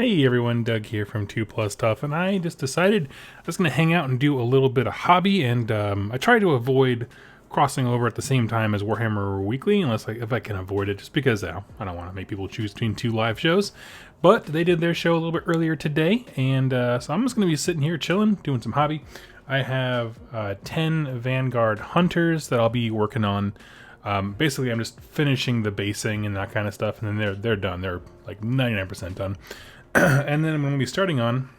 Hey everyone, Doug here from 2 Plus Stuff, and I just decided I was going to hang out and do a little bit of hobby, and I try to avoid crossing over at the same time as Warhammer Weekly, if I can avoid it, just because I don't want to make people choose between two live shows. But they did their show a little bit earlier today, and so I'm just going to be sitting here chilling, doing some hobby. I have 10 Vanguard Hunters that I'll be working on. Basically, I'm just finishing the basing and that kind of stuff, and then they're done. They're like 99% done. And then I'm going to be starting on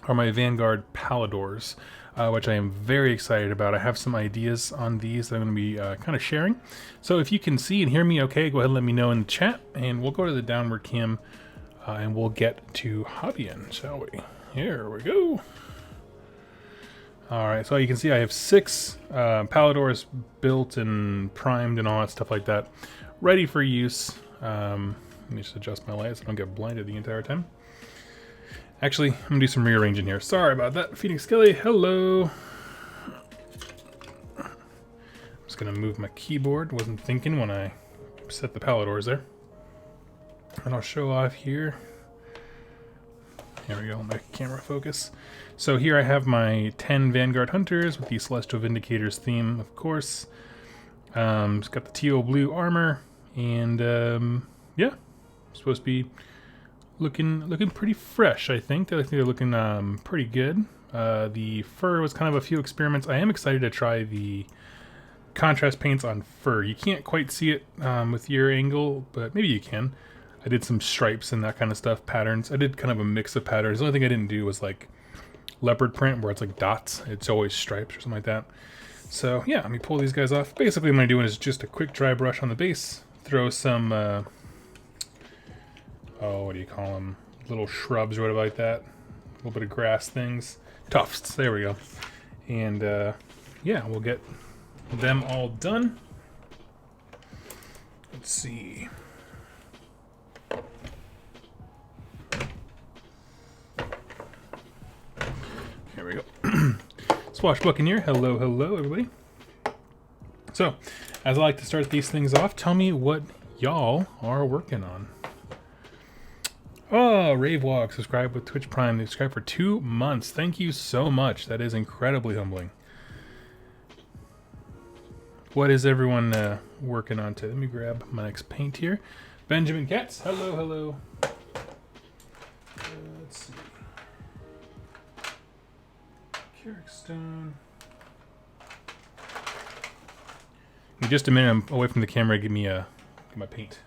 are my Vanguard Palladors, which I am very excited about. I have some ideas on these that I'm going to be kind of sharing. So if you can see and hear me okay, go ahead and let me know in the chat, and we'll go to the downward cam, and we'll get to hobbying, shall we? Here we go. Alright, so you can see I have 6 Palladors built and primed and all that stuff like that, ready for use. Let me just adjust my lights so I don't get blinded the entire time. Actually, I'm going to do some rearranging here. Sorry about that. Phoenix Kelly, hello. I'm just going to move my keyboard. Wasn't thinking when I set the Palladors there. And I'll show off here. There we go, my camera focus. So here I have my 10 Vanguard Hunters with the Celestial Vindicators theme, of course. It's got the teal blue armor, and yeah, supposed to be looking pretty fresh. I think they're looking pretty good. The fur was kind of a few experiments. I am excited to try the contrast paints on fur. You can't quite see it with your angle, but maybe you can. I did some stripes and that kind of stuff, patterns. I did kind of a mix of patterns. The only thing I didn't do was like leopard print where it's like dots. It's always stripes or something like that. So yeah, let me pull these guys off. Basically what I'm doing is just a quick dry brush on the base, throw some what do you call them? Little shrubs or whatever like that. A little bit of grass things. Tufts, there we go. And yeah, we'll get them all done. Let's see. There we go. Swashbucking here. Hello, hello, everybody. So, as I like to start these things off, tell me what y'all are working on. Oh, Ravewalk, subscribe with Twitch Prime. They subscribed for 2 months. Thank you so much. That is incredibly humbling. What is everyone working on today? Let me grab my next paint here. Benjamin Katz, hello, hello. Let's see. Carrick Stone. In just a minute, I'm away from the camera. Give me get my paint.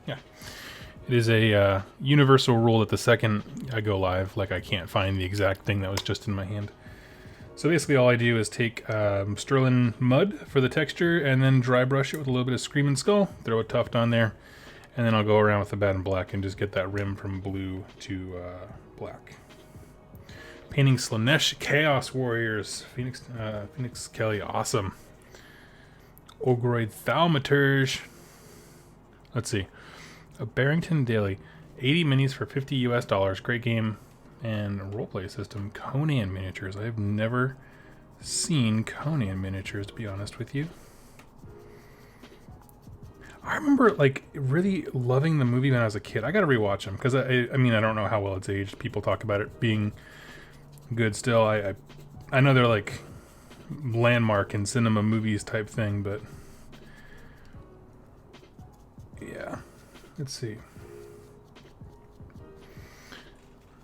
Yeah, it is a universal rule that the second I go live, like I can't find the exact thing that was just in my hand. So basically, all I do is take Sterling mud for the texture, and then dry brush it with a little bit of Screaming Skull. Throw a tuft on there. And then I'll go around with the Bad and Black and just get that rim from blue to black. Painting Slanesh Chaos Warriors. Phoenix Kelly, awesome. Ogroid Thaumaturge. Let's see. A Barrington Daily. 80 minis for $50 US. Great game and roleplay system. Conan miniatures. I have never seen Conan miniatures, to be honest with you. I remember like really loving the movie when I was a kid. I gotta rewatch them because I mean I don't know how well it's aged. People talk about it being good still. I know they're like landmark in cinema movies type thing, but yeah. Let's see.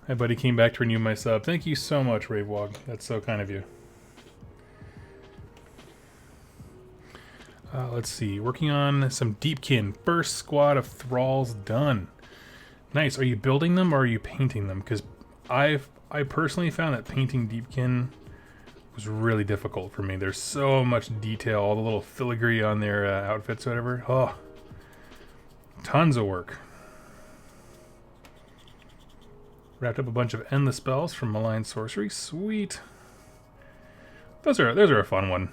Hi buddy, came back to renew my sub. Thank you so much, Ravewog. That's so kind of you. Let's see, working on some Deepkin. First squad of thralls done. Nice. Are you building them or are you painting them? Because I personally found that painting Deepkin was really difficult for me. There's so much detail, all the little filigree on their outfits or whatever. Oh, tons of work. Wrapped up a bunch of endless spells from Malign Sorcery. Sweet. Those are a fun one.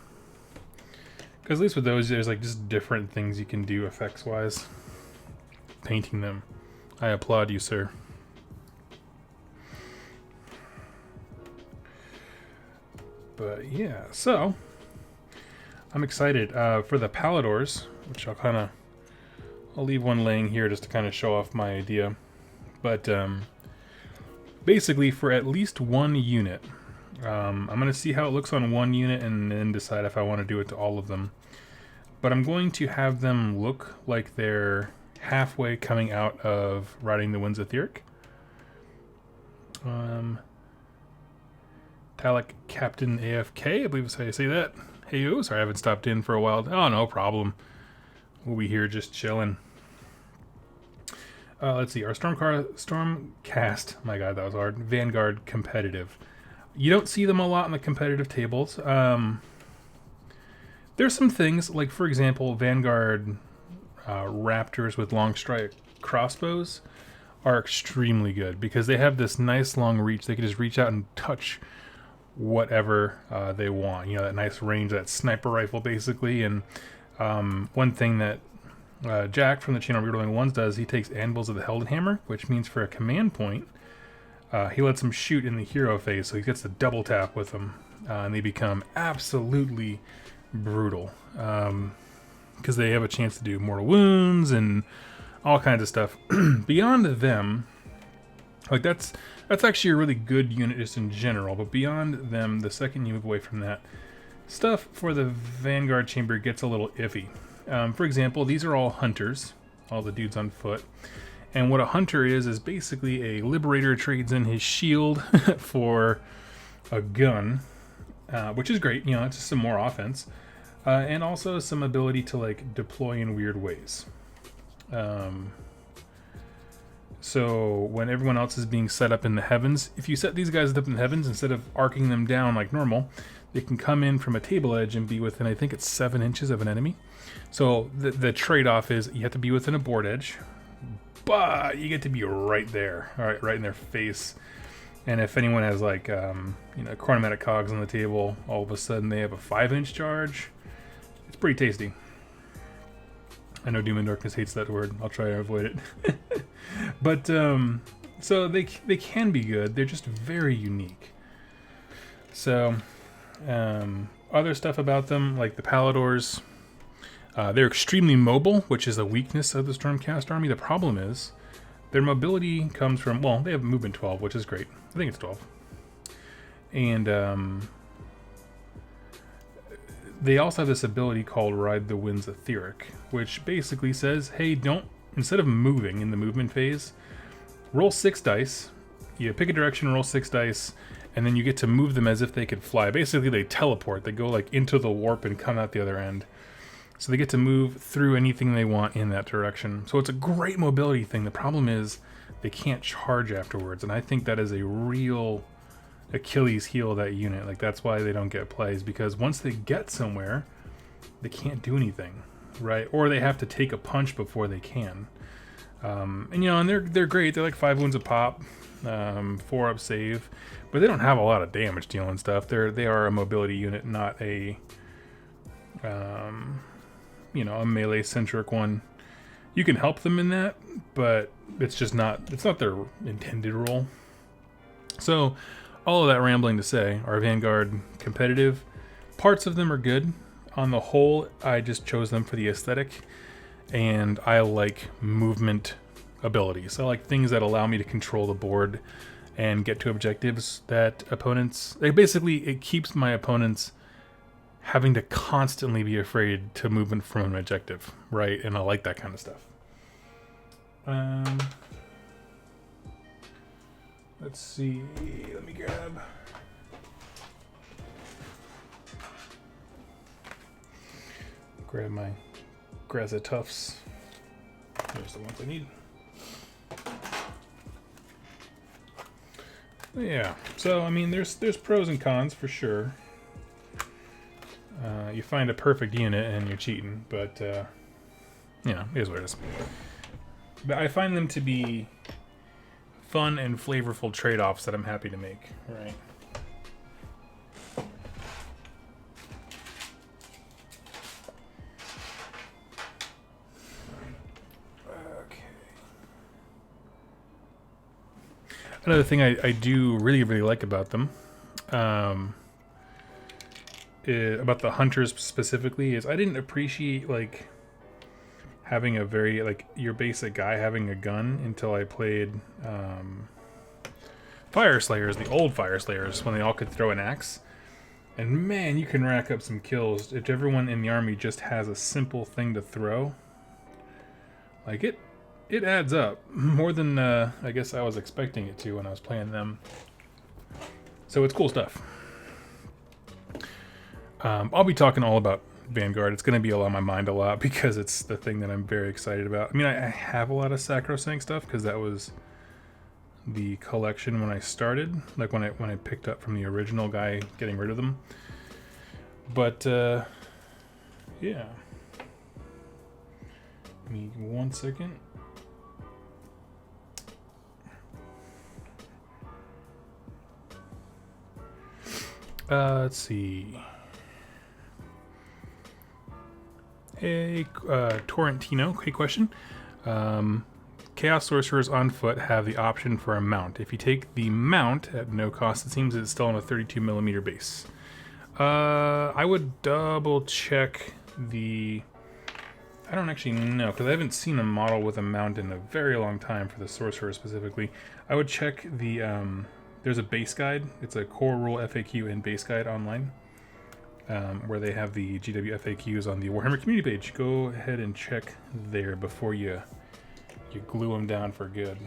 Because at least with those, there's like just different things you can do effects-wise. Painting them. I applaud you, sir. But yeah, so I'm excited for the Palladors, which I'll leave one laying here just to kind of show off my idea. But basically, for at least one unit, I'm going to see how it looks on one unit and then decide if I want to do it to all of them. But I'm going to have them look like they're halfway coming out of Riding the Winds Etheric. Talic Captain AFK, I believe is how you say that. Hey, sorry, I haven't stopped in for a while. Oh, no problem. We'll be here just chilling. Let's see, our Stormcast, my god, that was hard, Vanguard competitive. You don't see them a lot on the competitive tables. There's some things, like for example, Vanguard Raptors with long strike crossbows are extremely good because they have this nice long reach. They can just reach out and touch whatever they want. You know, that nice range, that sniper rifle basically. And one thing that Jack from the channel Reloading Ones does, he takes Anvils of the Helden Hammer, which means for a command point, he lets them shoot in the hero phase, so he gets the double tap with them, and they become absolutely brutal because they have a chance to do mortal wounds and all kinds of stuff. Beyond them, like that's actually a really good unit just in general, but beyond them, the second you move away from that, stuff for the Vanguard chamber gets a little iffy. For example, these are all hunters, all the dudes on foot. And what a hunter is basically a liberator trades in his shield for a gun, which is great. You know, it's just some more offense. And also some ability to, like, deploy in weird ways. So when everyone else is being set up in the heavens, if you set these guys up in the heavens, instead of arcing them down like normal, they can come in from a table edge and be within, I think it's 7 inches of an enemy. So the trade-off is you have to be within a board edge, but you get to be right there, all right in their face. And if anyone has like, chronomatic cogs on the table, all of a sudden they have a 5-inch charge. It's pretty tasty. I know Doom and Darkness hates that word. I'll try to avoid it. But, so they can be good. They're just very unique. So, other stuff about them, like the Palladors, they're extremely mobile, which is a weakness of the Stormcast army. The problem is their mobility comes from, well, they have movement 12, which is great. I think it's 12. And they also have this ability called Ride the Winds Etheric, which basically says, hey, instead of moving in the movement phase, roll 6 dice. You pick a direction, roll 6 dice, and then you get to move them as if they could fly. Basically, they teleport. They go like into the warp and come out the other end. So they get to move through anything they want in that direction. So it's a great mobility thing. The problem is they can't charge afterwards, and I think that is a real Achilles heel of that unit. Like, that's why they don't get plays, because once they get somewhere, they can't do anything, right? Or they have to take a punch before they can. And they're great. They're like 5 wounds a pop, 4 up save, but they don't have a lot of damage dealing stuff. They are a mobility unit, not a a melee centric one. You can help them in that, but it's not their intended role. So all of that rambling to say, our Vanguard competitive, parts of them are good. On the whole, I just chose them for the aesthetic, and I like movement abilities. I like things that allow me to control the board and get to objectives that opponents... it keeps my opponents having to constantly be afraid to move in from an objective, right? And I like that kind of stuff. Let's see. Let me grab my Graza Tufts. There's the ones I need. Yeah. So I mean, there's pros and cons for sure. You find a perfect unit and you're cheating, but it is what it is. But I find them to be fun and flavorful trade-offs that I'm happy to make, right? Okay. Another thing I do really, really like about them, about the hunters specifically is I didn't appreciate like having a very like your basic guy having a gun until I played Fire Slayers, the old Fire Slayers, when they all could throw an axe. And man, you can rack up some kills if everyone in the army just has a simple thing to throw. Like it adds up more than I guess I was expecting it to when I was playing them. So it's cool stuff. I'll be talking all about Vanguard. It's going to be on my mind a lot because it's the thing that I'm very excited about. I mean, I have a lot of Sacrosanct stuff because that was the collection when I started, like when I picked up from the original guy getting rid of them. But yeah. Give me 1 second. Let's see. Hey, Torrentino, quick question. Chaos Sorcerers on foot have the option for a mount. If you take the mount at no cost, it seems it's still on a 32mm base. I would double check the... I don't actually know, because I haven't seen a model with a mount in a very long time for the Sorcerer specifically. I would check the... there's a base guide. It's a core rule FAQ and base guide online. Where they have the GW FAQs on the Warhammer community page. Go ahead and check there before you glue them down for good.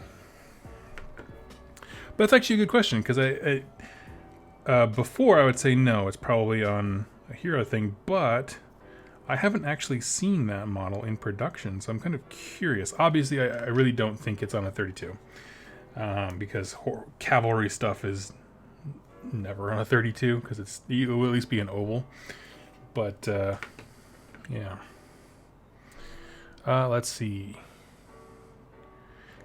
But that's actually a good question, because before I would say no, it's probably on a hero thing, but I haven't actually seen that model in production, so I'm kind of curious. Obviously, I really don't think it's on a 32, because cavalry stuff is never on a 32, because it will at least be an oval. But yeah. Let's see.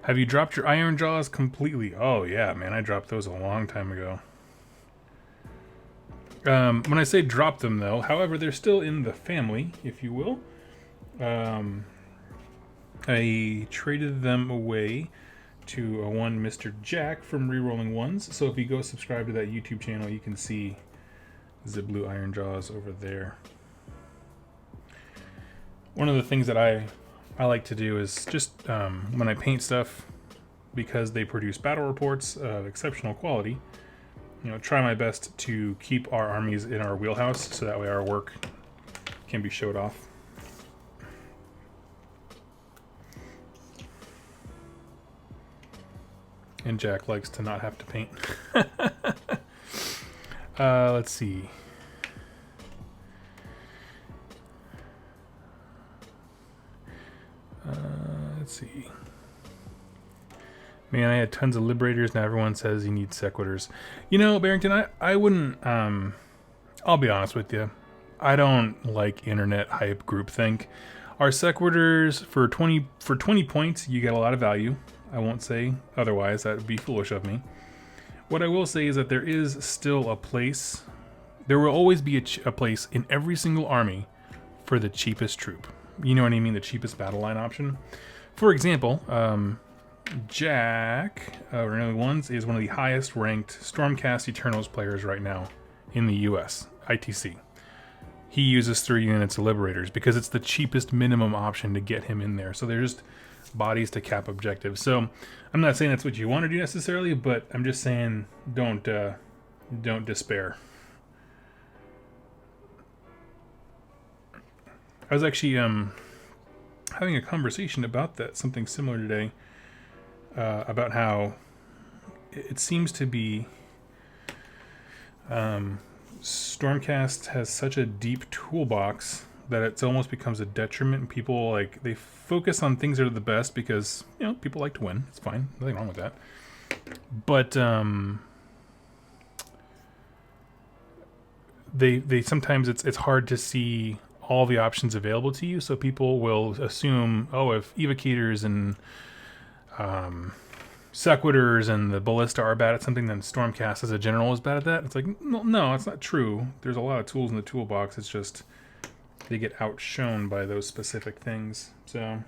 Have you dropped your Iron Jaws completely? Oh yeah, man, I dropped those a long time ago. When I say drop them though, however, they're still in the family, if you will. I traded them away to one Mr. Jack from Rerolling Ones. So if you go subscribe to that YouTube channel, you can see the blue Iron Jaws over there. One of the things that I like to do is just when I paint stuff, because they produce battle reports of exceptional quality, try my best to keep our armies in our wheelhouse so that way our work can be showed off. And Jack likes to not have to paint. Let's see. Let's see. Man, I had tons of Liberators. Now everyone says you need Sequitors. Barrington, I wouldn't... I'll be honest with you. I don't like internet hype groupthink. Our Sequitors, for 20 points, you get a lot of value. I won't say otherwise. That would be foolish of me. What I will say is that there is still a place. There will always be a place in every single army for the cheapest troop. You know what I mean? The cheapest battle line option. For example, Jack, Renewing Ones, is one of the highest ranked Stormcast Eternals players right now in the US, ITC. He uses 3 units of Liberators because it's the cheapest minimum option to get him in there. So they're just bodies to cap objectives. So I'm not saying that's what you want to do necessarily, but I'm just saying don't despair. I was actually having a conversation about that, something similar today, about how it seems to be Stormcast has such a deep toolbox that it almost becomes a detriment. And people they focus on things that are the best because people like to win. It's fine, nothing wrong with that. But they sometimes it's hard to see all the options available to you, so people will assume, if evocators and Sequitors and the Ballista are bad at something, then Stormcast as a general is bad at that. It's like, no, it's not true. There's a lot of tools in the toolbox. It's just they get outshone by those specific things. So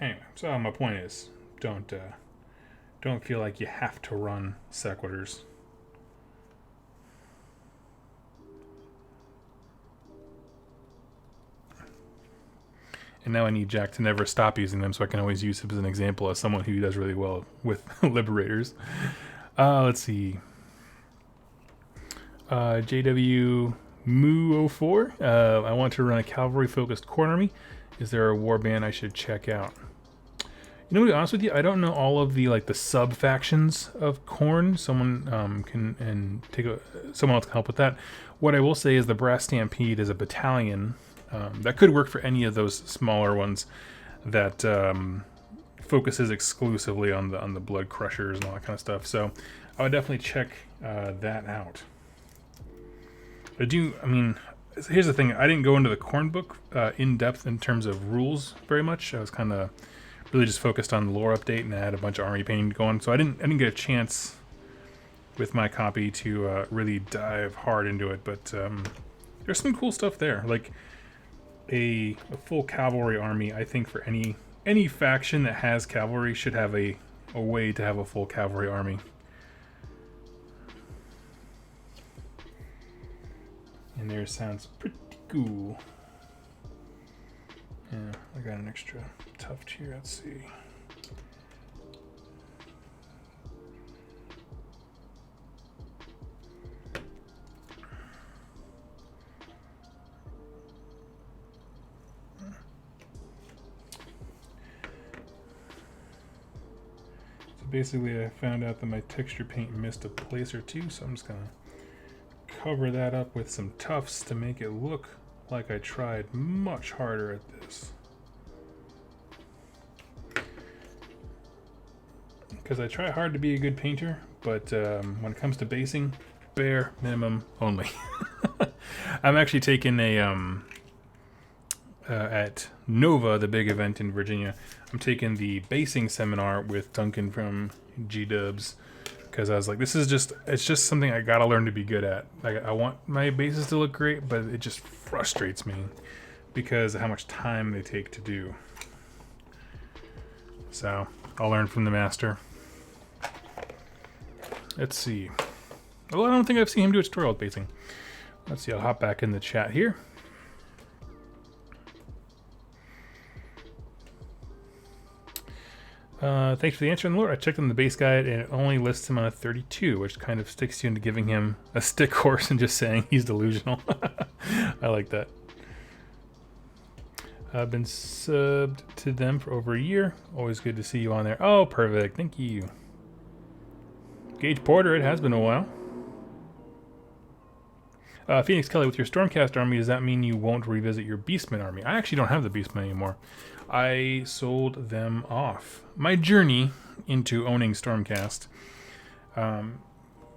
anyway, so my point is, don't feel like you have to run Sequitors. And now I need Jack to never stop using them, so I can always use him as an example as someone who does really well with Liberators. Let's see. JW Moo04. I want to run a cavalry-focused corn army. Is there a warband I should check out? You know, to be honest with you, I don't know all of the the sub factions of Corn. Someone someone else can help with that. What I will say is the Brass Stampede is a battalion that could work for any of those smaller ones that focuses exclusively on the blood crushers and all that kind of stuff. So I would definitely check that out. I mean, here's the thing. I didn't go into the Corn book in depth in terms of rules very much. I was kind of really just focused on the lore update, and I had a bunch of army painting going, so I didn't get a chance with my copy to really dive hard into it. But there's some cool stuff there, like a full cavalry army. I think for any faction that has cavalry should have a way to have a full cavalry army. And there sounds pretty cool. Yeah, I got an extra tuft here. Let's see. So basically I found out that my texture paint missed a place or two, so I'm just gonna cover that up with some tufts to make it look like I tried much harder at this. Because I try hard to be a good painter, but when it comes to basing, bare minimum only. I'm actually taking a at Nova, the big event in Virginia. I'm taking the basing seminar with Duncan from G-Dubs, because I was like, it's just something I gotta learn to be good at. I want my bases to look great, but it just frustrates me because of how much time they take to do. So I'll learn from the master. Let's see. Well, I don't think I've seen him do a tutorial with basing. Let's see, I'll hop back in the chat here. Thanks for the answer in the lore. I checked on the base guide and it only lists him on a 32, which kind of sticks you into giving him a stick horse and just saying he's delusional. I like that. I've been subbed to them for over a year. Always good to see you on there. Oh, perfect. Thank you. Gage Porter, it has been a while. Phoenix Kelly, with your Stormcast army, does that mean you won't revisit your Beastmen army? I actually don't have the Beastmen anymore. I sold them off. My journey into owning Stormcast. Let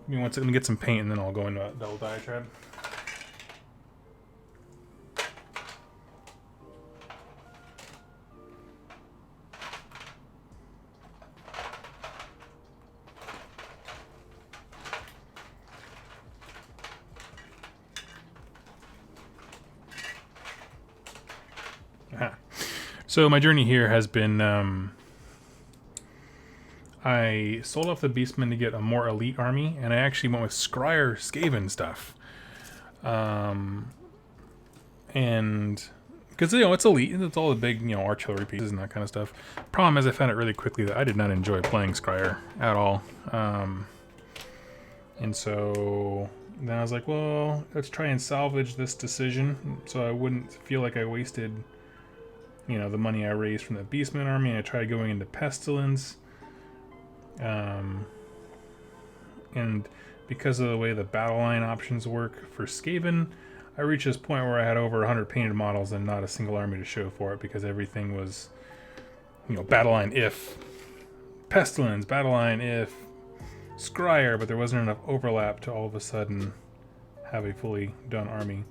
me get some paint and then I'll go into a double diatribe. So my journey here has been, I sold off the Beastmen to get a more elite army, and I actually went with Scryer Skaven stuff. And because it's elite, it's all the big artillery pieces and that kind of stuff. Problem is, I found it really quickly that I did not enjoy playing Scryer at all. And so then I was like, well, let's try and salvage this decision, so I wouldn't feel like I wasted the money I raised from the Beastmen army, and I tried going into Pestilence. And because of the way the battle line options work for Skaven, I reached this point where I had over 100 painted models and not a single army to show for it, because everything was, battle line if Pestilence, battle line if Scryer, but there wasn't enough overlap to all of a sudden have a fully done army.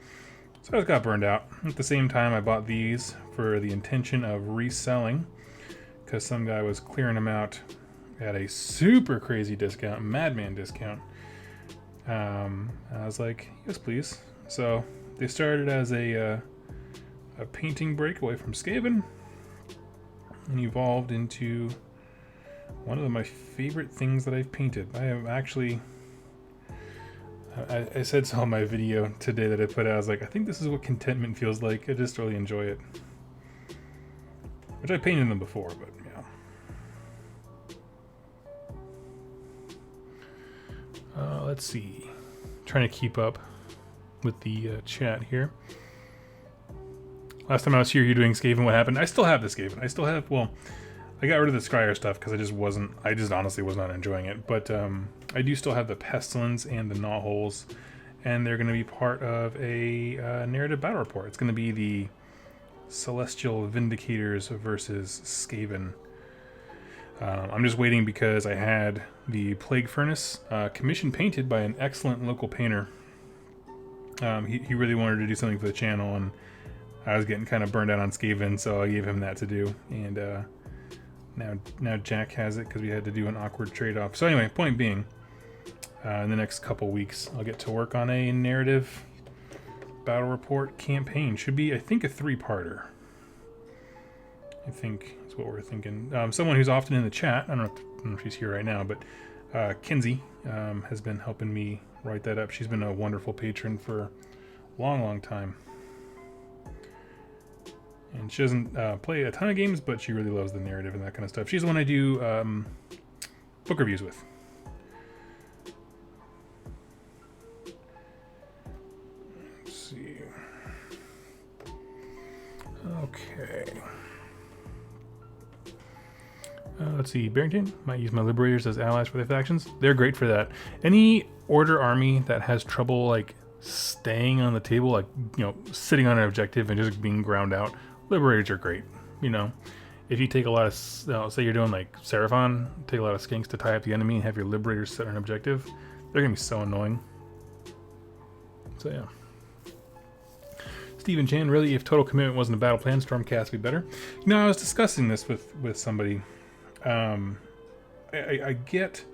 So I just got burned out. At the same time, I bought these for the intention of reselling, because some guy was clearing them out at a super crazy discount, madman discount. I was like, yes, please. So they started as a painting breakaway from Skaven and evolved into one of my favorite things that I've painted. I have actually... I said so on my video today that I put out. I was like, I think this is what contentment feels like. I just really enjoy it. which I painted them before, but yeah. Let's see. Trying to keep up with the chat here. Last time I was here, you're doing Skaven. What happened? I still have the Skaven. I still have, well, I got rid of the Scryer stuff because I just honestly was not enjoying it. But I do still have the Pestilence and the Knotholes, and they're going to be part of a narrative battle report. It's going to be the Celestial Vindicators versus Skaven. I'm just waiting because I had the Plague Furnace commission painted by an excellent local painter. He really wanted to do something for the channel, and I was getting kind of burned out on Skaven, so I gave him that to do. And now Jack has it because we had to do an awkward trade-off. So anyway, point being, in the next couple weeks, I'll get to work on a narrative battle report campaign. Should be, I think, a 3-parter. I think that's what we're thinking. Someone who's often in the chat, I don't know if she's here right now, but Kenzie has been helping me write that up. She's been a wonderful patron for a long time. And she doesn't play a ton of games, but she really loves the narrative and that kind of stuff. She's the one I do book reviews with. Let's see. Okay. Let's see. Barrington might use my Liberators as allies for their factions. They're great for that. Any Order army that has trouble like staying on the table, like, you know, sitting on an objective and just being ground out, Liberators are great. You know, if you take a lot of, say you're doing like Seraphon, take a lot of skinks to tie up the enemy and have your Liberators sit on an objective, they're gonna be so annoying. So yeah. Stephen Chan, really, if Total Commitment wasn't a battle plan, Stormcast would be better. You know, I was discussing this with somebody. I get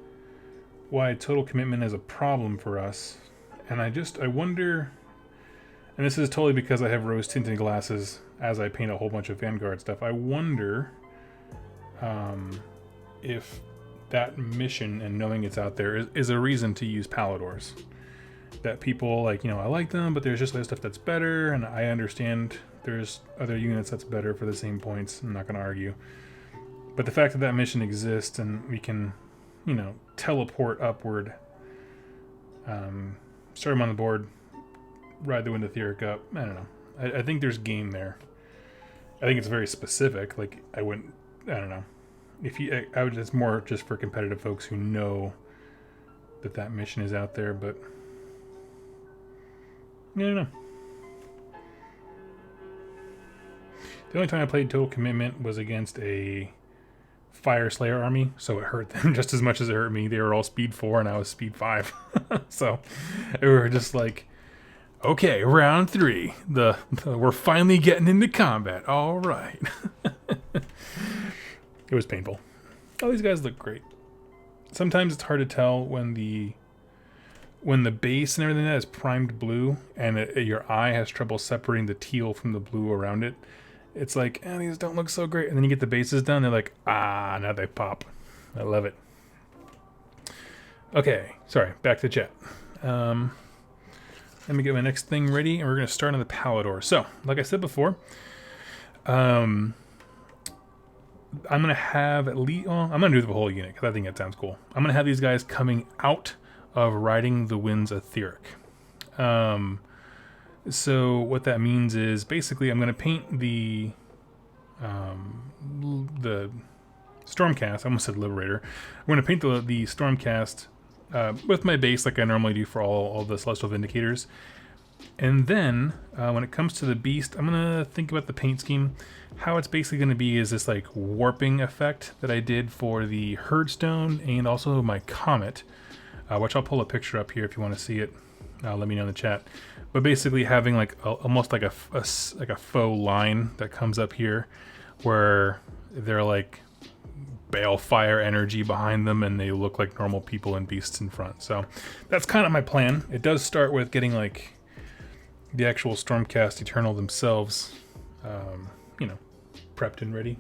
why Total Commitment is a problem for us, and I wonder, and this is totally because I have rose tinted glasses as I paint a whole bunch of Vanguard stuff. I wonder if that mission and knowing it's out there is a reason to use Palladors. That people, like, you know, I like them, but there's just other stuff that's better, and I understand there's other units that's better for the same points. I'm not going to argue. But the fact that that mission exists and we can, you know, teleport upward, start them on the board, ride the Wind of Theoric up, I don't know. I think there's game there. I think it's very specific. Like, I don't know. I would, it's more just for competitive folks who know that mission is out there, but I don't know. The only time I played Total Commitment was against a Fire Slayer army, so it hurt them just as much as it hurt me. They were all speed 4 and I was speed 5. So we were just like, okay, round 3. We're finally getting into combat. All right. It was painful. Oh, these guys look great. Sometimes it's hard to tell when the base and everything that is primed blue and your eye has trouble separating the teal from the blue around it. It's like, these don't look so great. And then you get the bases done, they're like, now they pop. I love it. Okay, sorry, back to chat. Let me get my next thing ready, and we're going to start on the Pallador. So, like I said before, I'm going to have at least, I'm going to do the whole unit, because I think that sounds cool. I'm going to have these guys coming out of riding the Winds of Theoric. So what that means is basically I'm going to paint the Stormcast. I almost said Liberator. I'm going to paint the Stormcast with my base like I normally do for all the Celestial Vindicators. And then when it comes to the Beast, I'm going to think about the paint scheme. How it's basically going to be is this like warping effect that I did for the Herdstone and also my Comet, which I'll pull a picture up here if you want to see it. Let me know in the chat. But basically having like almost like a faux line that comes up here where they're like balefire energy behind them and they look like normal people and beasts in front. So that's kind of my plan. It does start with getting like the actual Stormcast Eternal themselves, prepped and ready.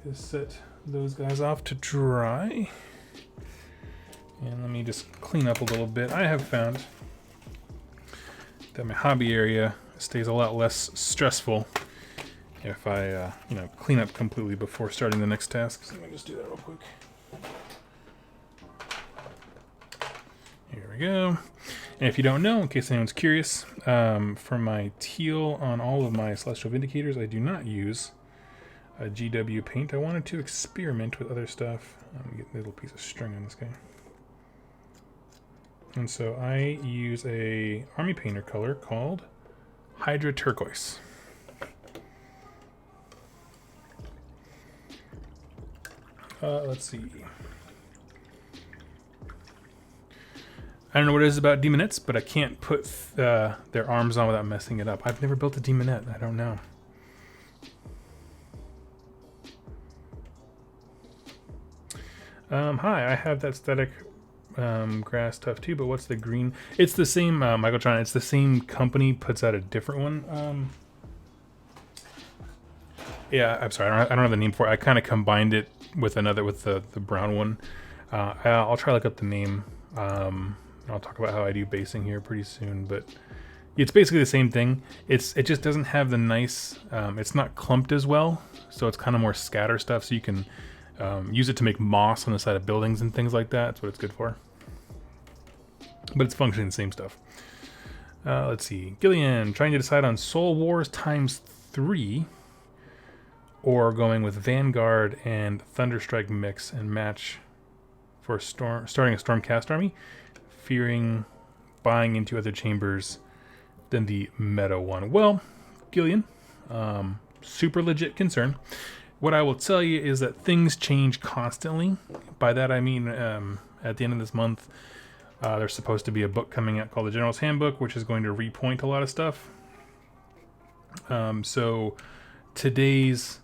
Just set those guys off to dry. And let me just clean up a little bit. I have found that my hobby area stays a lot less stressful if I, clean up completely before starting the next task. So let me just do that real quick. Here we go. And if you don't know, in case anyone's curious, for my teal on all of my Celestial Vindicators, I do not use a GW paint. I wanted to experiment with other stuff. Let me get a little piece of string on this guy. And so I use a Army Painter color called Hydra Turquoise. Let's see. I don't know what it is about demonettes, but I can't put their arms on without messing it up. I've never built a demonette. I don't know. Hi, I have that static grass stuff too, but what's the green? It's the same, Michael Tron. It's the same company, puts out a different one. Yeah, I'm sorry. I don't have the name for it. I kind of combined it with another, with the brown one. I'll try to look up the name. I'll talk about how I do basing here pretty soon, but it's basically the same thing. It just doesn't have the nice, it's not clumped as well, so it's kind of more scatter stuff, so you can use it to make moss on the side of buildings and things like that. That's what it's good for. But it's functioning the same stuff. Let's see. Gillian, trying to decide on Soul Wars ×3 or going with Vanguard and Thunderstrike mix and match for starting a Stormcast army, fearing buying into other chambers than the meta one. Well, Gillian, super legit concern. What I will tell you is that things change constantly. By that I mean, at the end of this month, there's supposed to be a book coming out called The General's Handbook, which is going to repoint a lot of stuff. So today's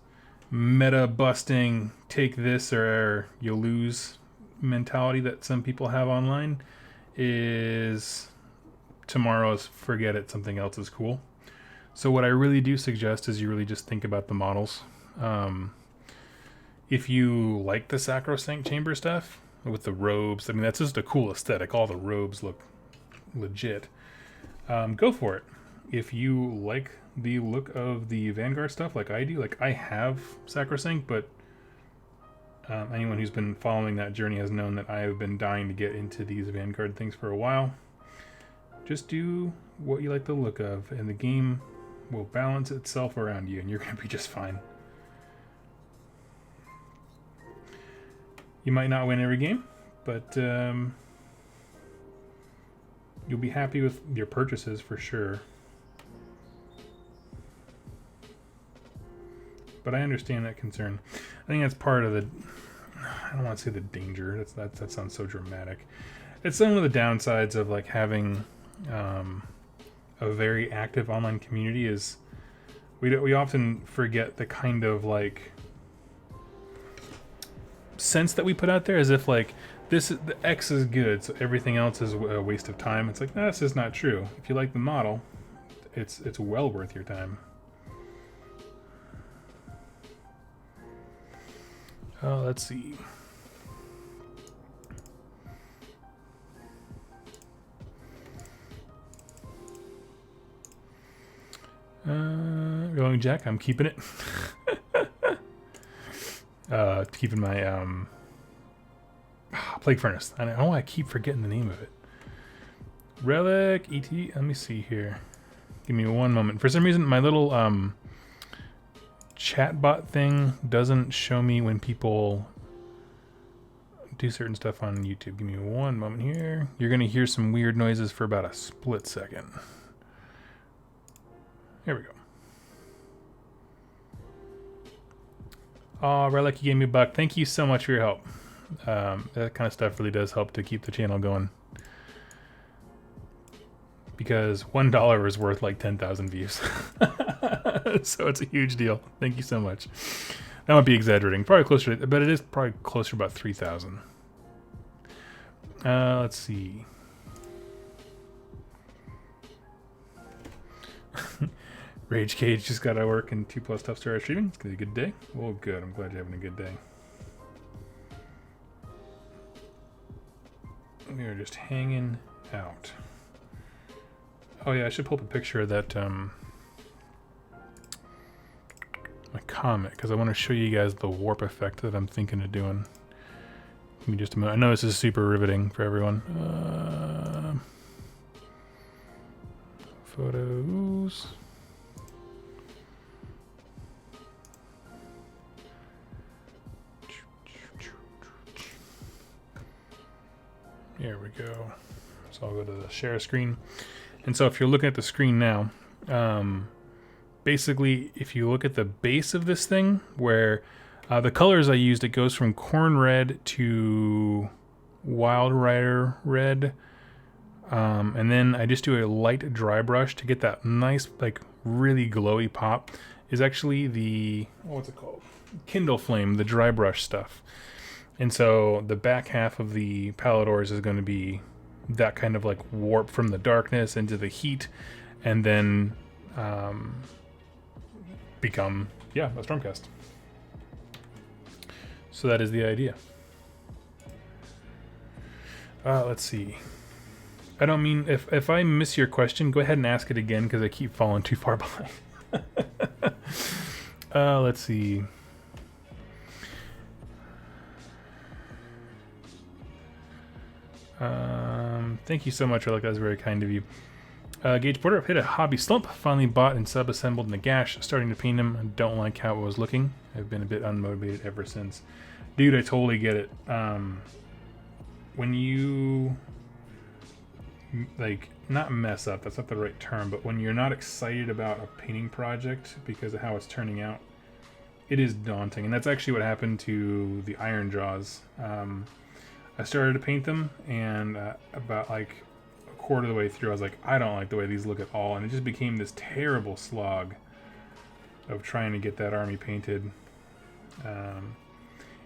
meta busting, take this or you'll lose mentality that some people have online is tomorrow's forget it, something else is cool. So what I really do suggest is you really just think about the models. If you like the Sacrosanct Chamber stuff with the robes, I mean, that's just a cool aesthetic. All the robes look legit. Go for it. If you like the look of the Vanguard stuff like I do, like I have Sacrosanct, but anyone who's been following that journey has known that I have been dying to get into these Vanguard things for a while. Just do what you like the look of, and the game will balance itself around you, and you're going to be just fine. You might not win every game, but you'll be happy with your purchases for sure. But I understand that concern. I think that's part of the, I don't want to say the danger. That sounds so dramatic. It's some of the downsides of like having a very active online community is we often forget the kind of like sense that we put out there, as if like the X is good, so everything else is a waste of time. It's like, no, that's just not true. If you like the model, it's well worth your time. Let's see. Going Jack, I'm keeping it. Keeping my Plague Furnace. I don't know why I keep forgetting the name of it. Relic ET. Let me see here. Give me one moment. For some reason, my little chatbot thing doesn't show me when people do certain stuff on YouTube. Give me one moment here. You're gonna hear some weird noises for about a split second. Here we go. Oh, Relic, you gave me $1. Thank you so much for your help. That kind of stuff really does help to keep the channel going. Because $1 is worth like 10,000 views. So it's a huge deal. Thank you so much. That might be exaggerating. Probably closer to, but it is probably closer to about 3,000. Let's see. Rage Cage just got out of work and 2+ Tough started streaming. It's gonna be a good day. Well, good. I'm glad you're having a good day. We are just hanging out. Oh yeah, I should pull up a picture of that my Cometh, because I want to show you guys the warp effect that I'm thinking of doing. Give me just a minute. I know this is super riveting for everyone. Photos. There we go. So I'll go to the share screen. And so if you're looking at the screen now, basically if you look at the base of this thing, where the colors I used, it goes from corn red to wild rider red. And then I just do a light dry brush to get that nice, like really glowy pop, is actually the, what's it called? Kindle Flame, the dry brush stuff. And so the back half of the Palladors is going to be that kind of like warp from the darkness into the heat, and then become, a Stormcast. So that is the idea. Let's see. I don't mean, if I miss your question, go ahead and ask it again, because I keep falling too far behind. Let's see. Thank you so much, Relic. That was very kind of you. Gage Porter, I've hit a hobby slump. Finally bought and sub-assembled Nagash. Starting to paint him. I don't like how it was looking. I've been a bit unmotivated ever since. Dude, I totally get it. When you, like, not mess up, that's not the right term, but when you're not excited about a painting project because of how it's turning out, it is daunting. And that's actually what happened to the Iron Jaws. I started to paint them, and about like a quarter of the way through, I was like, I don't like the way these look at all. And it just became this terrible slog of trying to get that army painted.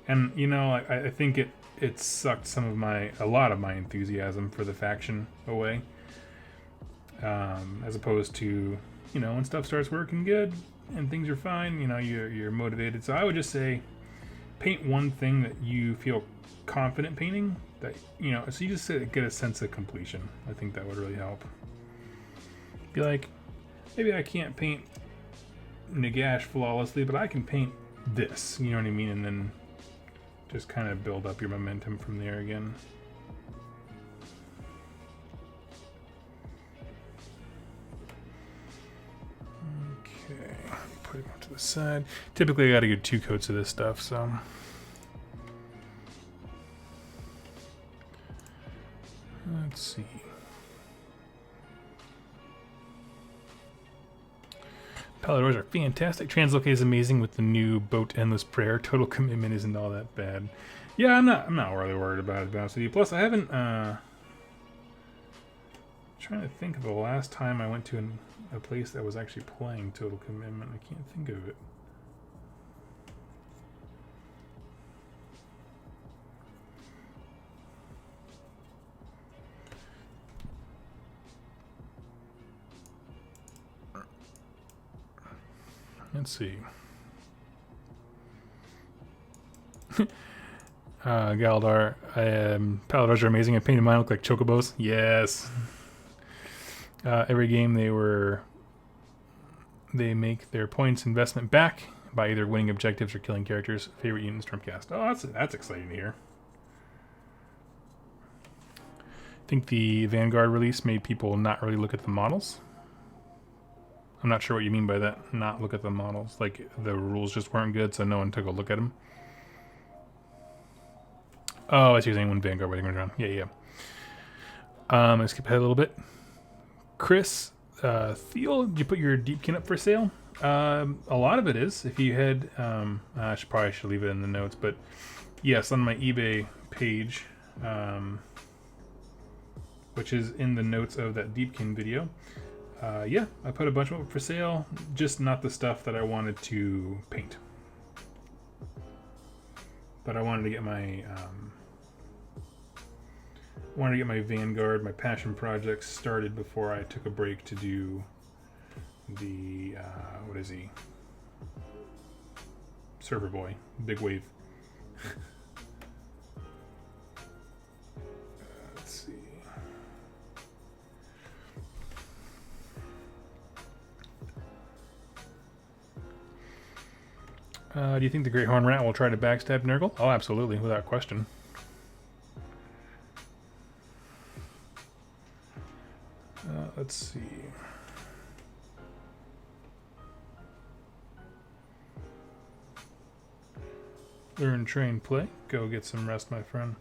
And, you know, I think it sucked a lot of my enthusiasm for the faction away. As opposed to, you know, when stuff starts working good and things are fine, you know, you're motivated. So I would just say, paint one thing that you feel confident painting, that, you know, so you just get a sense of completion. I think that would really help. Be like, maybe I can't paint Nagash flawlessly, but I can paint this, you know what I mean? And then just kind of build up your momentum from there again. Okay, put it to the side. Typically I gotta get 2 coats of this stuff, so let's see. Palladors are fantastic. Translocate is amazing with the new boat Endless Prayer. Total commitment isn't all that bad. Yeah, I'm not really worried about it, to be honest with you. Plus, I haven't. Trying to think of the last time I went to a place that was actually playing Total Commitment. I can't think of it. Let's see. Galdar, Palladors are amazing. I painted mine look like chocobos. Yes. Every game they make their points investment back by either winning objectives or killing characters. Favorite unit in Stormcast. Oh, that's exciting to hear. I think the Vanguard release made people not really look at the models. I'm not sure what you mean by that. Not look at the models. Like, the rules just weren't good, so no one took a look at them. Oh, I see what you're saying when Vanguard waiting around. Yeah. Let's skip ahead a little bit. Chris, Thiel, did you put your Deepkin up for sale? A lot of it is. If you head, I should leave it in the notes, but yes, on my eBay page, which is in the notes of that Deepkin video. Yeah, I put a bunch of them up for sale, just not the stuff that I wanted to paint. But I wanted to get my Vanguard, my passion projects started before I took a break to do the what is he? Server Boy, Big Wave. Let's see. Do you think the Great Horn Rat will try to backstab Nurgle? Oh, absolutely, without question. Let's see. Learn, train, play. Go get some rest, my friend.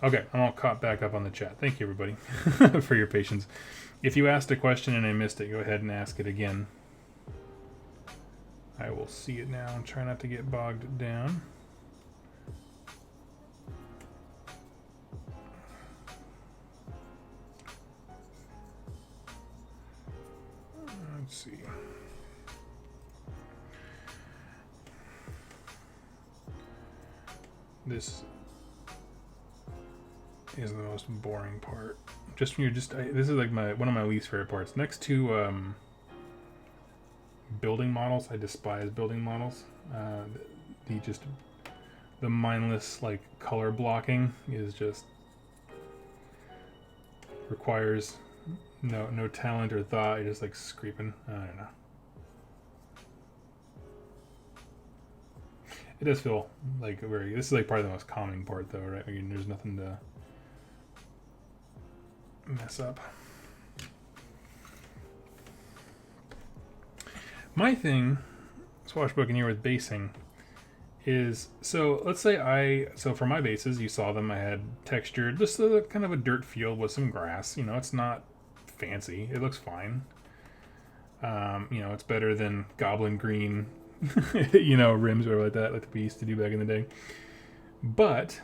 Okay, I'm all caught back up on the chat. Thank you, everybody, for your patience. If you asked a question and I missed it, go ahead and ask it again. I will see it now and try not to get bogged down. Let's see. This is the most boring part. Just when you're just, this is like one of my least favorite parts. Next to building models, I despise building models. The mindless like color blocking is just requires no talent or thought. You're just like scraping. I don't know. It does feel like this is like probably the most calming part though, right? I mean, there's nothing to mess up. My thing, swashbuckling here with basing, is so let's say for my bases, you saw them, I had textured just kind of a dirt field with some grass. You know, it's not fancy. It looks fine. You know, it's better than goblin green, you know, rims or like that, like we used to do back in the day. But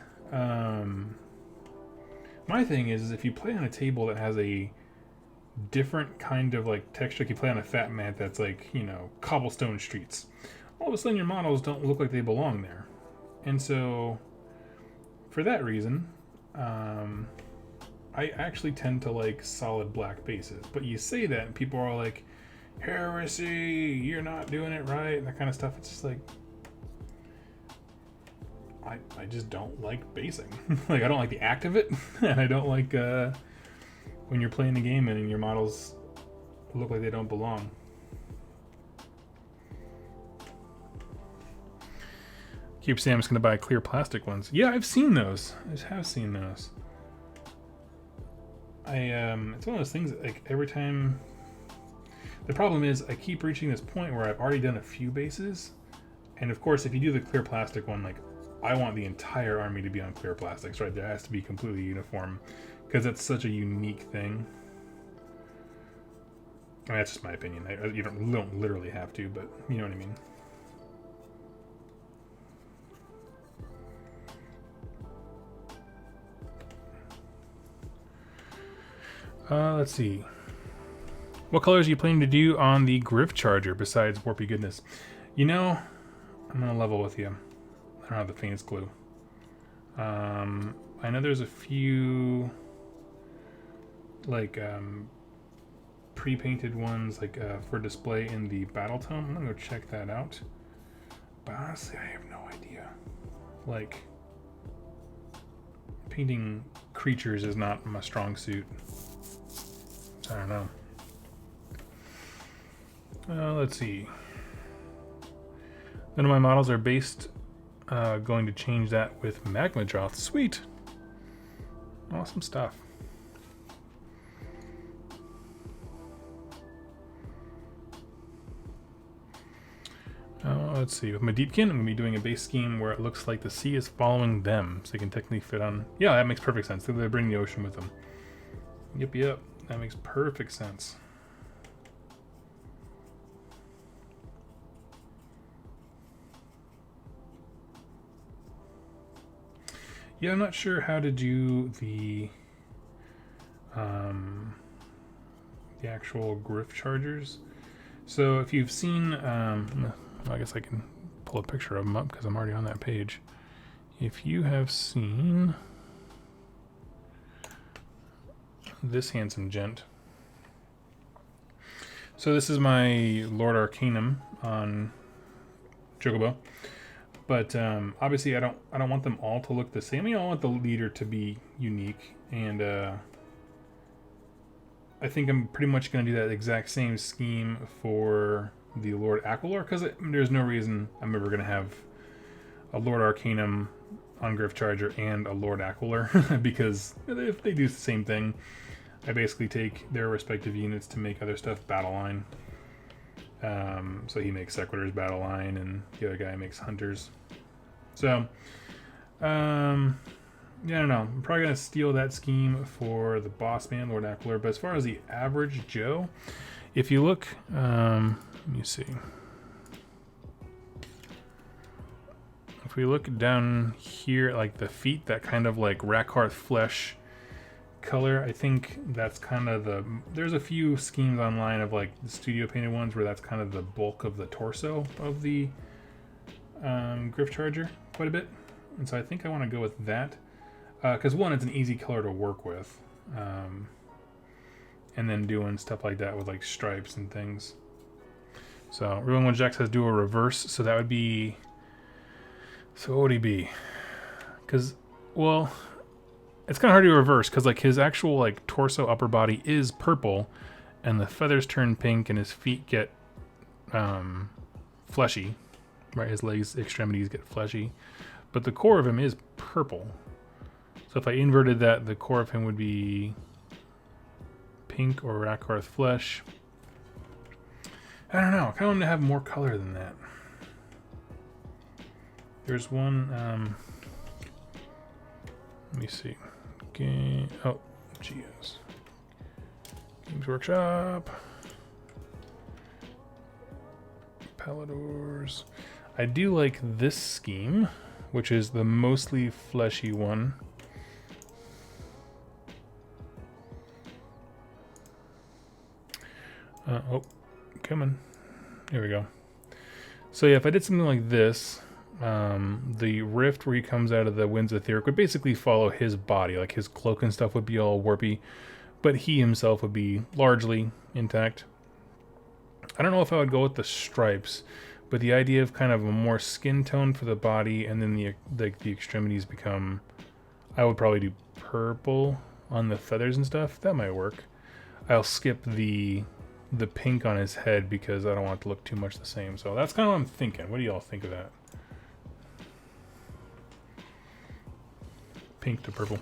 my thing is if you play on a table that has a different kind of like texture, like you play on a fat mat that's like, you know, cobblestone streets, all of a sudden your models don't look like they belong there. And so for that reason, I actually tend to like solid black bases. But you say that and people are like, heresy, you're not doing it right, and that kind of stuff. It's just like, I just don't like basing. Like, I don't like the act of it, and I don't like when you're playing the game and your models look like they don't belong. Keep saying I'm just going to buy clear plastic ones. Yeah, I've seen those. I have seen those. It's one of those things that, like, every time... The problem is I keep reaching this point where I've already done a few bases. And, of course, if you do the clear plastic one, like, I want the entire army to be on clear plastics, right? There has to be completely uniform because that's such a unique thing. I mean, that's just my opinion. You don't literally have to, but you know what I mean. Let's see. What colors are you planning to do on the Griff-charger besides Warpy Goodness? You know, I'm going to level with you. I don't have the faintest clue. I know there's a few like pre-painted ones like for display in the Battle Tome. I'm going to go check that out. But honestly, I have no idea. Like, painting creatures is not my strong suit. I don't know. Let's see. None of my models are based. Going to change that with Magma Droth. Sweet. Awesome stuff. Let's see. With my Deepkin, I'm going to be doing a base scheme where it looks like the sea is following them. So they can technically fit on... Yeah, that makes perfect sense. They bring the ocean with them. Yep. That makes perfect sense. Yeah, I'm not sure how to do the actual Griff-chargers. So if you've seen, I guess I can pull a picture of them up because I'm already on that page. If you have seen this handsome gent. So this is my Lord Arcanum on Chocobo. But obviously, I don't want them all to look the same. I want the leader to be unique, and I think I'm pretty much going to do that exact same scheme for the Lord Aquilor, because there's no reason I'm ever going to have a Lord Arcanum on Griff-charger and a Lord Aquilor, because if they do the same thing, I basically take their respective units to make other stuff battle line. So he makes Sequitors battle line, and the other guy makes Hunters. So, yeah, I don't know. I'm probably going to steal that scheme for the boss man, Lord Aquilor. But as far as the average Joe, if you look, let me see. If we look down here at like the feet, that kind of like Rackhearth flesh color, I think that's kind of the, there's a few schemes online of like the studio painted ones where that's kind of the bulk of the torso of the Griff-charger quite a bit. And so I think I want to go with that. Because one, it's an easy color to work with. And then doing stuff like that with like stripes and things. So Real One Jack says do a reverse, so that would be, so what would he be? Because, well, it's kind of hard to reverse because like his actual like torso upper body is purple, and the feathers turn pink, and his feet get fleshy, right? His legs, extremities get fleshy, but the core of him is purple. So if I inverted that, the core of him would be pink or Rackhearth flesh. I don't know. I kind of want to have more color than that. There's one. Let me see. Game. Oh, geez. Games Workshop. Palladors. I do like this scheme, which is the mostly fleshy one. Oh, coming. There we go. So yeah, if I did something like this, the rift where he comes out of the Winds of Etheric would basically follow his body. Like his cloak and stuff would be all warpy, but he himself would be largely intact. I don't know if I would go with the stripes, but the idea of kind of a more skin tone for the body, and then the extremities become, I would probably do purple on the feathers and stuff. That might work. I'll skip the pink on his head because I don't want it to look too much the same. So that's kind of what I'm thinking. What do y'all think of that? Pink to purple.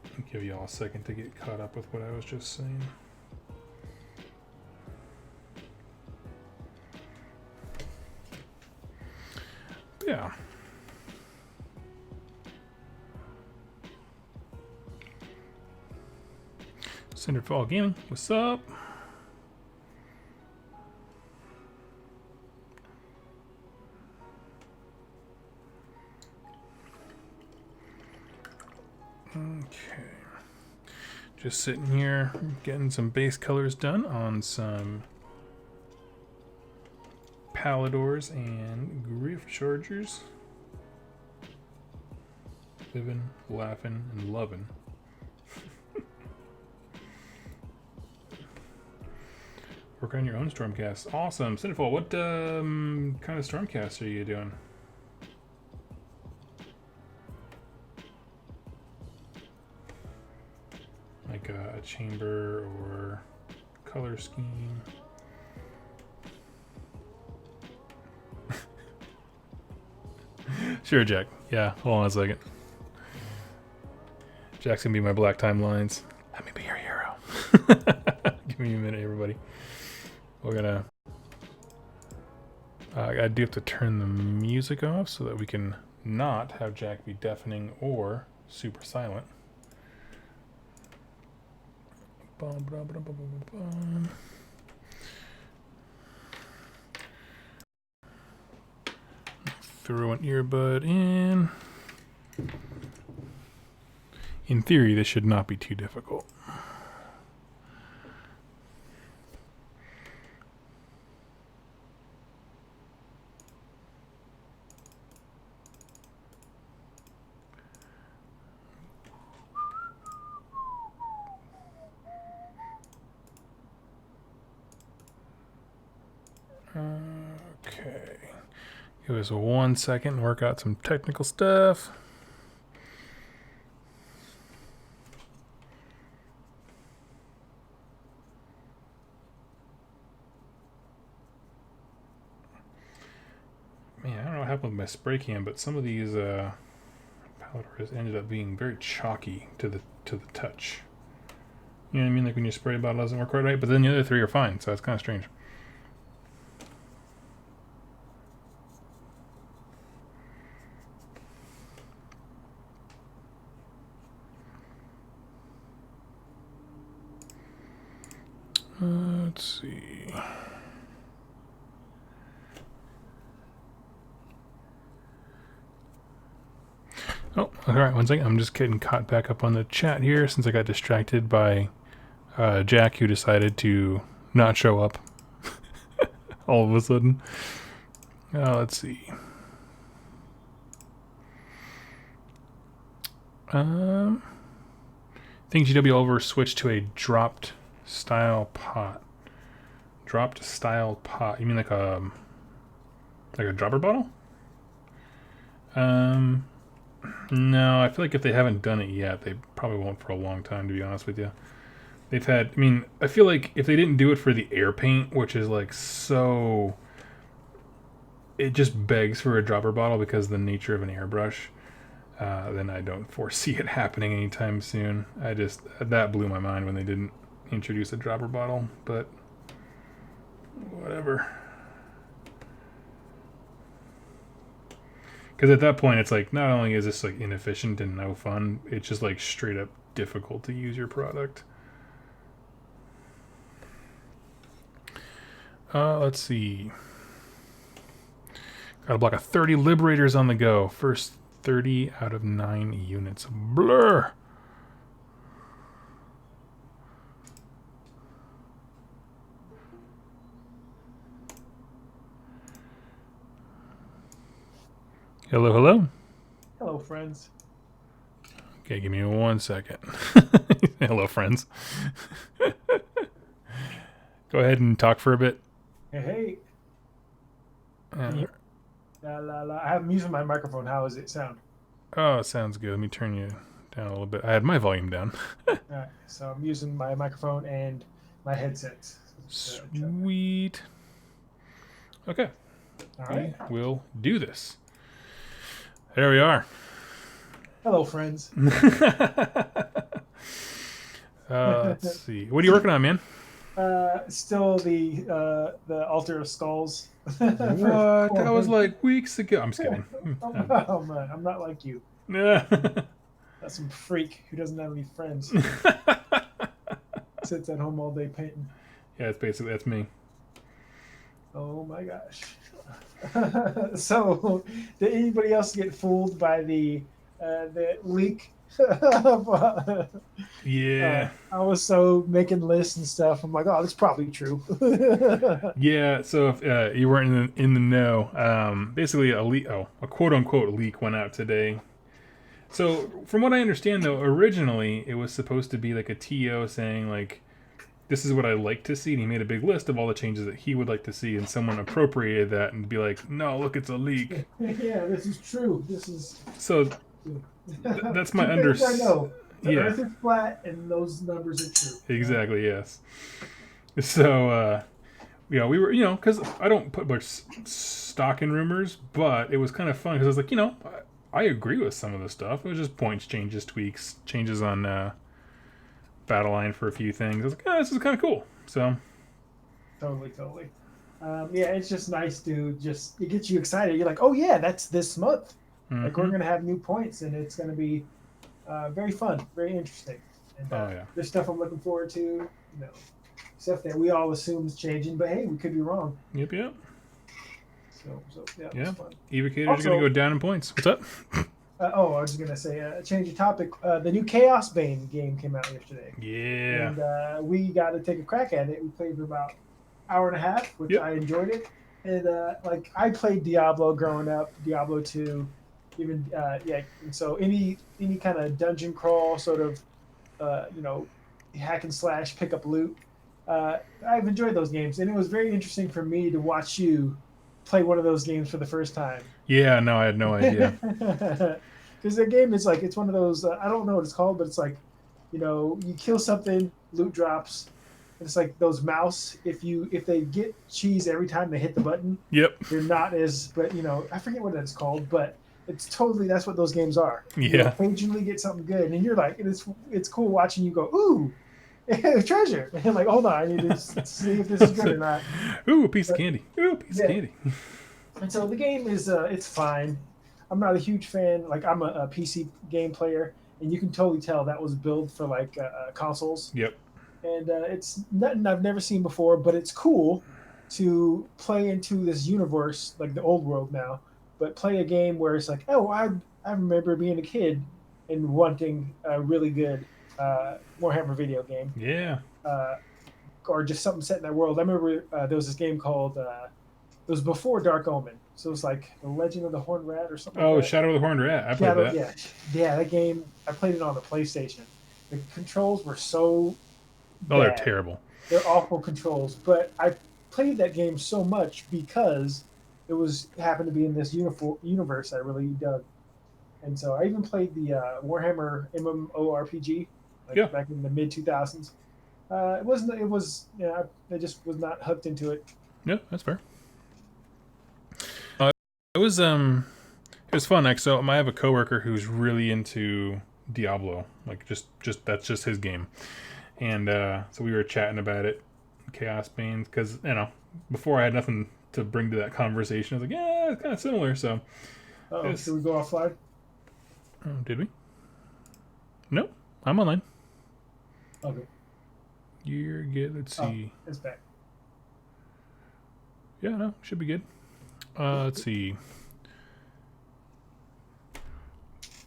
I'll give y'all a second to get caught up with what I was just saying. Yeah. Cinderfall Gaming, what's up? Okay. Just sitting here getting some base colors done on some Palladors and Griff-chargers. Living, laughing, and loving. Work on your own Stormcast. Awesome. Cinderfall, what kind of Stormcast are you doing? Like a chamber or color scheme? Sure, Jack. Yeah, hold on a second. Jack's gonna be my black timelines. Let me be your hero. Give me a minute, everybody. We're gonna. I do have to turn the music off so that we can not have Jack be deafening or super silent. Throw an earbud in. In theory, this should not be too difficult. Okay. Give us 1 second and work out some technical stuff. happened with my spray can, but some of these Palladors ended up being very chalky to the touch. You know what I mean? Like when your spray bottle doesn't work quite right, but then the other three are fine, so it's kind of strange. Let's see. Oh, all right. One second. I'm just getting caught back up on the chat here since I got distracted by Jack, who decided to not show up all of a sudden. Let's see. I think GW Oliver switched to a dropped style pot. Dropped style pot. You mean like a dropper bottle? No, I feel like if they haven't done it yet, they probably won't for a long time, to be honest with you. They've had, I mean, I feel like if they didn't do it for the air paint, which is like so, it just begs for a dropper bottle because of the nature of an airbrush, then I don't foresee it happening anytime soon. That blew my mind when they didn't introduce a dropper bottle, but whatever. Because at that point, it's like, not only is this like inefficient and no fun, it's just like straight up difficult to use your product. Let's see. Got a block of 30 Liberators on the go. First 30 out of 9 units. Blur! Hello, hello. Hello, friends. Okay, give me 1 second. Hello, friends. Go ahead and talk for a bit. Hey. I'm using my microphone. How does it sound? Oh, sounds good. Let me turn you down a little bit. I had my volume down. Alright, so I'm using my microphone and my headset. Sweet. Okay. Alright. We'll do this. There we are. Hello, friends. Let's see. What are you working on, man? Still the Altar of Skulls. What? That was like weeks ago. I'm just kidding. Oh man, I'm not like you. Yeah. That's some freak who doesn't have any friends. Sits at home all day painting. Yeah, that's me. Oh my gosh. So, did anybody else get fooled by the leak? Yeah. I was so making lists and stuff. I'm like, oh, that's probably true. Yeah. So if you weren't in the know, basically a quote unquote leak went out today. So from what I understand, though, originally it was supposed to be like a TO saying like, this is what I'd like to see, and he made a big list of all the changes that he would like to see, and someone appropriated that and be like, no, look, it's a leak. Yeah, this is true. This is... So that's my I know. The yeah. Earth is flat, and those numbers are true. Exactly, yes. So, we were, because I don't put much stock in rumors, but it was kind of fun, because I was like, I agree with some of the stuff. It was just points, changes, tweaks, changes on... battle line for a few things. I was like, this is kind of cool. So totally. Yeah, it's just nice to it gets you excited. You're like, oh yeah, that's this month. Mm-hmm. Like we're gonna have new points, and it's gonna be very fun, very interesting. And there's stuff I'm looking forward to. Stuff that we all assume is changing, but hey, we could be wrong. Yep. So yeah, it's fun. Evocators are gonna go down in points. What's up? I was going to say, change the topic. The new Chaos Bane game came out yesterday. Yeah. And we got to take a crack at it. We played for about an hour and a half, which I enjoyed it. And I played Diablo growing up, Diablo 2, even And so any kind of dungeon crawl sort of, hack and slash, pick up loot. I've enjoyed those games, and it was very interesting for me to watch you play one of those games for the first time. Yeah, no, I had no idea. Because the game is it's one of those, I don't know what it's called, but it's you kill something, loot drops, It's like those mouse. If they get cheese every time they hit the button, Yep. they're not as. But I forget what that's called, but it's totally that's what those games are. You Yeah. occasionally get something good, and you're like, it's cool watching you go, ooh, treasure. And I'm like, hold on, I need to see if this is good or not. Ooh, a piece of candy. Ooh, a piece of candy. And so the game is it's fine. I'm not a huge fan. Like I'm a PC game player, and you can totally tell that was built for like consoles. Yep. And it's nothing I've never seen before, but it's cool to play into this universe, like the old world now, but play a game where it's like, oh, I remember being a kid and wanting a really good Warhammer video game. Yeah. Or just something set in that world. I remember there was this game called, it was before Dark Omen. So it was like The Legend of the Horned Rat or something. Oh, like that. Shadow of the Horned Rat. I played that. Yeah, that game, I played it on the PlayStation. The controls were so bad. They're terrible. They're awful controls. But I played that game so much because it happened to be in this universe I really dug. And so I even played the Warhammer MMORPG back in the mid 2000s. I just was not hooked into it. Yeah, that's fair. It was fun. Like, so I have a coworker who's really into Diablo. Like, just that's just his game. And so we were chatting about it, Chaos Banes, because before I had nothing to bring to that conversation. I was like, yeah, it's kind of similar. So, should we go offline? Did we? Nope, I'm online. Okay. You're good. Let's see. It's back. Yeah, no, should be good. Let's see.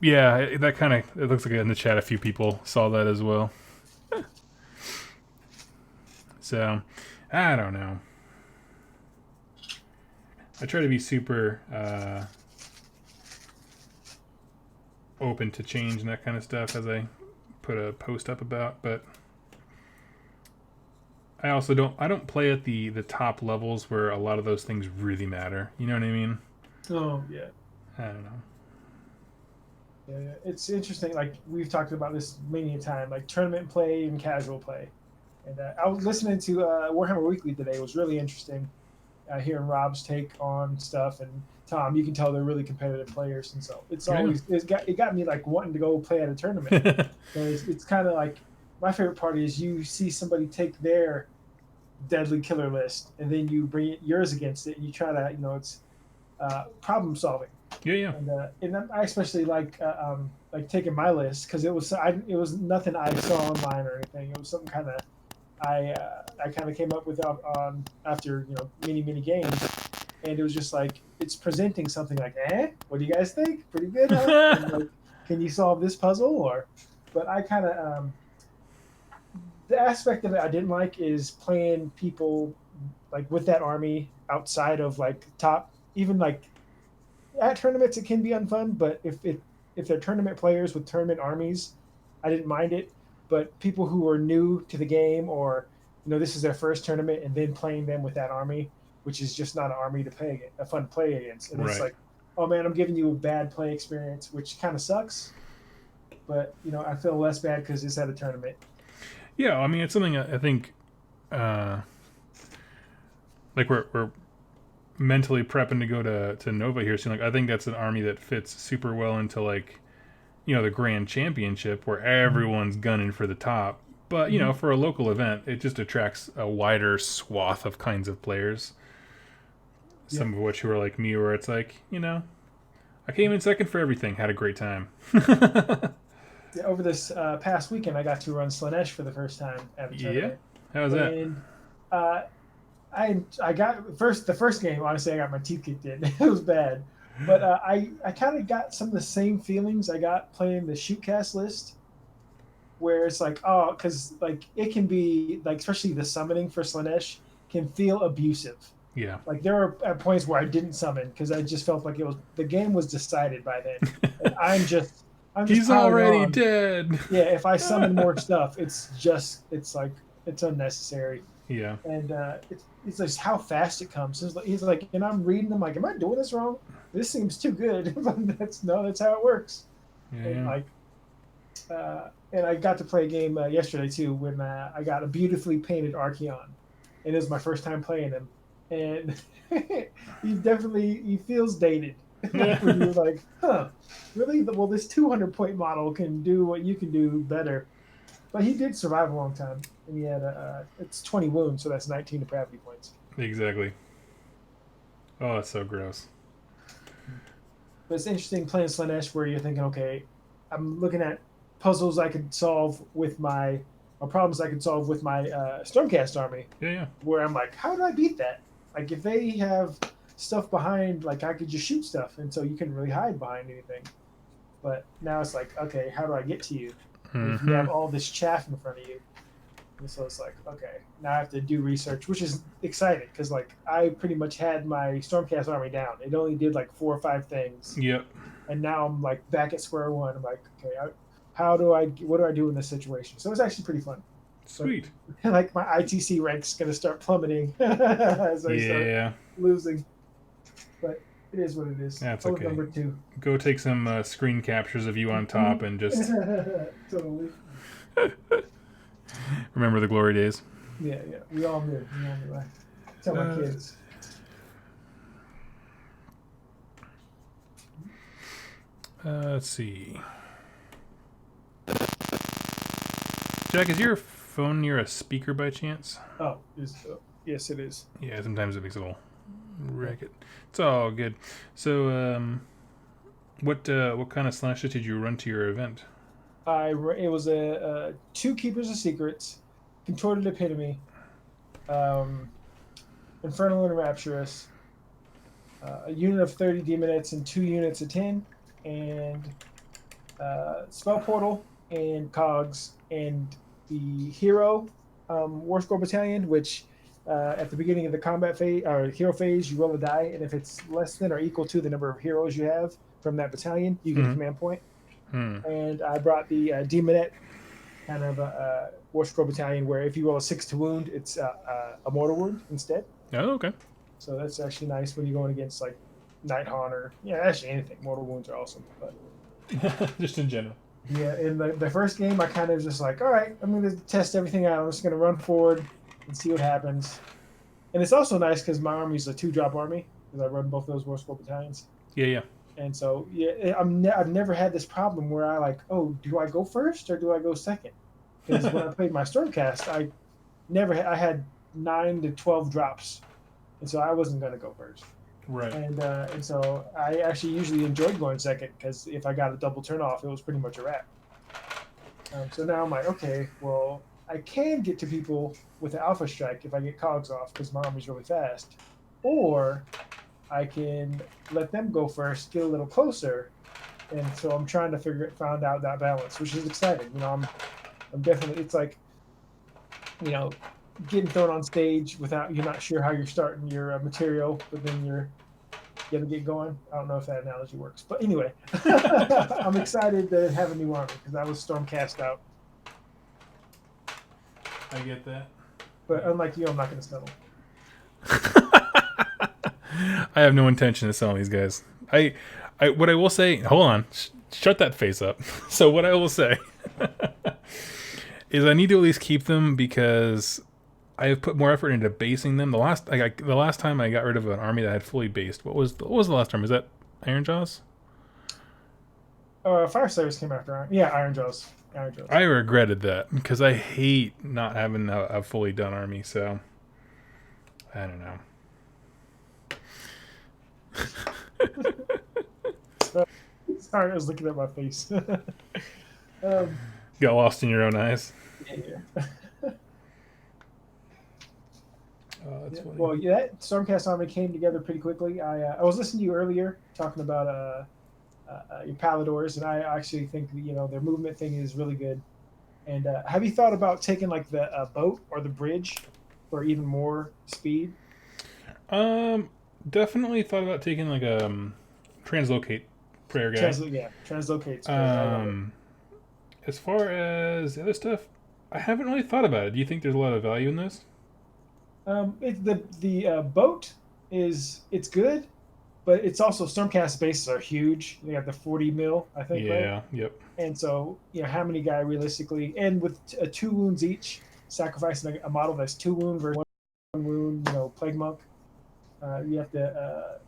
Yeah, that kind of, it looks like in the chat a few people saw that as well. So, I don't know. I try to be super open to change and that kind of stuff as I put a post up about, but I also don't play at the top levels where a lot of those things really matter. You know what I mean? Oh, yeah. I don't know. Yeah, it's interesting. Like, we've talked about this many a time, like tournament play and casual play. And I was listening to Warhammer Weekly today. It was really interesting hearing Rob's take on stuff. And Tom, you can tell they're really competitive players. And so it got me like wanting to go play at a tournament. Because it's kind of like, my favorite part is you see somebody take their deadly killer list and then you bring yours against it and you try to, it's problem solving. Yeah. And I especially like taking my list because it was nothing I saw online or anything. It was something kind of I kind of came up with on after many games, and it was just like it's presenting something like, what do you guys think? Pretty good, huh? And, like, can you solve this puzzle? But I kind of the aspect of it I didn't like is playing people like with that army outside of like top, even like at tournaments it can be unfun, but if they're tournament players with tournament armies, I didn't mind it. But people who are new to the game or this is their first tournament and then playing them with that army, which is just not an army to play against, a fun play against. And It's like, oh man, I'm giving you a bad play experience, which kind of sucks. But I feel less bad because it's at a tournament. Yeah, I mean it's something I think like we're mentally prepping to go to Nova here soon. Like I think that's an army that fits super well into like the Grand Championship where everyone's gunning for the top. But for a local event, it just attracts a wider swath of kinds of players. Yeah. Some of which who are like me, where it's like I came in second for everything, had a great time. Yeah, over this past weekend, I got to run Slanesh for the first time at a tournament. Yeah, how was that? And I got the first game. Honestly, I got my teeth kicked in. It was bad, but I kind of got some of the same feelings I got playing the shootcast list, where it's like because like it can be like especially the summoning for Slanesh can feel abusive. Yeah, like there were at points where I didn't summon because I just felt like the game was decided by then, and I'm just he's already dead. Yeah, if I summon more stuff, it's like it's unnecessary. Yeah, and it's like how fast it comes. He's like, and I'm reading them like, am I doing this wrong? This seems too good. That's how it works. Yeah. And like, and I got to play a game yesterday too when I got a beautifully painted Archeon, and it was my first time playing him, and he feels dated. When you're like, huh, really? Well, this 200-point model can do what you can do better. But he did survive a long time, and he had it's 20 wounds, so that's 19 depravity points. Exactly. Oh, it's so gross. But it's interesting playing Slanesh where you're thinking, okay, I'm looking at puzzles I could solve with my, or problems I could solve with my Stormcast army. Yeah. Where I'm like, how do I beat that? Like, if they have stuff behind, like, I could just shoot stuff, and so you couldn't really hide behind anything. But now it's like, okay, how do I get to you? If you have all this chaff in front of you. And so it's like, okay, now I have to do research, which is exciting because, like, I pretty much had my Stormcast army down. It only did like 4 or 5 things. Yep. And now I'm like back at square one. I'm like, okay, what do I do in this situation? So it's actually pretty fun. Sweet. But, like, my ITC rank's going to start plummeting as I start losing. But it is what it is. That's okay. Number 2. Go take some screen captures of you on top and just totally. remember the glory days. Yeah. We all did. I tell my kids. Let's see. Jack, is your phone near a speaker by chance? Oh, yes, it is. Yeah, sometimes it makes a little racket. It's all good. So, what kind of slashes did you run to your event? It was a 2 Keepers of Secrets, Contorted Epitome, Infernal and Rapturous, a unit of 30 Demonettes and 2 units of 10, and Spell Portal and Cogs, and the Hero War Scroll Battalion, which at the beginning of the combat phase or hero phase, you roll a die, and if it's less than or equal to the number of heroes you have from that battalion, you get a command point. And I brought the Demonette kind of a War Scroll Battalion where if you roll a 6 to wound, it's a mortal wound instead. Oh, okay. So that's actually nice when you're going against like Nighthaunt or actually anything. Mortal wounds are awesome, but just in general. Yeah, in the first game, I kind of was just like, all right, I'm going to test everything out. I'm just going to run forward and see what happens. And it's also nice because my army is a 2-drop army because I run both those War Scroll Battalions. Yeah. And so, I've never had this problem where I like, oh, do I go first or do I go second? Because when I played my Stormcast, I had 9 to 12 drops, and so I wasn't going to go first. Right. And so I actually usually enjoyed going second because if I got a double turn off, it was pretty much a wrap. So now I'm like, okay, well, I can get to people with an Alpha Strike if I get Cogs off because my army's really fast, or I can let them go first, get a little closer, and so I'm trying to find out that balance, which is exciting. I'm definitely, it's like, getting thrown on stage without, you're not sure how you're starting your material, but then you're gonna get going. I don't know if that analogy works, but anyway, I'm excited to have a new army because I was Stormcast out. I get that. But unlike you, I'm not gonna settle. I have no intention of selling these guys. What I will say, hold on, shut that face up. So what I will say is I need to at least keep them because I have put more effort into basing them. The last time I got rid of an army that I had fully based. What was the last time? Is that Ironjaws? Fire Slayers came after Iron. Yeah, Ironjaws. I regretted that because I hate not having a fully done army. So I don't know. Sorry, I was looking at my face. Got lost in your own eyes. Yeah. That's funny. Well, that Stormcast army came together pretty quickly. I was listening to you earlier talking about your Palladors, and I actually think their movement thing is really good. And have you thought about taking like the boat or the bridge for even more speed? Definitely thought about taking like a translocate prayer guy. Translocate. As far as the other stuff, I haven't really thought about it. Do you think there's a lot of value in this? The boat it's good, but it's also Stormcast bases are huge. They have the 40 mil, I think, right? Yeah. Yep. And so, how many guy realistically, and with 2 wounds each, sacrificing a model that's 2 wound versus 1 wound, plague monk, you have to,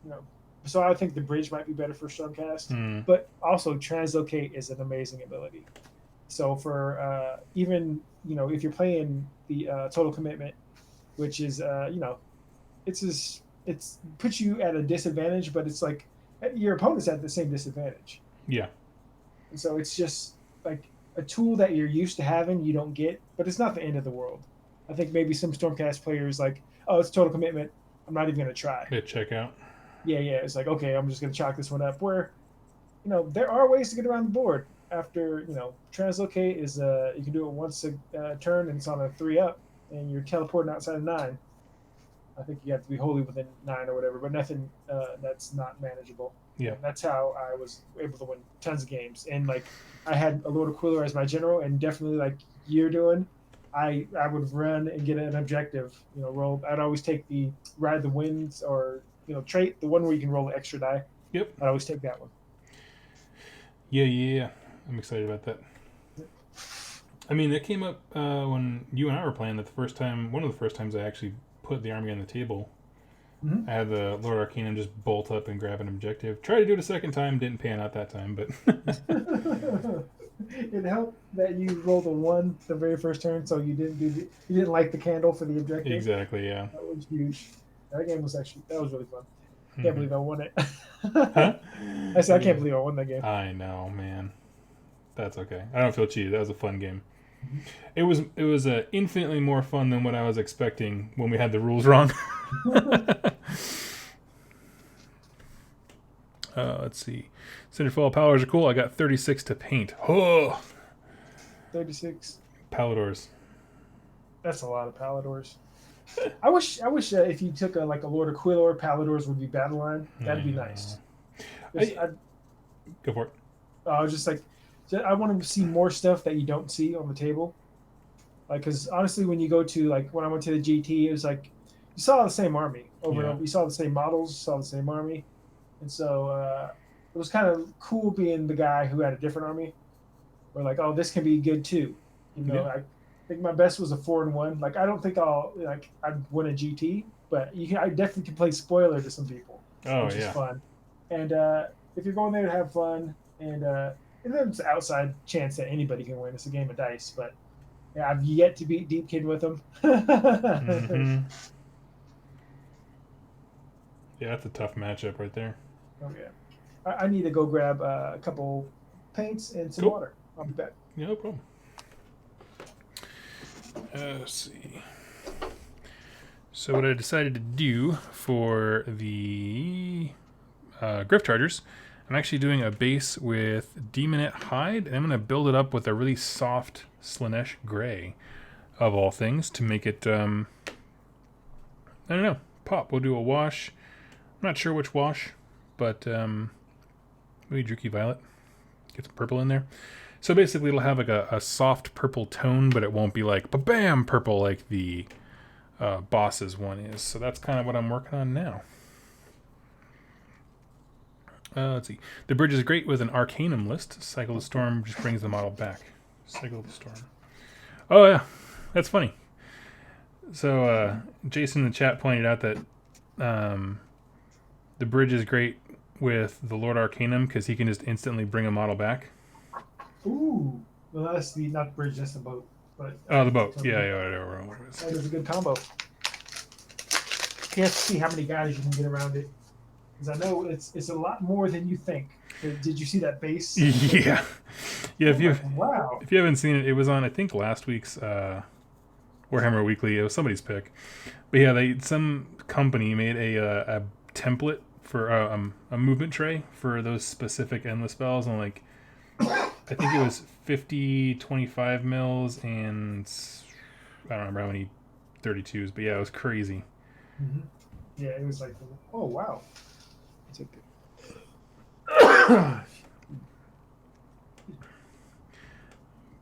you know. So I think the bridge might be better for Stormcast, but also translocate is an amazing ability. So for even if you're playing the total commitment, which is it's puts you at a disadvantage, but it's like your opponent's at the same disadvantage. Yeah. And so it's just like a tool that you're used to having, you don't get, but it's not the end of the world. I think maybe some Stormcast players like, oh, it's total commitment, I'm not even going to try. Hit checkout. Yeah, it's like, okay, I'm just going to chalk this one up. Where, there are ways to get around the board. After, translocate is, you can do it once a turn and it's on a 3-up, and you're teleporting outside of 9. I think you have to be wholly within 9 or whatever, but nothing that's not manageable. Yeah. And that's how I was able to win tons of games. And like, I had a Lord of Quiller as my general, and definitely like you're doing, I would run and get an objective. Roll. I'd always take the ride the winds or trait, the one where you can roll an extra die. Yep. I'd always take that one. Yeah. I'm excited about that. I mean, that came up when you and I were playing. That one of the first times I actually put the army on the table. I had the Lord Arcanum just bolt up and grab an objective. Tried to do it a second time, didn't pan out that time, but it helped that you rolled a 1 the very first turn, so you didn't light the candle for the objective. Exactly, yeah. That was huge. That game was really fun. Can't believe I won it. Huh? I said I can't believe I won that game. I know, man. That's okay. I don't feel cheated. That was a fun game. It was infinitely more fun than what I was expecting when we had the rules wrong. Let's see. Cinderfall Palladors are cool. I got 36 to paint. Oh, 36 Palladors. That's a lot of Palladors. I wish if you took a Lord of Quiller, Palladors would be battle line. That'd be nice. Go for it. I was just like, I want to see more stuff that you don't see on the table. Like, because honestly, when you go to when I went to the GT, it was like you saw the same army over and over. You saw the same models, you saw the same army, and so it was kind of cool being the guy who had a different army. Or like, oh, this can be good too. I think my best was a 4-1. Like, I don't think I'd win a GT, but I definitely can play spoiler to some people, which is fun. And if you're going there to have fun, and there's an outside chance that anybody can win. It's a game of dice, but yeah, I've yet to beat Deep Kid with them. Yeah, that's a tough matchup right there. Oh yeah, I need to go grab a couple paints and some water. I'll be back. Yeah, no problem. Let's see. So what I decided to do for the Griff-chargers, I'm actually doing a base with Demonette Hide, and I'm going to build it up with a really soft Slanesh Gray, of all things, to make it, I don't know, pop. We'll do a wash. I'm not sure which wash, but maybe Druchii Violet. Get some purple in there. So basically it'll have like a soft purple tone, but it won't be like ba-bam purple like the boss's one is. So that's kind of what I'm working on now. Let's see. The bridge is great with an Arcanum list. Cycle the Storm just brings the model back. Cycle the Storm. Oh, yeah. That's funny. So, Jason in the chat pointed out that the bridge is great with the Lord Arcanum because he can just instantly bring a model back. Ooh. Well, that's not the bridge, that's the boat. But, the boat. Yeah, whatever. That is a good combo. You have to see how many guys you can get around it. Because I know it's a lot more than you think. Did you see that base? Yeah. If you haven't seen it, it was on I think last week's Warhammer Weekly. It was somebody's pick, but yeah, some company made a template for a movement tray for those specific endless spells, and I think it was 50, 25 mils, and I don't remember how many 32s, but yeah, it was crazy. Mm-hmm. Yeah, it was like, oh wow.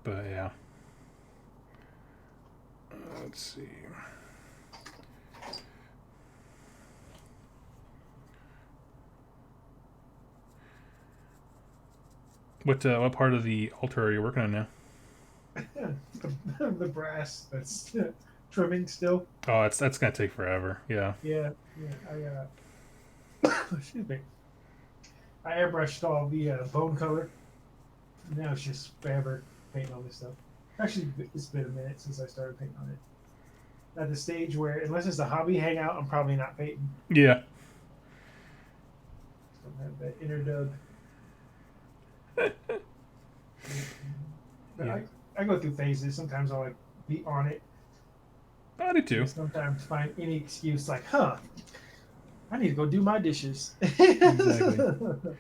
But yeah, let's see. What part of the altar are you working on now? The brass that's trimming still. Oh, that's gonna take forever. Yeah. Yeah, yeah. Excuse me. I airbrushed all the bone color. Now it's just forever painting all this stuff. Actually, it's been a minute since I started painting on it. At the stage where, unless it's a hobby hangout, I'm probably not painting. Yeah. Don't have that inner dub. But Yeah. I go through phases. Sometimes I'll like be on it. I do too. And sometimes find any excuse like, I need to go do my dishes. Exactly.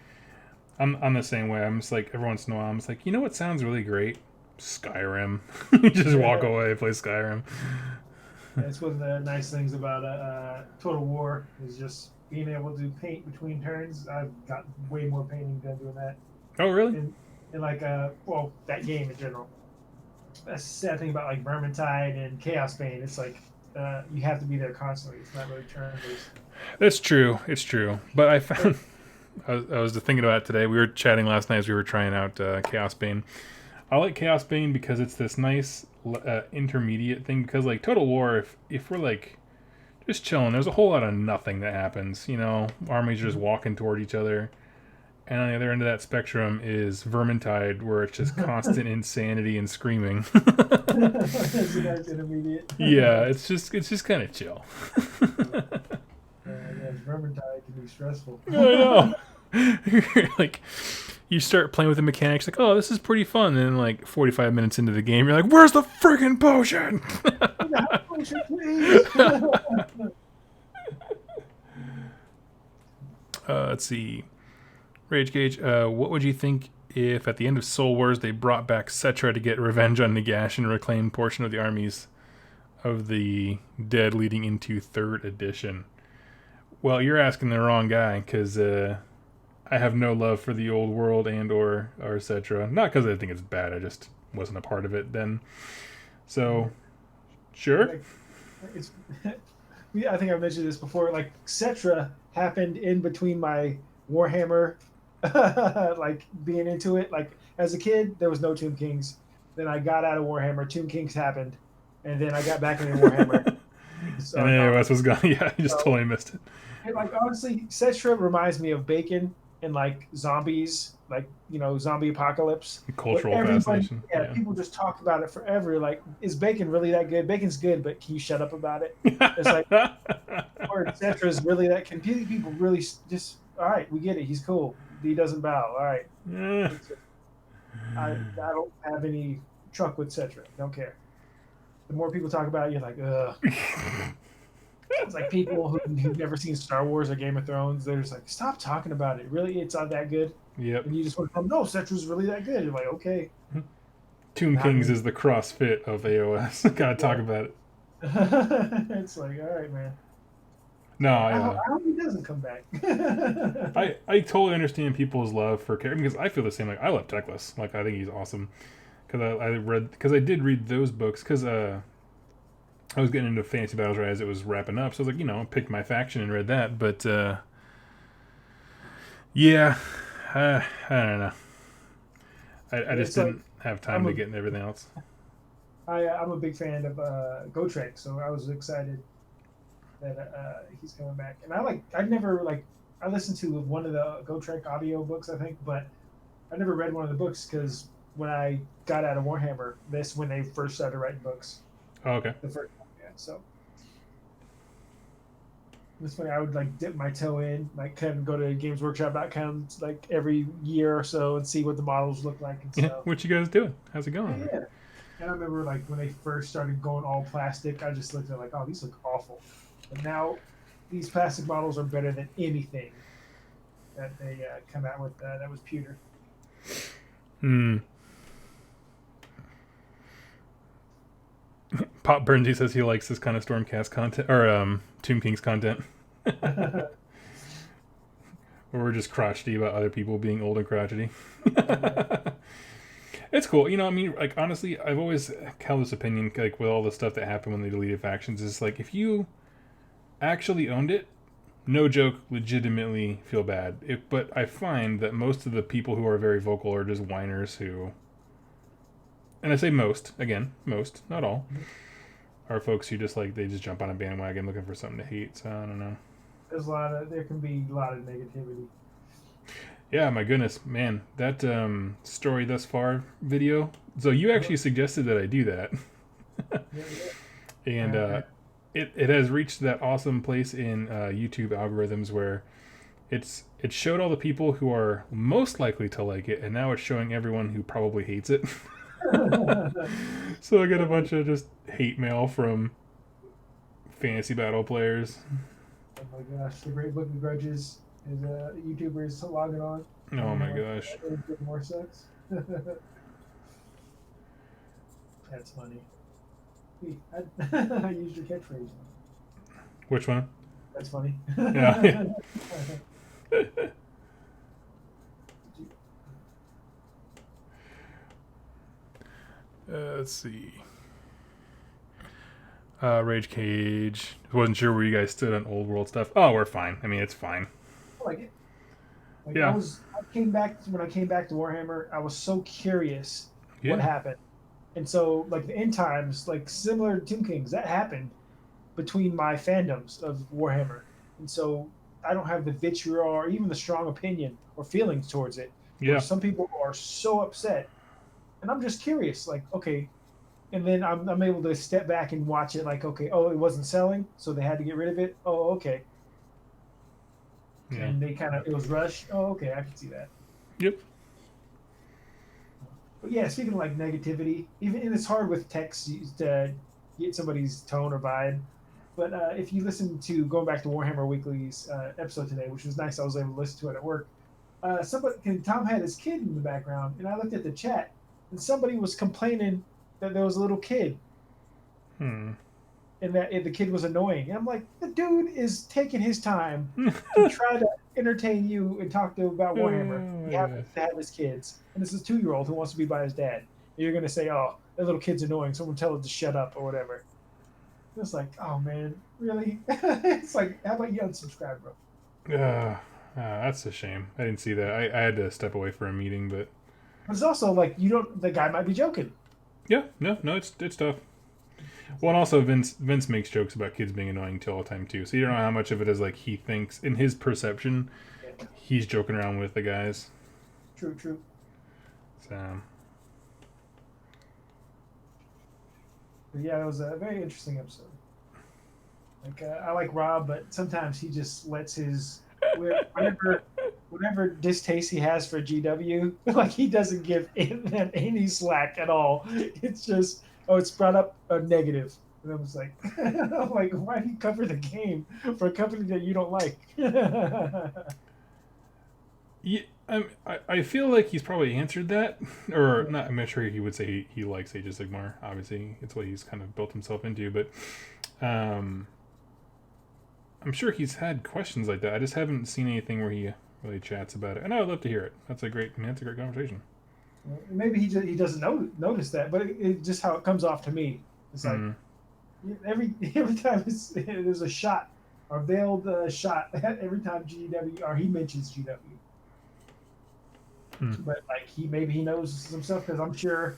I'm the same way. I'm just like every once in a while. I'm just like, you know what sounds really great? Skyrim. Just walk away, play Skyrim. That's one of the nice things about Total War is just being able to paint between turns. I've got way more painting done doing that. Oh, really? And like, well, that game in general. That's the sad thing about like Vermintide and Chaos Bane. It's like you have to be there constantly. It's not really turn-based. That's true. It's true. But I found I was thinking about it today. We were chatting last night as we were trying out Chaos Bane. I like Chaos Bane because it's this nice intermediate thing. Because like Total War, if we're like just chilling, there's a whole lot of nothing that happens. You know, armies are just walking toward each other. And on the other end of that spectrum is Vermintide, where it's just constant insanity and screaming. That's a nice intermediate. Yeah, it's just kind of chill. Yeah, Vermintide can be stressful. I know. Like, you start playing with the mechanics, like, oh, this is pretty fun. And then, like, 45 minutes into the game, you're like, where's the friggin' potion? Potion, please. Let's see. Rage Gauge, what would you think if at the end of Soul Wars they brought back Cetra to get revenge on Nagash and reclaim portion of the armies of the dead leading into 3rd edition? Well, you're asking the wrong guy, because I have no love for the old world and or Cetra. Not because I think it's bad, I just wasn't a part of it then. So, sure. Like, it's, I think I've mentioned this before. Like, Cetra happened in between my Warhammer like being into it. Like as a kid there was no Tomb Kings, then I got out of Warhammer, Tomb Kings happened, and then I got back into Warhammer. So, and then AOS was gone. Yeah, I just totally missed it. And like honestly, Cetra reminds me of Bacon and like zombies, like zombie apocalypse. Cultural fascination. Yeah, people just talk about it forever. Like, is Bacon really that good? Bacon's good, but can you shut up about it? It's like, or Cetra is really that. Can people really just? All right, we get it. He's cool. He doesn't bow. All right. I don't have any truck with Cetra. Don't care. The more people talk about it, you're like, ugh. It's like people who've never seen Star Wars or Game of Thrones. They're just like, stop talking about it. Really, it's not that good. Yep. And you just want to tell them, no, Cetra's really that good. You're like, okay. Tomb Kings is the CrossFit of AOS. Gotta talk about it. It's like, all right, man. No, I hope he doesn't come back. I totally understand people's love for character, because I feel the same. Like, I love Teclis. Like, I think he's awesome. Because I did read those books, because I was getting into Fantasy Battles right as it was wrapping up. So I was like, I picked my faction and read that. But yeah, I don't know. I just didn't have time to get into everything else. I'm a big fan of Gotrek, so I was excited that he's coming back. And I listened to one of the Gotrek audio books, I think, but I never read one of the books because when I got out of Warhammer, this when they first started writing books. Oh, okay. The first one, yeah. So this way I would like dip my toe in, like kind of go to GamesWorkshop.com like every year or so and see what the models look like and stuff. What you guys doing? How's it going? Yeah. And I remember like when they first started going all plastic, I just looked at it like, oh, these look awful. But now these plastic models are better than anything that they come out with that was pewter. Pop Burnsy says he likes this kind of Stormcast content, or Tomb Kings content. Where we're just crotchety about other people being old and crotchety. It's cool. Like, honestly, I've always held this opinion, like, with all the stuff that happened when they deleted factions, is like, if you actually owned it, no joke, legitimately feel bad. But I find that most of the people who are very vocal are just whiners who, and I say most, again, most, not all, are folks who just like, they just jump on a bandwagon looking for something to hate. So I don't know. There can be a lot of negativity. Yeah, my goodness, man, that story thus far video. So you actually suggested that I do that. And it has reached that awesome place in YouTube algorithms where it showed all the people who are most likely to like it, and now it's showing everyone who probably hates it. So I get a bunch of just hate mail from fantasy battle players. Oh my gosh, the Great Book of Grudges is YouTubers logging on. Oh my gosh. More sucks. That's funny. I used your catchphrase. Which one? That's funny. Yeah. Let's see. Rage Cage. Wasn't sure where you guys stood on old world stuff. Oh, we're fine. I mean, it's fine. I like it. Like Yeah. when I came back to Warhammer, I was so curious what happened. And so, like, the end times, like, similar to Tomb Kings, that happened between my fandoms of Warhammer. And so I don't have the vitriol or even the strong opinion or feelings towards it. Yeah. Some people are so upset. And I'm just curious, like, okay. And then I'm able to step back and watch it, like, okay, oh, it wasn't selling, so they had to get rid of it. Oh, okay. Yeah. And it was rushed. Oh, okay, I can see that. Yep. But yeah, speaking of like negativity, and it's hard with text to get somebody's tone or vibe. But if you listen to going back to Warhammer Weekly's episode today, which was nice, I was able to listen to it at work. Tom had his kid in the background, and I looked at the chat, and somebody was complaining that there was a little kid, and that the kid was annoying. And I'm like, the dude is taking his time to try to entertain you and talk to about Warhammer. He happens to have his kids, and this is a 2-year-old who wants to be by his dad. And you're gonna say, "Oh, that little kid's annoying. Someone tell him to shut up or whatever." It's like, oh man, really? It's like, how about you unsubscribe, bro? That's a shame. I didn't see that. I had to step away for a meeting, but it's also like the guy might be joking. Yeah, no, it's tough. Well, and also Vince makes jokes about kids being annoying all the time too. So you don't know how much of it is like he thinks in his perception, he's joking around with the guys. True. So. But yeah, it was a very interesting episode. Like I like Rob, but sometimes he just lets his whatever distaste he has for GW, like he doesn't give any slack at all. It's just it's brought up a negative, and I was like, why do you cover the game for a company that you don't like? Yeah, I feel like he's probably answered that, or not. I'm not sure he would say he likes Age of Sigmar. Obviously, it's what he's kind of built himself into. But I'm sure he's had questions like that. I just haven't seen anything where he really chats about it, and I would love to hear it. That's a great conversation. Maybe he doesn't notice that, but it's just how it comes off to me. It's like every time there's a shot or veiled shot every time GW or he mentions GW. But like maybe he knows some stuff, because I'm sure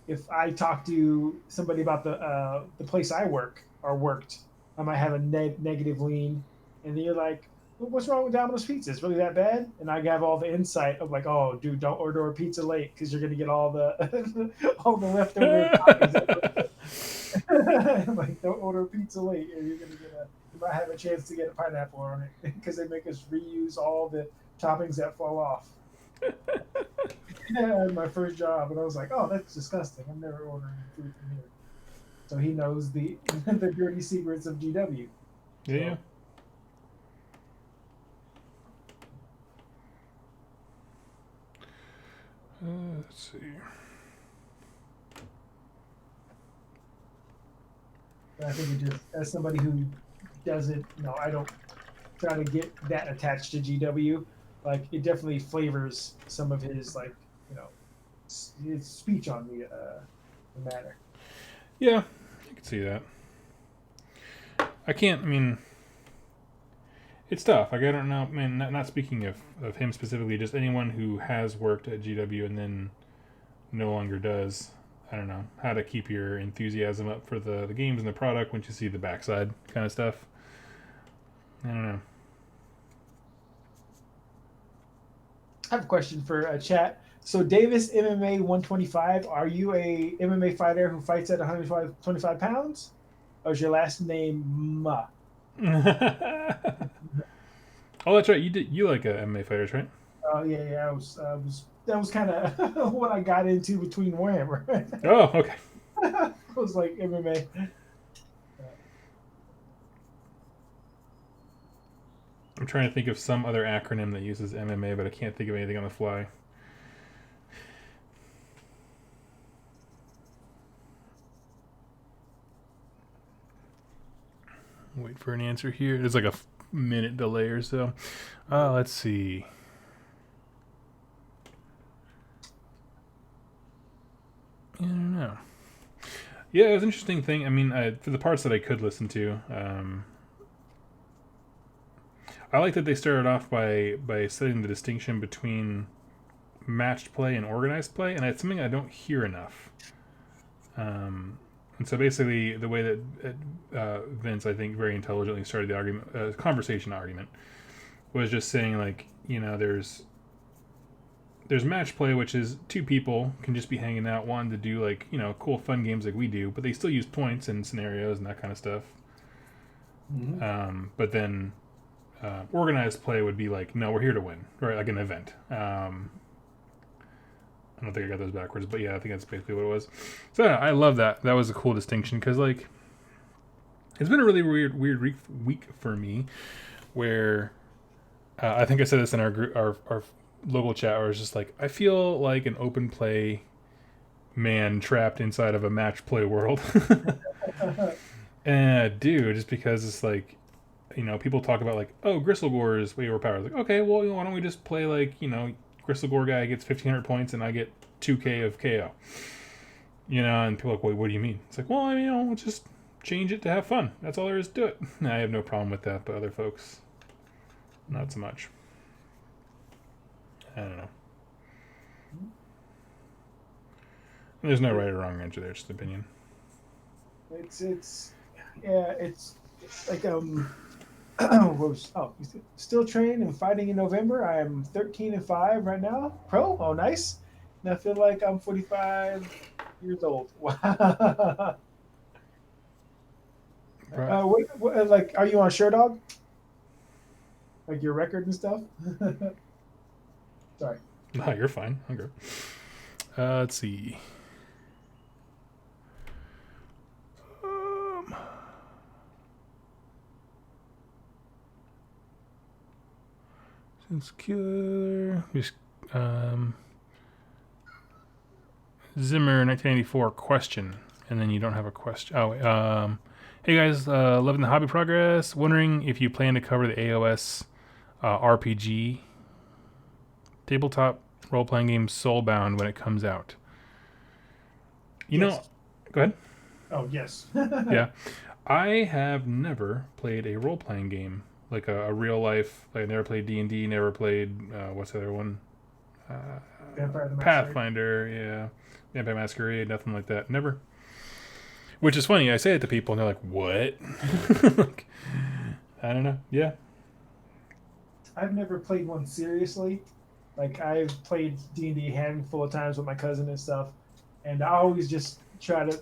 if I talk to somebody about the place I work or worked, I might have a negative lean, and you're like, what's wrong with Domino's Pizza? It's really that bad? And I have all the insight of like, oh, dude, don't order a pizza late because you're gonna get all the all the leftover toppings. I'm like, don't order a pizza late, or you're gonna you might have a chance to get a pineapple on it because they make us reuse all the toppings that fall off. Yeah, my first job, and I was like, oh, that's disgusting. I'm never ordering food from here. So he knows the dirty secrets of GW. Yeah. Let's see. I think it just, as somebody who doesn't, I don't try to get that attached to GW. Like, it definitely flavors some of his, like, his speech on the matter. Yeah, I can see that. It's tough. Like, I don't know, man. Not speaking of him specifically, just anyone who has worked at GW and then no longer does. I don't know how to keep your enthusiasm up for the games and the product once you see the backside kind of stuff. I don't know. I have a question for chat. So Davis MMA 125. Are you a MMA fighter who fights at 125 pounds, or is your last name Ma? Oh, that's right. You like MMA fighters, right? Oh yeah. That was kind of what I got into between Warhammer. Oh, okay. It was like MMA. I'm trying to think of some other acronym that uses MMA, but I can't think of anything on the fly. Wait for an answer here. There's like a minute delay or so. Let's see. I don't know. Yeah, it was an interesting thing. I mean, for the parts that I could listen to, I like that they started off by setting the distinction between matched play and organized play, and it's something I don't hear enough. And so basically, the way that Vince, I think, very intelligently started the argument, conversation argument, was just saying, like, you know, there's match play, which is two people can just be hanging out, wanting to do, like, you know, cool, fun games like we do, but they still use points and scenarios and that kind of stuff. Mm-hmm. But then organized play would be like, no, we're here to win, right? Like an event. I don't think I got those backwards, but yeah, I think that's basically what it was. So yeah, I love that. That was a cool distinction because, like, it's been a really weird week for me, where I think I said this in our group, our local chat, where it's just like, I feel like an open play man trapped inside of a match play world. And I do, just because it's like, you know, people talk about like, oh, Gristlegore is way overpowered. Like, okay, well, you know, why don't we just play like, you know, Gristlegore guy gets 1,500 points and I get 2k of KO. You know, and people are like, wait, what do you mean? It's like, well, I mean, you know, let's just change it to have fun. That's all there is to it. I have no problem with that, but other folks, not so much. I don't know. There's no right or wrong answer there, just opinion. It's like still training and fighting in November. I am 13-5 right now. Pro, oh nice. And I feel like I'm 45 years old. Wow. What, like, are you on SureDog? Like your record and stuff? Sorry. No, you're fine. I'm good. Let's see. Since killer, Zimmer 1984 question, and then you don't have a question. Hey guys, loving the hobby progress. Wondering if you plan to cover the AOS RPG tabletop role-playing game Soulbound when it comes out. You know, go ahead. Oh yes. Yeah, I have never played a role-playing game. Like a real life, like I never played D&D, never played, what's the other one? Pathfinder, yeah. Vampire Masquerade, nothing like that. Never. Which is funny, I say it to people and they're like, what? Like, I don't know, yeah. I've never played one seriously. Like, I've played D&D a handful of times with my cousin and stuff, and I always just try to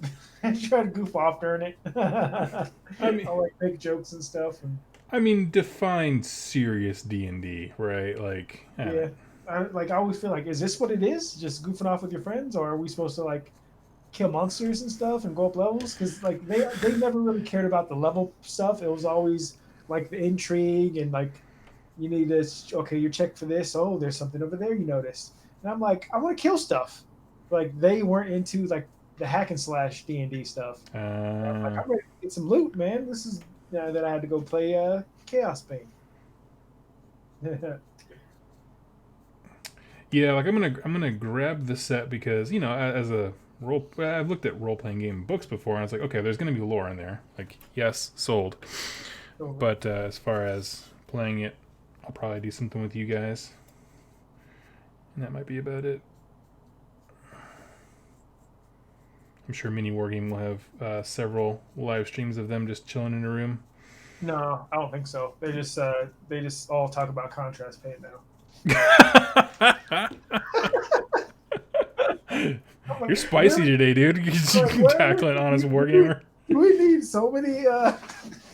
goof off during it. I mean, I'll like make jokes and stuff. And I mean, define serious D&D, right? Like, yeah, I always feel like, is this what it is? Just goofing off with your friends, or are we supposed to like kill monsters and stuff and go up levels? Because like they never really cared about the level stuff. It was always like the intrigue and like you need to you check for this. Oh, there's something over there you noticed, and I'm like, I want to kill stuff. Like they weren't into like the hack and slash D&D stuff. I'm like, I'm ready to get some loot, man. This is. That I had to go play Chaos Paint. Yeah, like I'm gonna grab the set because, you know, as a role, I've looked at role playing game books before and I was like, okay, there's gonna be lore in there. Like, yes, sold. But as far as playing it, I'll probably do something with you guys. And that might be about it. I'm sure Mini Wargame will have several live streams of them just chilling in a room. No, I don't think so. They just all talk about contrast paint now. You're spicy today, dude. You can tackle an honest wargamer. We need so many.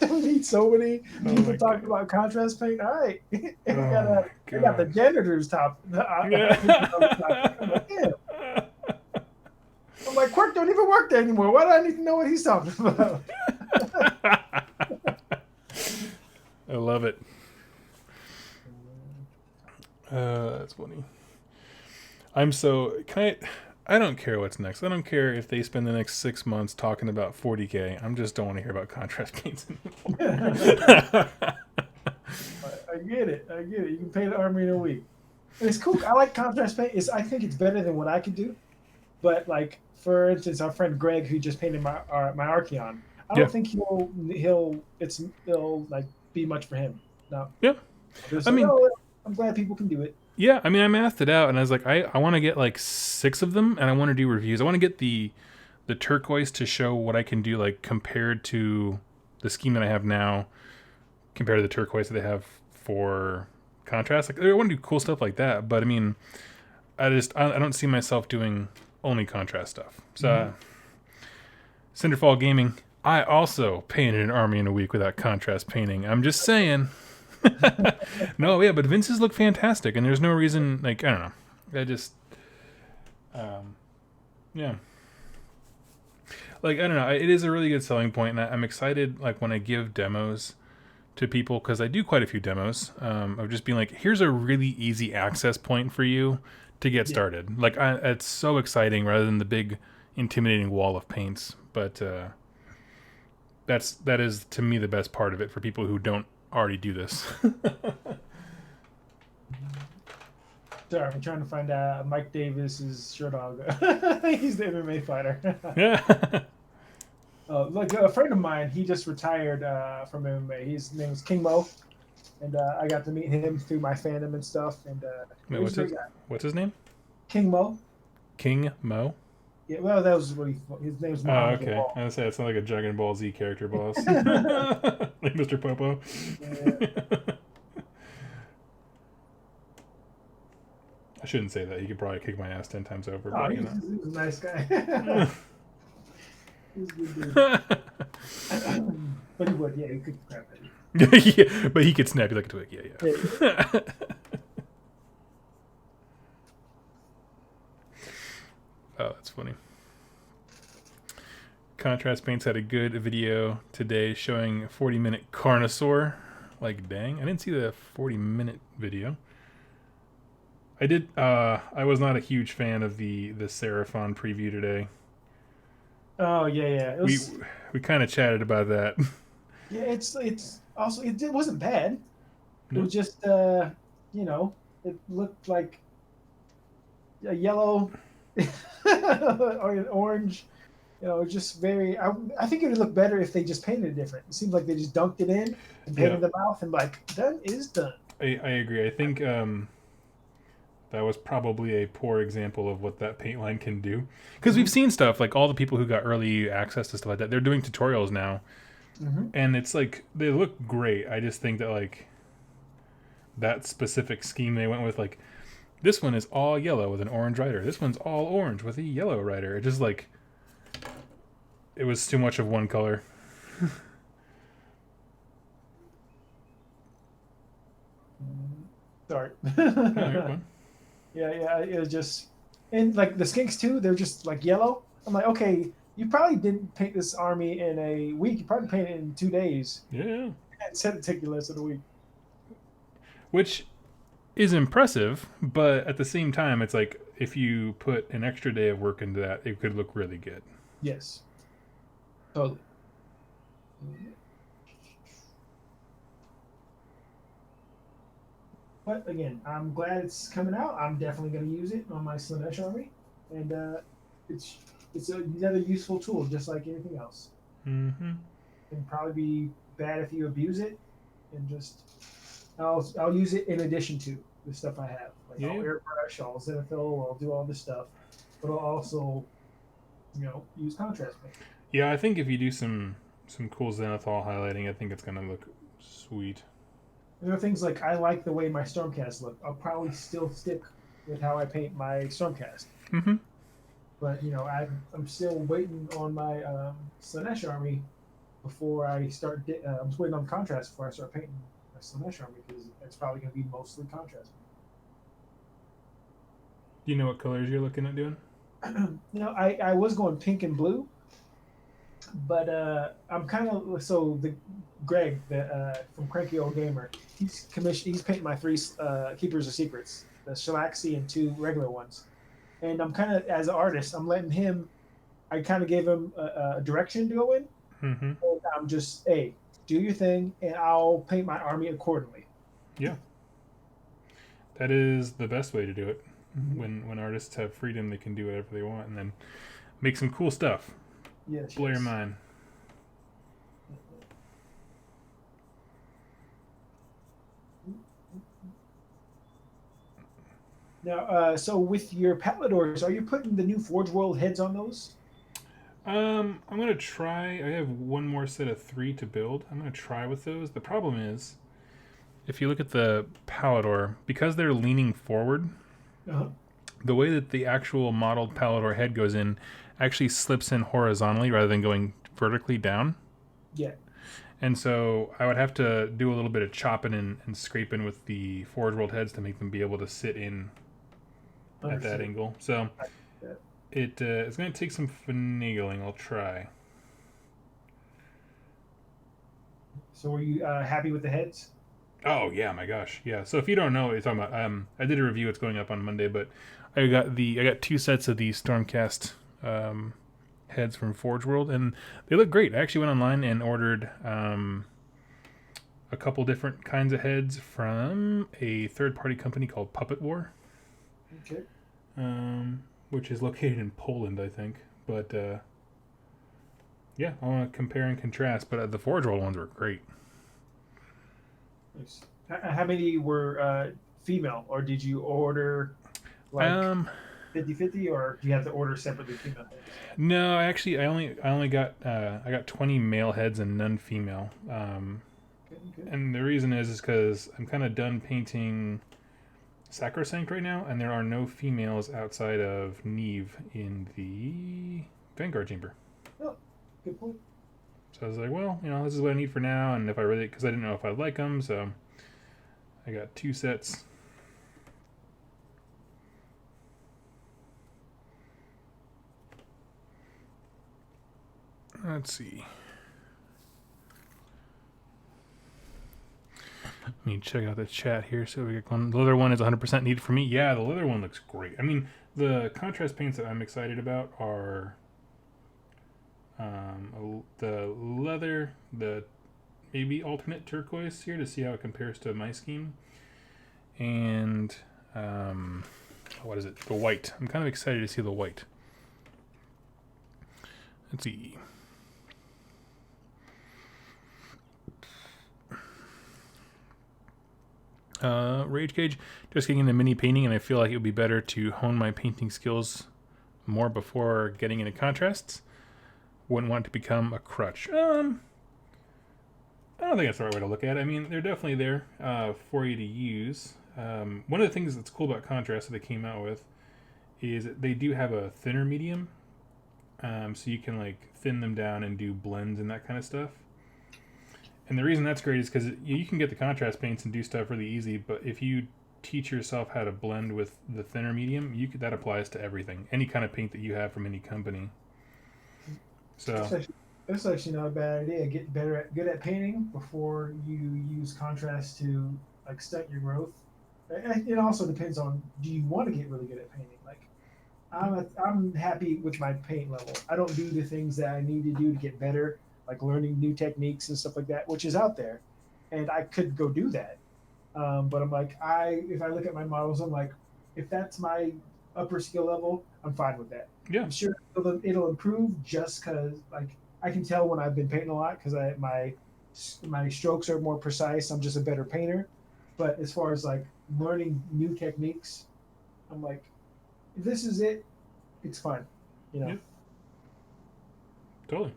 We need so many people talking about contrast paint. All right, we got the janitor's top. I'm like, Quirk don't even work there anymore. Why do I need to know what he's talking about? I love it. That's funny. I don't care what's next. I don't care if they spend the next 6 months talking about 40K. I just don't want to hear about contrast paints anymore. I get it. You can paint an army in a week. And it's cool. I like contrast paint. I think it's better than what I could do. But like, for instance, our friend Greg, who just painted my Archeon, I don't think he'll like be much for him. No. Yeah. I'm glad people can do it. Yeah, I mean, I mathed it out, and I was like, I want to get like 6 of them, and I want to do reviews. I want to get the turquoise to show what I can do, like compared to the scheme that I have now, compared to the turquoise that they have for contrast. Like, I want to do cool stuff like that, but I mean, I don't see myself doing only contrast stuff. So, Cinderfall Gaming, I also painted an army in a week without contrast painting. I'm just saying. No, yeah, but Vince's look fantastic, and there's no reason, like, I don't know. I just, yeah. Like, I don't know. It is a really good selling point, and I'm excited, like, when I give demos to people, because I do quite a few demos, of just being like, here's a really easy access point for you to get started. Like, it's so exciting rather than the big, intimidating wall of paints. But that is, to me, the best part of it for people who don't already do this. Sorry, I'm trying to find Mike Davis's shirt dog. He's the MMA fighter. Yeah. Like a friend of mine, he just retired from MMA. His name is King Mo, and I got to meet him through my fandom and stuff. And wait, what's his name? King Mo. King Mo. Yeah, well, that was what his name's. Oh, okay. I was gonna say it sounds like a Dragon Ball Z character boss, like Mr. Popo. Yeah. I shouldn't say that. He could probably kick my ass 10 times over. Oh, but, he was a nice guy. He was a good dude. But he would, yeah, he could crap at you. Yeah, but he could snap you like a twig. Yeah. Oh, that's funny. Contrast Paints had a good video today showing a 40-minute Carnosaur. Like, dang. I didn't see the 40-minute video. I did. I was not a huge fan of the Seraphon preview today. Oh, yeah. We kind of chatted about that. Yeah, it's also, it wasn't bad. It was just, it looked like a yellow or an orange, just very. I think it would look better if they just painted it different. It seems like they just dunked it in and painted the mouth and like done is done. I agree. I think that was probably a poor example of what that paint line can do, because we've seen stuff like all the people who got early access to stuff like that. They're doing tutorials now, and it's like they look great. I just think that like that specific scheme they went with, like, this one is all yellow with an orange rider. This one's all orange with a yellow rider. It just like, it was too much of one color. Sorry. No, yeah, it was just, and like the skinks too, they're just like yellow. I'm like, okay, you probably didn't paint this army in a week. You probably painted it in 2 days. Yeah. And said it took you less than a week. Which is impressive, but at the same time, it's like if you put an extra day of work into that, it could look really good. Yes. Totally. But again, I'm glad it's coming out. I'm definitely going to use it on my Slanesh army, and it's another useful tool, just like anything else. Mm-hmm. It can probably be bad if you abuse it, and just I'll use it in addition to the stuff I have. Like I'll Yeah. airbrush, I'll zenithal, I'll do all this stuff, but I'll also use contrast paint. Yeah, I think if you do some cool zenithal highlighting, I think it's gonna look sweet. There are things like I like the way my Stormcast look. I'll probably still stick with how I paint my Stormcast. Mm-hmm. But I'm still waiting on my Slanesh army before I start. I'm just waiting on contrast before I start painting my Slanesh army because it's probably going to be mostly contrast. Do you know what colors you're looking at doing? I was going pink and blue, but I'm kind of the Greg from Cranky Old Gamer. He's commissioned. He's painting my 3 Keepers of Secrets, the Shalaxi and 2 regular ones. And I'm kind of, as an artist, I'm letting him. I kind of gave him a direction to go in. Mm-hmm. And I'm just, hey, do your thing, and I'll paint my army accordingly. Yeah, that is the best way to do it. Mm-hmm. When artists have freedom, they can do whatever they want, and then make some cool stuff. Yes. Blow your mind. Now, so with your Palladors, are you putting the new Forge World heads on those? I'm gonna try. I have one more set of 3 to build. I'm gonna try with those. The problem is, if you look at the Pallador, because they're leaning forward, the way that the actual modeled Pallador head goes in actually slips in horizontally rather than going vertically down. Yeah. And so I would have to do a little bit of chopping and scraping with the Forge World heads to make them be able to sit in at that angle. So it's going to take some finagling. I'll try. So were you happy with the heads? Oh yeah, my gosh, yeah. So if you don't know what you're talking about, I did a review. It's going up on Monday, but I got 2 sets of the Stormcast heads from Forge World, and they look great. I actually went online and ordered a couple different kinds of heads from a third-party company called Puppet War. Okay. Which is located in Poland, I think. But yeah, I want to compare and contrast. But the Forge World ones were great. Nice. How many were female, or did you order like 50-50, or do you have to order separately female heads? No, actually, I only got I got 20 male heads and none female. Okay. And the reason is because I'm kind of done painting Sacrosanct right now, and there are no females outside of Neve in the Vanguard chamber. Oh, good point. So I was like, well, this is what I need for now, and if I really, because I didn't know if I'd like them, so I got 2 sets. Let's see. Let me check out the chat here. So we get one. The leather one is 100% needed for me. Yeah, the leather one looks great. I mean, the contrast paints that I'm excited about are the leather, the maybe alternate turquoise here to see how it compares to my scheme, and what is it? The white. I'm kind of excited to see the white. Let's see. Rage Cage, just getting into mini painting, and I feel like it would be better to hone my painting skills more before getting into contrasts. Wouldn't want it to become a crutch. I don't think that's the right way to look at it. I mean, they're definitely there for you to use. One of the things that's cool about contrast that they came out with is that they do have a thinner medium, so you can like thin them down and do blends and that kind of stuff. And the reason that's great is because you can get the contrast paints and do stuff really easy, but if you teach yourself how to blend with the thinner medium, that applies to everything. Any kind of paint that you have from any company. So that's actually not a bad idea. Get good at painting before you use contrast to like stunt your growth. It also depends on, do you want to get really good at painting? Like I'm happy with my paint level. I don't do the things that I need to do to get better, like learning new techniques and stuff like that, which is out there, and I could go do that. But I'm like, if I look at my models, I'm like, if that's my upper skill level, I'm fine with that. Yeah. I'm sure it'll improve just because like I can tell when I've been painting a lot because my strokes are more precise. I'm just a better painter. But as far as like learning new techniques, I'm like, if this is it, it's fun, you know. Yep. Totally.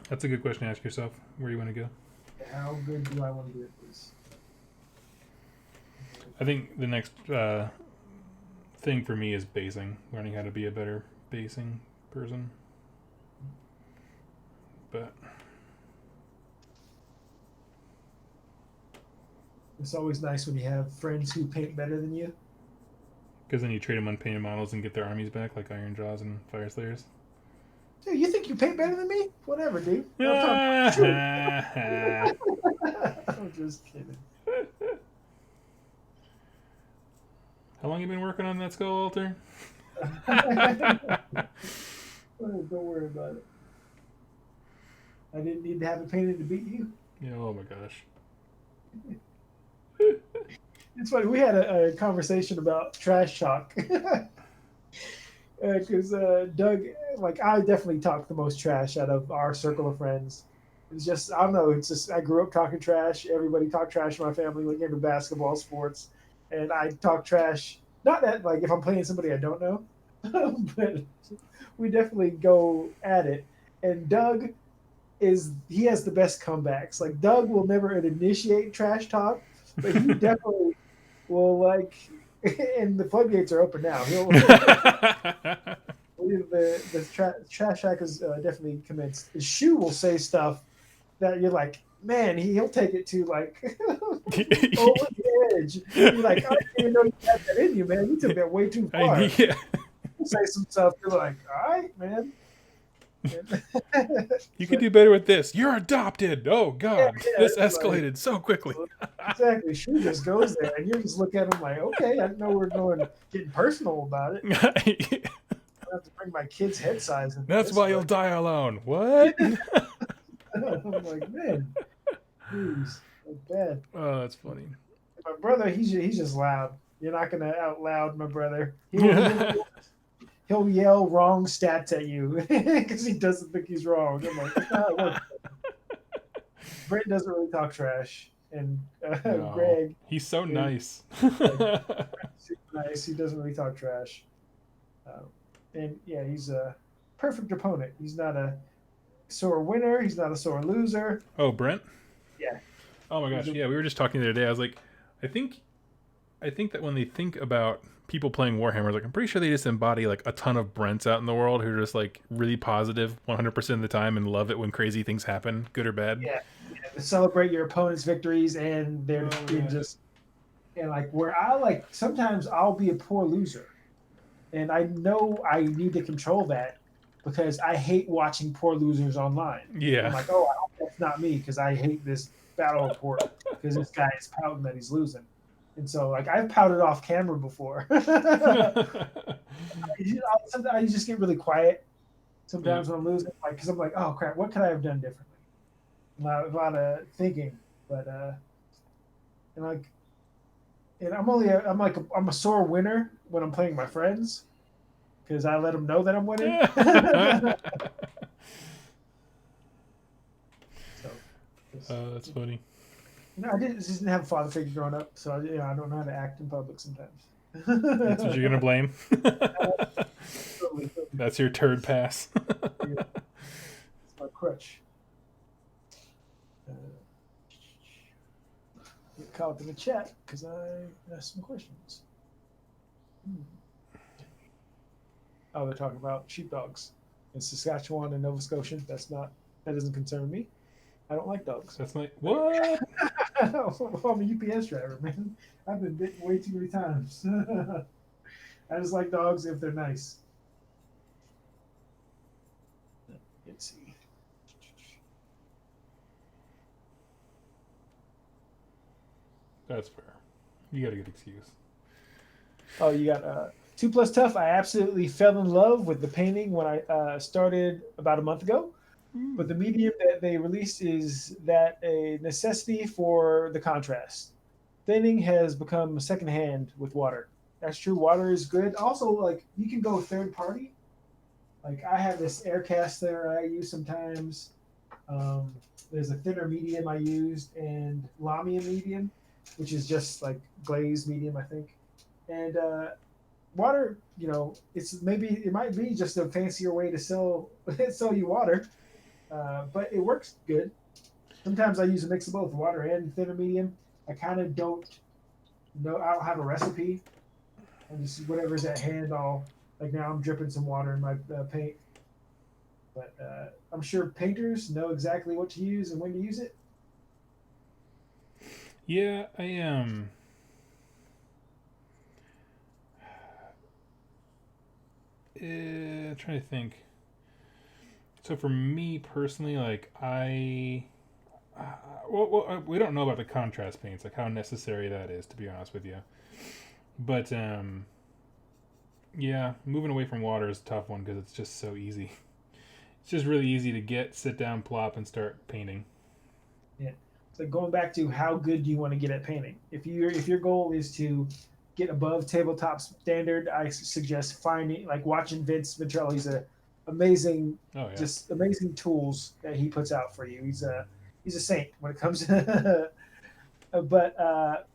That's a good question to ask yourself. Where do you want to go? How good do I want to do at this? I think the next thing for me is basing. Learning how to be a better basing person. But it's always nice when you have friends who paint better than you. because then you trade them unpainted models and get their armies back, like Iron Jaws and Fire Slayers. Dude, you think you paint better than me? Whatever, dude. I'm just kidding. How long you been working on that skull, Walter? Don't worry about it. I didn't need to have it painted to beat you. Yeah. Oh my gosh. It's funny. We had a conversation about trash talk. Because Doug, like, I definitely talk the most trash out of our circle of friends. It's just, I don't know. It's just, I grew up talking trash. Everybody talked trash in my family, like into basketball, sports. And I talk trash, not that, like, if I'm playing somebody I don't know, but we definitely go at it. And Doug he has the best comebacks. Like, Doug will never initiate trash talk, but he definitely will, like, and the floodgates are open now. The trash talk has definitely commenced. The shoe will say stuff that you're like, man, he'll take it to like over the edge. You're like, I didn't even know you had that in you, man. You took that way too far. Yeah. He'll say some stuff. You're like, all right, man. You could do better with this. You're adopted. Oh God, this escalated like, so quickly. Exactly. She just goes there, and you just look at him like, okay, I know we're getting personal about it. I have to bring my kid's head size. That's why you'll die alone. What? I'm like, man, please, that's bad. Oh, that's funny. My brother, he's just loud. You're not gonna out loud my brother. He'll yell wrong stats at you because he doesn't think he's wrong. I'm like, that's not how it works. Brent doesn't really talk trash, and No, Greg, he's so nice. Super nice. He doesn't really talk trash, and yeah, he's a perfect opponent. He's not a sore winner. He's not a sore loser. Oh, Brent? Yeah. Oh my gosh, yeah. We were just talking the other day. I was like, I think that when they think about people playing Warhammer, like I'm pretty sure they just embody like a ton of Brents out in the world who are just like really positive 100% of the time and love it when crazy things happen, good or bad. Yeah. To celebrate your opponent's victories and they're just and like where I like sometimes I'll be a poor loser, and I know I need to control that because I hate watching poor losers online. Yeah. I'm like, oh, I hope that's not me because I hate this battle report because this guy is pouting that he's losing. And so, like, I've pouted off camera before. I just get really quiet sometimes when I'm losing, like, because I'm like, oh crap, what could I have done differently? A lot of thinking, but and I'm a sore winner when I'm playing my friends because I let them know that I'm winning. That's funny. I just didn't have a father figure growing up, so I don't know how to act in public sometimes. That's what you're gonna blame. Totally. That's your turd pass. Yeah. It's my crutch. Get caught up in the chat because I asked some questions. Oh, they're talking about sheepdogs in Saskatchewan and Nova Scotia. That doesn't concern me. I don't like dogs. That's like what? I'm a UPS driver, man. I've been bitten way too many times. I just like dogs if they're nice. Let's see. That's fair. You got a good excuse. Oh, you got 2+ Tough. I absolutely fell in love with the painting when I started about a month ago. But the medium that they released is that a necessity for the contrast. Thinning has become secondhand with water. That's true. Water is good. Also, like you can go third party. Like I have this air cast there I use sometimes. There's a thinner medium I used, and Lamian medium, which is just like glazed medium, I think. And water, it might be just a fancier way to sell sell you water, but it works good. Sometimes I use a mix of both water and thinner medium. I kind of don't know. I don't have a recipe. And just whatever's at hand, I'll like now I'm dripping some water in my paint. But I'm sure painters know exactly what to use and when to use it. Yeah, trying to think. So for me personally, like we don't know about the contrast paints, like how necessary that is, to be honest with you. But yeah, moving away from water is a tough one because it's just so easy. It's just really easy to sit down, plop, and start painting. Yeah. So going back to how good do you want to get at painting? If your goal is to get above tabletop standard, I suggest watching Vince Ventrelli's amazing, just amazing tools that he puts out for you. He's a saint when it comes to, but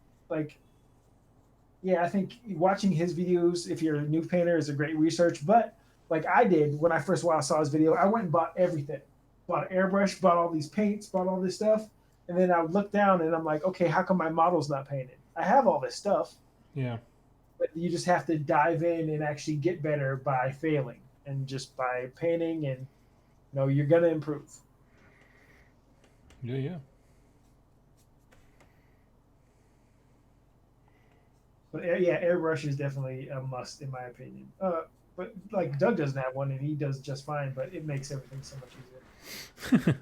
yeah, I think watching his videos, if you're a new painter, is a great research. But like I did when I first saw his video, I went and bought everything. Bought an airbrush, bought all these paints, bought all this stuff. And then I would look down and I'm like, okay, how come my model's not painted? I have all this stuff. Yeah. But you just have to dive in and actually get better by failing and just by painting, and you're going to improve. Yeah. But yeah, airbrush is definitely a must in my opinion. But like Doug doesn't have one and he does just fine, but it makes everything so much easier.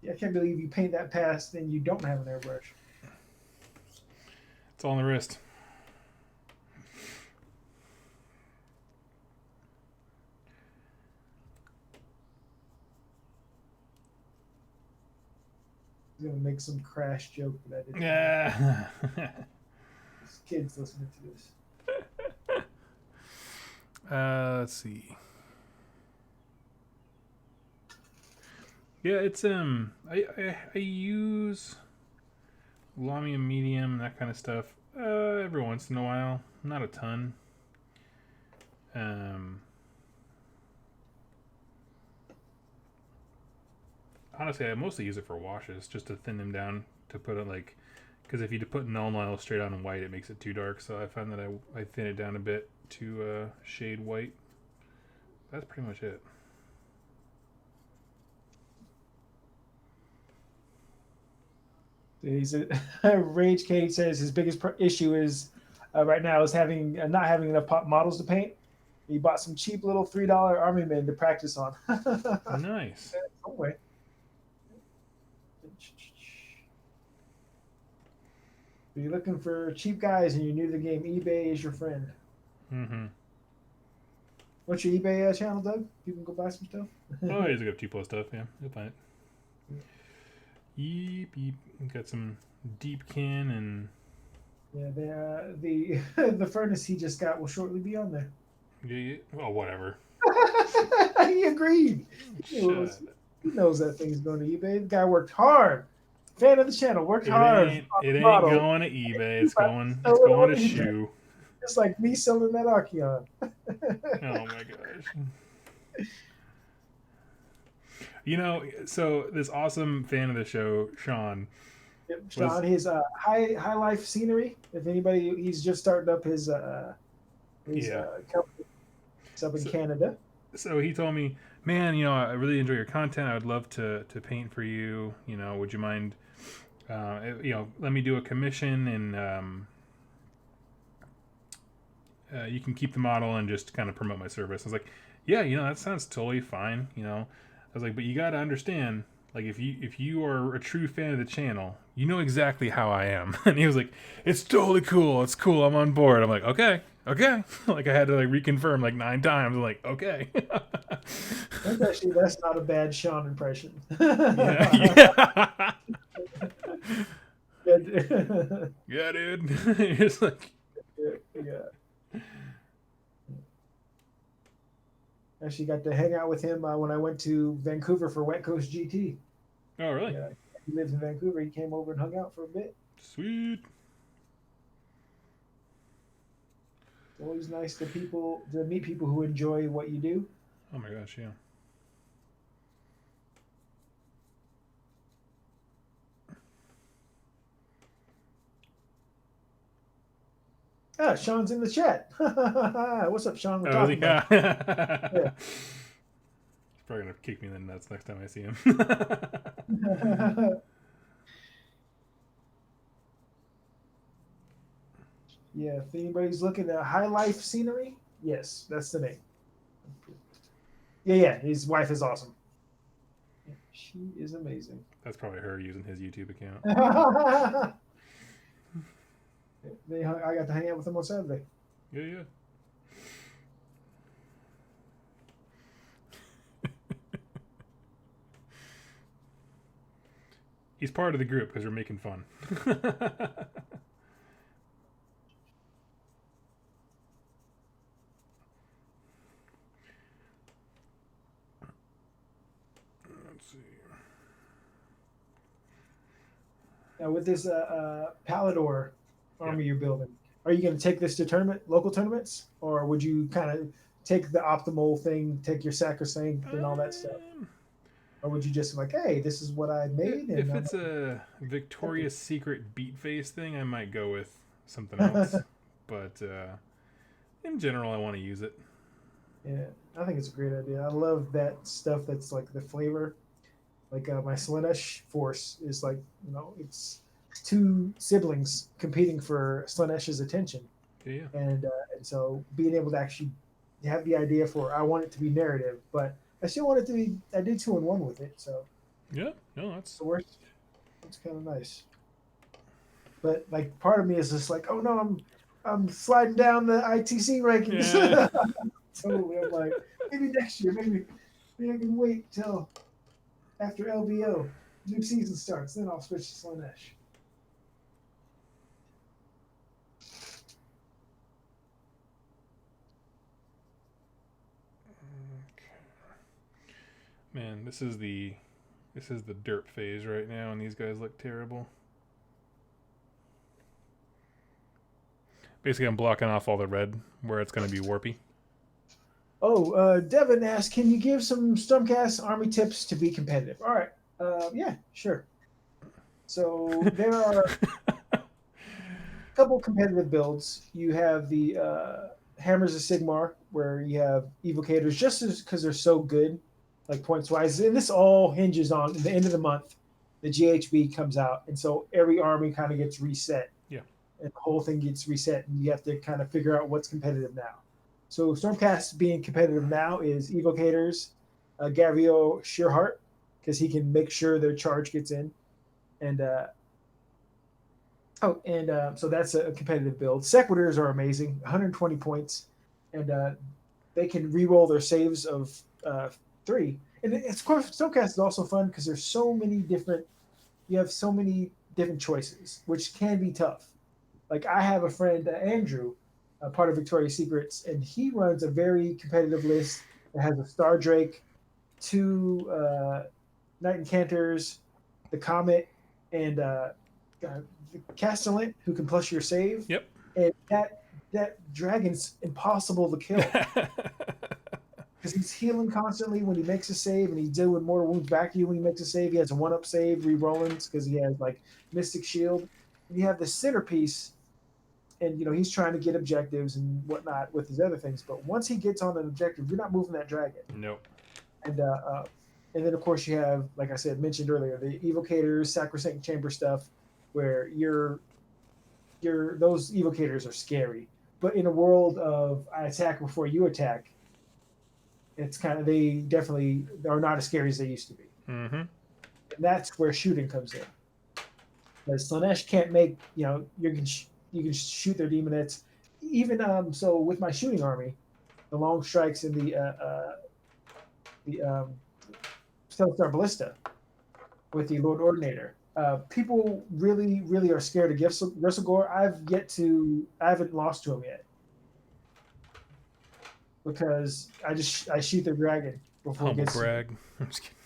Yeah, I can't believe you paint that past and you don't have an airbrush. It's all on the wrist. I'm gonna make some crash joke that I didn't. Yeah. This kid's listening to this. Let's see. Yeah, it's I use Lamium medium and that kind of stuff every once in a while, not a ton. Honestly, I mostly use it for washes, just to thin them down, to put it because if you put null oil straight on white, it makes it too dark. So I find that I thin it down a bit to shade white. That's pretty much it. He's Rage Cade says his biggest issue is right now is not having enough models to paint. He bought some cheap little $3 army men to practice on. Nice. Anyway. If you're looking for cheap guys and you're new to the game, eBay is your friend. Mm-hmm. What's your eBay channel, Doug? You can go buy some stuff. Oh, he's got 2+ stuff. Yeah, you'll find it. Yeep. Got some Deepkin and the furnace he just got will shortly be on there. Yeah. Oh, whatever. He agreed. He knows that thing's going to eBay. The guy worked hard. Fan of the channel, worked hard. It ain't going to eBay. It's going to Shoe. Just like me selling that Archeon. Oh my gosh. So this awesome fan of the show, Sean. Yep, Sean, his high life scenery. If anybody, he's just starting up his company up in Canada. So he told me, man, I really enjoy your content. I would love to paint for you. Would you mind, let me do a commission and you can keep the model and just kind of promote my service. I was like, yeah, that sounds totally fine. I was like, but you got to understand, like, if you are a true fan of the channel, you know exactly how I am. And he was like, it's totally cool. It's cool. I'm on board. I'm like, okay. Like, I had to reconfirm 9 times. I'm like, okay. That's not a bad Sean impression. Yeah. Yeah, dude. It's like, yeah. Actually, got to hang out with him when I went to Vancouver for West Coast GT. Oh, really? Yeah, he lives in Vancouver. He came over and hung out for a bit. Sweet. It's always nice to meet people who enjoy what you do. Oh my gosh, yeah. Ah, Sean's in the chat. What's up, Sean? We're Oh, talking about. yeah. He's probably gonna kick me in the nuts next time I see him. Yeah, if anybody's looking at high life scenery, yes, that's the name. Yeah, his wife is awesome. Yeah, she is amazing. That's probably her using his YouTube account. I got to hang out with him on Saturday. Yeah. He's part of the group because we're making fun. Let's see. Now, with this Pallador army you're building, are you going to take this to local tournaments, or would you kind of take the optimal thing, take your sacrosanct and all that stuff? Or would you just like, hey, this is what I made? If it's a Victoria's Secret beat face thing, I might go with something else. But in general, I want to use it. Yeah, I think it's a great idea. I love that stuff that's like the flavor. Like my Slanesh force is like, it's two siblings competing for Slanesh's attention. Yeah. And so being able to actually have the idea for, I want it to be narrative, but I still want it to be. I did 2-in-1 with it, so yeah, no, that's the worst. It's kind of nice, but like part of me is just like, oh no, I'm sliding down the ITC rankings. Yeah. Totally, I'm like, maybe next year, maybe I can wait till after LBO new season starts, then I'll switch to Slanesh. Man, this is the derp phase right now, and these guys look terrible. Basically, I'm blocking off all the red where it's going to be warpy. Oh, Devin asked, can you give some Stormcast army tips to be competitive? All right. Yeah, sure. So there are a couple competitive builds. You have the Hammers of Sigmar, where you have evocators, just because they're so good, like points wise. And this all hinges on the end of the month, the GHB comes out, and so every army kind of gets reset. Yeah. And the whole thing gets reset, and you have to kind of figure out what's competitive now. So Stormcast being competitive now is evocators, Gavio Shearheart, because he can make sure their charge gets in, and so that's a competitive build. Sequitors are amazing, 120 points, and they can re-roll their saves of 3. And of course, Stormcast is also fun because there's so many different. You have so many different choices, which can be tough. Like I have a friend, Andrew, part of Victoria's Secrets, and he runs a very competitive list that has a Star Drake, 2 Knight Encanters, the Comet, and the Castellan, who can plus your save. Yep. And that dragon's impossible to kill because he's healing constantly when he makes a save, and he's doing mortal wounds back to you when he makes a save. He has a 1-up save, re-rolling, because he has like Mystic Shield. And you have the centerpiece, and he's trying to get objectives and whatnot with his other things. But once he gets on an objective, you're not moving that dragon. Nope. And then of course you have, like I said, mentioned earlier, the evocators, sacrosanct chamber stuff, where those evocators are scary. But in a world of I attack before you attack, it's they definitely are not as scary as they used to be. Mm-hmm. And that's where shooting comes in. Because Slanesh can't make, you can shoot their demonettes. Even so with my shooting army, the long strikes and the Stellar Ballista with the Lord Ordinator. People really, really are scared of Gristlegore. I haven't lost to him yet. because I shoot the dragon before it Humble gets to me. brag. I'm just kidding.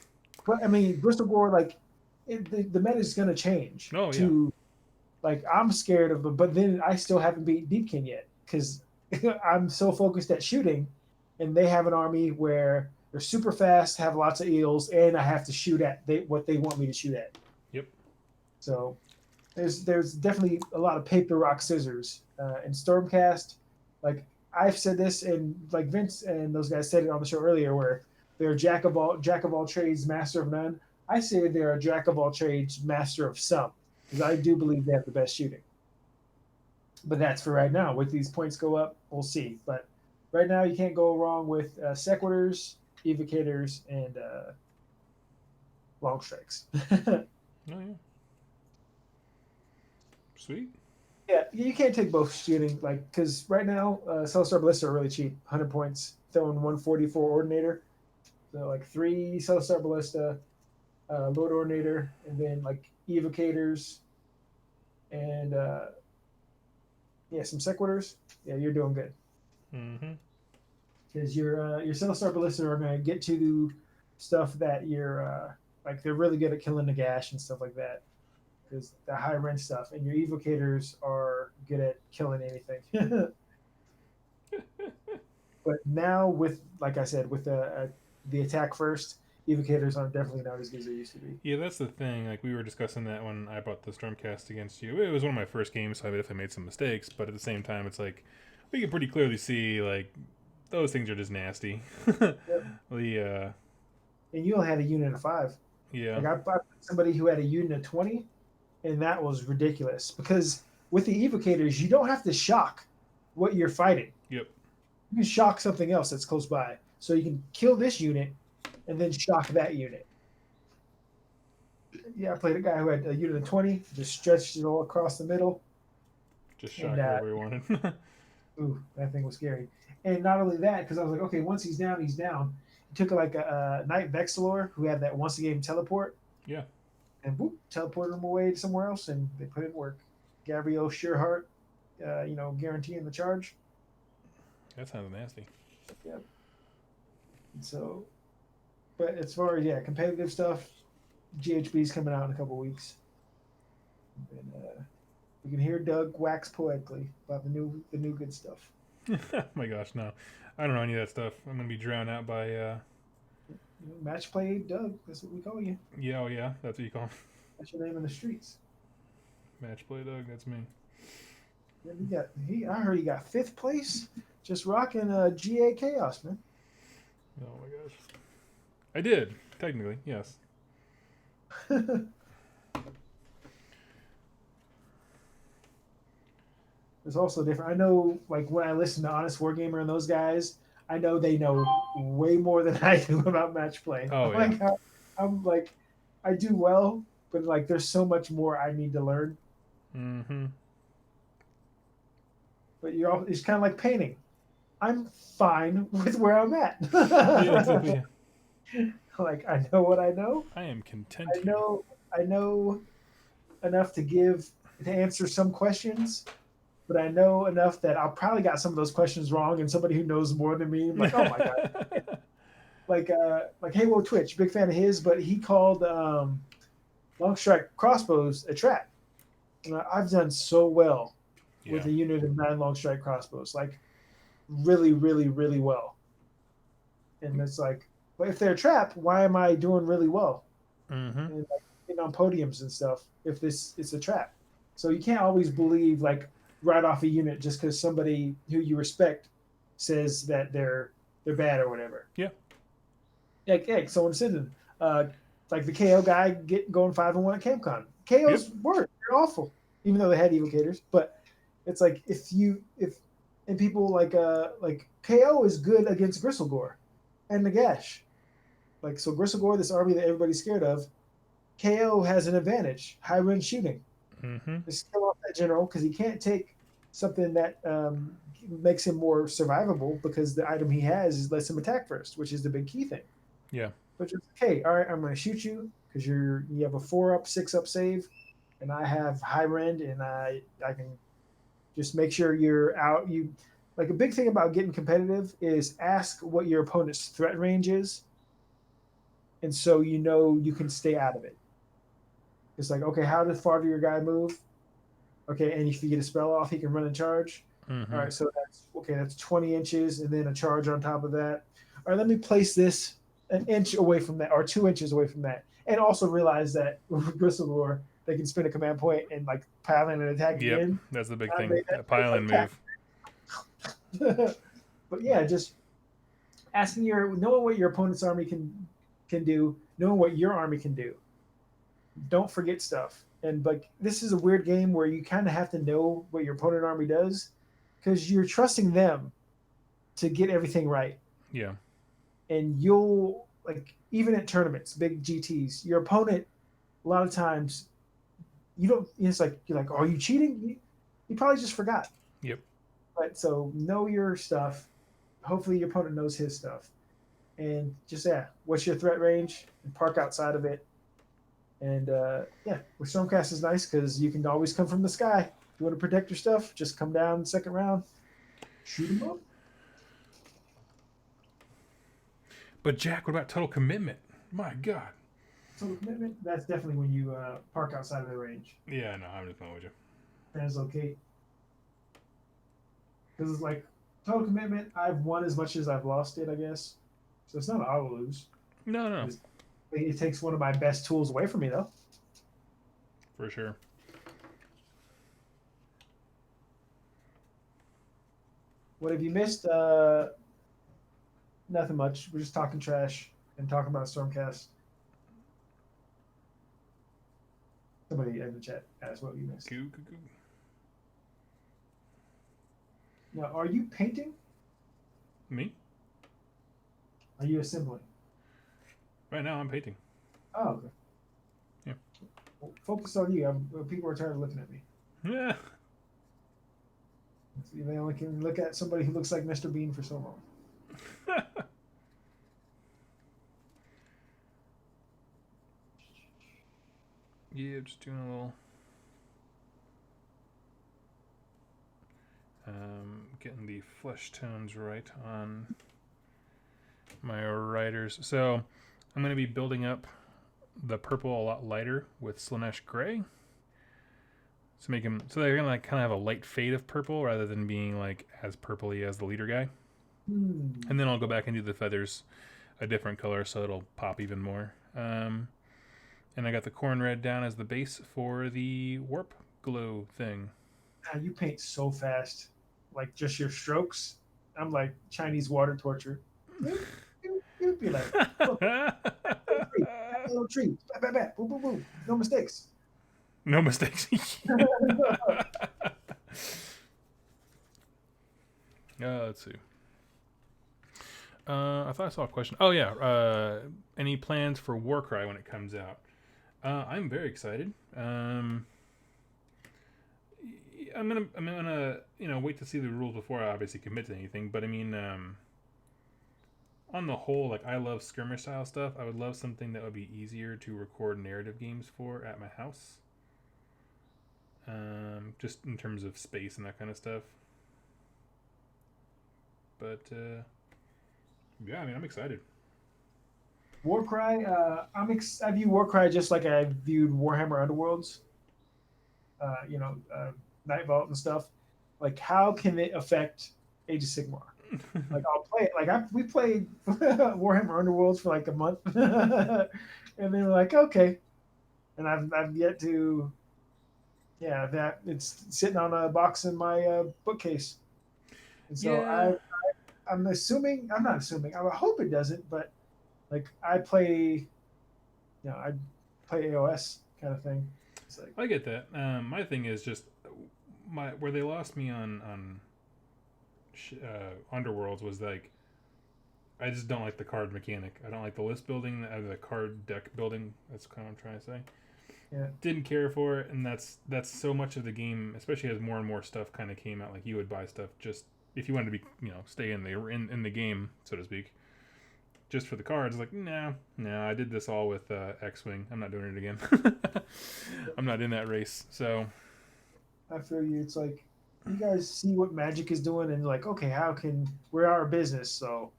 But I mean, Bristol Gore, like the meta is going to change Oh yeah. to like I'm scared of them, but then I still haven't beat Deepkin yet because I'm so focused at shooting, and they have an army where they're super fast, have lots of eels, and I have to shoot at what they want me to shoot at. Yep. So there's definitely a lot of paper rock scissors in Stormcast. Like I've said this, and like Vince and those guys said it on the show earlier, where they're jack of all trades, master of none. I say they're a jack of all trades, master of some, because I do believe they have the best shooting. But that's for right now. With these points go up, we'll see. But right now, you can't go wrong with sequitors, evocators, and long strikes. Oh yeah. Sweet. Yeah, you can't take both shooting, like, because right now, Cellstar Ballista are really cheap, 100 points, throwing 144 Ordinator. So, like, 3 Cellstar Ballista, Lord Ordinator, and then, like, Evocators, and, yeah, some Sequitors. Yeah, you're doing good. Mm-hmm. Because your Cellstar Ballista are going to get to stuff that you're, like, they're really good at killing the gash and stuff like that. Because the high rend stuff, and your evocators are good at killing anything. But now, with like I said, with the attack first, evocators are definitely not as good as they used to be. Yeah, that's the thing. Like we were discussing that when I brought the Stormcast against you. It was one of my first games, so I definitely made some mistakes. But at the same time, it's like we can pretty clearly see like those things are just nasty. Yep. The And you only had a unit of 5. yeah. Like I played somebody who had a unit of 20, and that was ridiculous because with the evocators, you don't have to shock what you're fighting. Yep. You can shock something else that's close by, so you can kill this unit and then shock that unit. Yeah, I played a guy who had a unit of 20, just stretched it all across the middle. Just shock And, wherever you wanted. Ooh, that thing was scary. And not only that, because I was like, okay, once he's down, he's down. He took like a Knight Vexilor who had that once a game teleport. Yeah. And boop, teleported him away to somewhere else, and they put it in work. Gabrielle Shearhart, guaranteeing the charge. That sounds nasty. Yep. And so, but as far as competitive stuff, GHB's coming out in a couple weeks. And we can hear Doug wax poetically about the new good stuff. Oh my gosh, no. I don't know any of that stuff. I'm gonna be drowned out by Match play Doug, that's what we call you. yeah, oh yeah, that's what you call him. That's your name in the streets. Match play Doug, that's me. I heard he got 5th place, just rocking GA Chaos, man. Oh my gosh. I did, technically, yes. It's also different. I know, like when I listen to Honest Wargamer and those guys, I know they know way more than I do about match play. Oh, yeah. Like I'm like, I do well, but like there's so much more I need to learn. Mm-hmm. But it's kind of like painting. I'm fine with where I'm at. Yeah, exactly. Like I know what I know. I am content. I know enough to answer some questions, but I know enough that I'll probably got some of those questions wrong, and somebody who knows more than me, I'm like, oh my god. like Halo Twitch, big fan of his, but he called long strike crossbows a trap. And I've done so well with a unit of 9 long strike crossbows, like really, really, really well. And it's like, but if they're a trap, why am I doing really well? Mm-hmm. And like, on podiums and stuff, if it's a trap. So you can't always believe like right off a unit just because somebody who you respect says that they're bad or whatever. Yeah. Like someone said, like the KO guy going 5-1 at CamCon. KO's work, they're awful, even though they had evocators. But it's like and people like KO is good against Gristlegore and Nagash. Like so, Gristlegore, this army that everybody's scared of, KO has an advantage, high range shooting. Mm-hmm. Just kill off that general because he can't take something that makes him more survivable because the item he has lets him attack first, which is the big key thing. Yeah. But just okay, all right, I'm going to shoot you because you have a 4-up, 6-up save, and I have high rend, and I can just make sure you're out. like a big thing about getting competitive is ask what your opponent's threat range is, and so you can stay out of it. It's like, okay, how far do your guy move? Okay, and if you get a spell off, he can run and charge. All Mm-hmm. right, so that's 20 inches, and then a charge on top of that. All right, let me place this an inch away from that, or 2 inches away from that, and also realize that with Gristlore, they can spin a command point and like pile in and attack Yep, again. that's the big I thing. made That pile-in move. But yeah, just knowing what your opponent's army can do, knowing what your army can do. Don't forget stuff. And like this is a weird game where you kind of have to know what your opponent army does because you're trusting them to get everything right. Yeah. And you'll like even at tournaments, big GTs, your opponent a lot of times you don't. It's like you're like, are you cheating? You probably just forgot. Yep. But so know your stuff. Hopefully your opponent knows his stuff. And just what's your threat range? And park outside of it. And with Stormcast is nice because you can always come from the sky. If you want to protect your stuff, just come down the second round, shoot them up. But Jack, what about total commitment? My God. Total commitment, that's definitely when you park outside of the range. Yeah, no, I'm just going with you. Translocate. Because it's like total commitment, I've won as much as I've lost it, I guess. So it's not an auto lose. No. It takes one of my best tools away from me, though. For sure. What have you missed? Nothing much. We're just talking trash and talking about Stormcast. Somebody in the chat asked what you missed. Goo. Now, are you painting? Me? Are you assembling? Right now, I'm painting. Oh, okay. Yeah. Well, focus on you. People are tired of looking at me. Yeah. They only can look at somebody who looks like Mr. Bean for so long. Yeah, just doing a little. Getting the flesh tones right on my riders. So I'm going to be building up the purple a lot lighter with Slanesh Gray. So make them so they're gonna like kind of have a light fade of purple rather than being like as purpley as the leader guy. And then I'll go back and do the feathers a different color so it'll pop even more. And I got the corn red down as the base for the warp glow thing. You paint so fast, like just your strokes. I'm like Chinese water torture. You'd be like, little tree, boom, boom, boom. No mistakes. No mistakes. Let's see. I thought I saw a question. Oh yeah. Any plans for Warcry when it comes out? I'm very excited. I'm gonna wait to see the rules before I obviously commit to anything. But I mean, on the whole, like I love skirmish style stuff. I would love something that would be easier to record narrative games for at my house. Just in terms of space and that kind of stuff. But yeah, I mean, I'm excited. Warcry, I view Warcry just like I viewed Warhammer Underworlds. Night Vault and stuff. Like, how can it affect Age of Sigmar? Like, I'll play it. Like, we played Warhammer Underworlds for like a month, and then we're like, okay. And I've yet to, that it's sitting on a box in my bookcase. And so I'm not assuming. I hope it doesn't, but like I play AOS kind of thing. It's like, I get that. My thing is just where they lost me on Underworlds was like I just don't like the card mechanic. I don't like the list building, the card deck building. That's kind of what I'm trying to say. Yeah. Didn't care for it, and that's so much of the game, especially as more and more stuff kind of came out. Like you would buy stuff just if you wanted to be, stay in the game, so to speak, just for the cards. Like, no, I did this all with X-Wing. I'm not doing it again. I'm not in that race. So I feel you. It's like you guys see what Magic is doing and like, okay, we're our business, so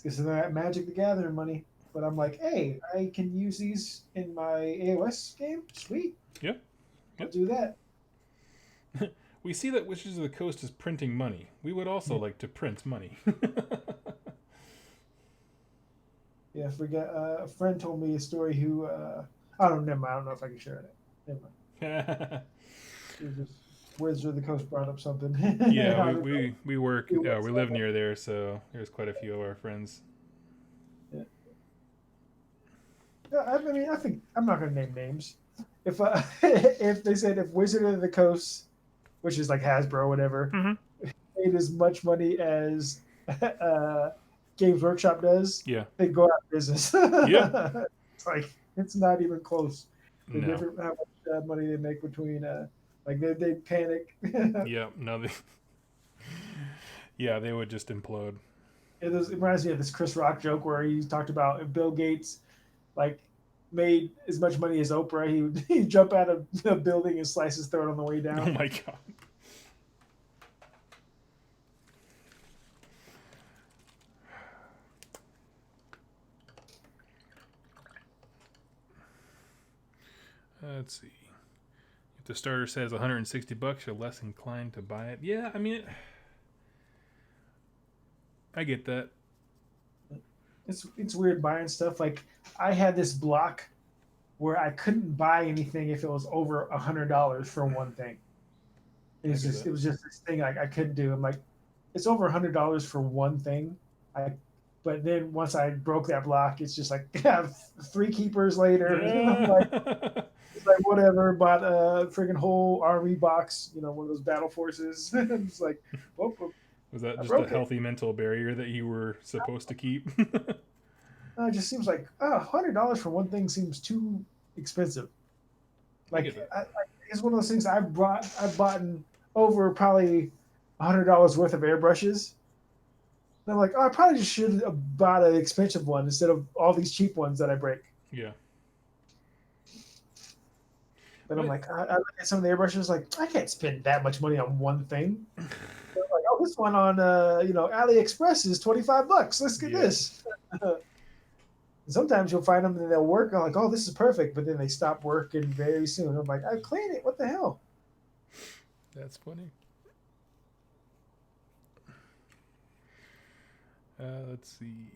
this is that Magic the Gathering money. But I'm like, hey, I can use these in my AOS game. Sweet, Yep. I'll Yep. do that. We see that Witches of the Coast is printing money. We would also like to print money. Yeah, I forget. A friend told me a story who I don't know. I don't know if I can share it. Never mind. It was just Wizard of the Coast brought up something. Yeah, I don't know. we work. It Yeah, was, we live near there, so there's quite a few of our friends. yeah. Yeah, I mean, I think I'm not going to name names. If if they said if Wizard of the Coast, which is like Hasbro or whatever, made as much money as Games Workshop does, Yeah. they go out of business. Yeah. It's like it's not even close. The No. different how much money they make between like they panic. Yeah. No. Yeah, they would just implode. It reminds me of this Chris Rock joke where he talked about if Bill Gates like made as much money as Oprah, he'd jump out of the building and slice his throat on the way Oh down. my god. Let's see. If the starter says $160, you're less inclined to buy it. Yeah, I mean, I get that. It's weird buying stuff. Like I had this block where I couldn't buy anything if it was over $100 for one thing. It was just this thing I couldn't do. I'm like, it's over $100 for one thing. But then once I broke that block, it's just like yeah, 3 keepers later. I'm like, it's like whatever. Bought a freaking whole army box. You know, one of those battle forces. It's like, whoop, whoop. Was that I just a broke it. healthy mental barrier that you were supposed to keep? It just seems like $100 for one thing seems too expensive. Like it's one of those things I've bought over probably $100 worth of airbrushes. And I'm like, I probably just should have bought an expensive one instead of all these cheap ones that I break. Yeah. But I'm like, I look at some of the airbrushes, like I can't spend that much money on one thing. Like, oh, this one on AliExpress is $25. Let's get this. Sometimes you'll find them and they'll work. I'm like, oh, this is perfect, but then they stop working very soon. I'm like, I cleaned it. What the hell? That's funny. Let's see.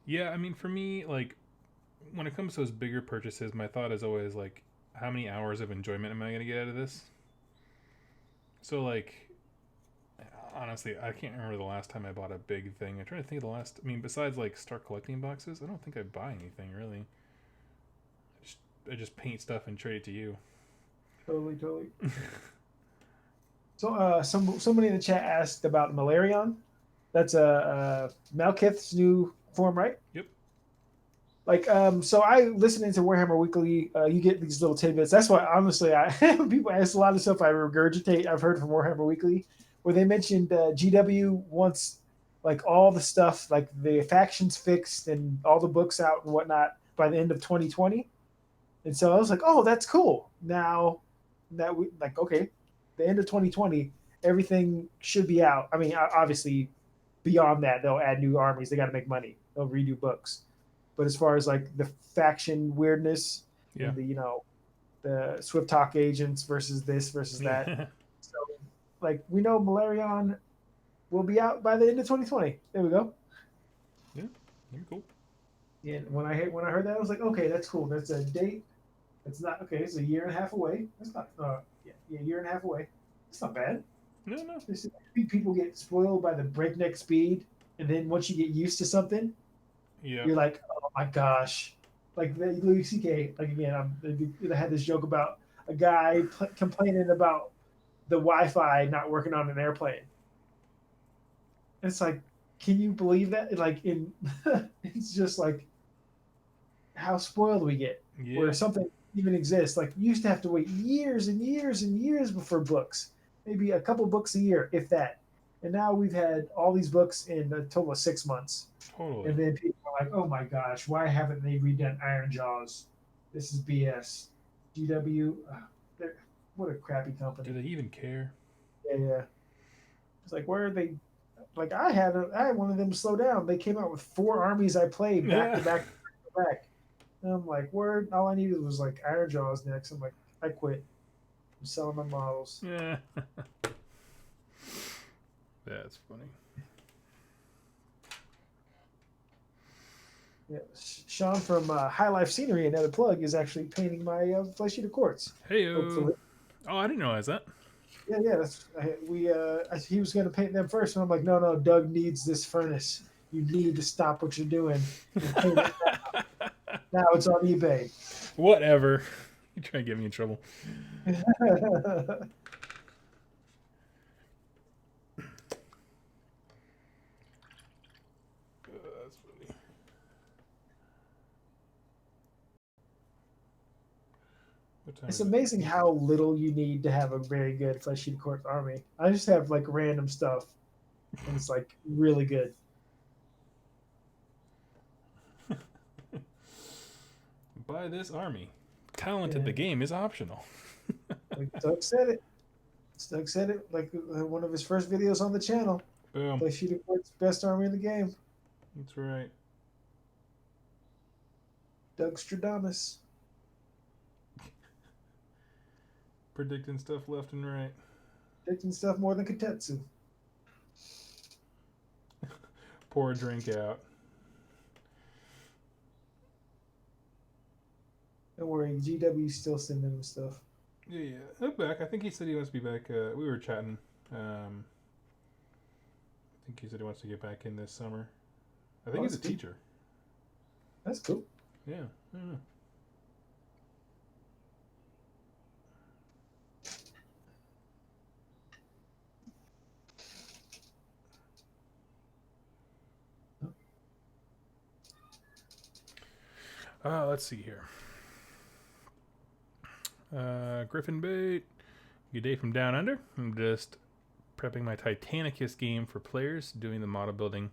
Yeah, I mean, for me, like, when it comes to those bigger purchases, my thought is always, like, how many hours of enjoyment am I going to get out of this? So, like, honestly, I can't remember the last time I bought a big thing. I'm trying to think of the last... I mean, besides, like, start collecting boxes, I don't think I buy anything, really. I just paint stuff and trade it to you. Totally. So, somebody in the chat asked about Malarion. That's Malkith's new form, right? Yep. Like, so I listening to Warhammer Weekly. You get these little tidbits. That's why, honestly, people ask a lot of stuff I regurgitate. I've heard from Warhammer Weekly, where they mentioned GW wants like all the stuff, like the factions fixed and all the books out and whatnot by the end of 2020. And so I was like, oh, that's cool. Now that we like, okay, the end of 2020, everything should be out. I mean, obviously, beyond that, they'll add new armies. They got to make money. They'll redo books. But as far as like the faction weirdness, and the Swift Talk agents versus this versus that, so like we know Malarion will be out by the end of 2020. There we go. Yeah, very cool. And when I heard that, I was like, okay, that's cool. That's a date. It's not okay. It's a year and a half away. It's not. A year and a half away. It's not bad. No. People get spoiled by the breakneck speed, and then once you get used to something, you're like, oh my gosh. Like Louis C.K. Like again, I had this joke about a guy complaining about the Wi-Fi not working on an airplane. And it's like, can you believe that? Like it's just like how spoiled we get. Yeah. Where something even exists. Like you used to have to wait years and years and years before books. Maybe a couple books a year, if that. And now we've had all these books in a total of 6 months. Totally. And then people are like, oh my gosh, why haven't they redone Iron Jaws? This is BS. GW, what a crappy company. Do they even care? Yeah. It's like, where are they? Like, I had one of them slow down. They came out with 4 armies I played back to back to back. And I'm like, word. All I needed was like Iron Jaws next. I'm like, I quit. I'm selling my models. Yeah. That's funny. Yeah, Sean from High Life Scenery, another plug, is actually painting my flesh eater quartz. Hey-o. Oh, I didn't realize that. Yeah. He was going to paint them first, and I'm like, no, Doug needs this furnace. You need to stop what you're doing and paint it now. Now it's on eBay. Whatever. You trying to get me in trouble. That's funny. It's amazing how little you need to have a very good flesh eater quartz army. I just have like random stuff, and it's like really good. Buy this army. Talent at the game is optional. Like Doug said it. Doug said it like one of his first videos on the channel. Boom. Flesh eater quartz, best army in the game. That's right. Doug Stradamus. Predicting stuff left and right. Predicting stuff more than Katetsu. Pour a drink out. Don't worry, GW's still sending him stuff. Yeah. Look back. I think he said he wants to be back. We were chatting. I think he said he wants to get back in this summer. I think he's a teacher. That's cool. Yeah. Let's see here. Griffin Bait. Good day from down under. I'm just prepping my Titanicus game for players, doing the model building,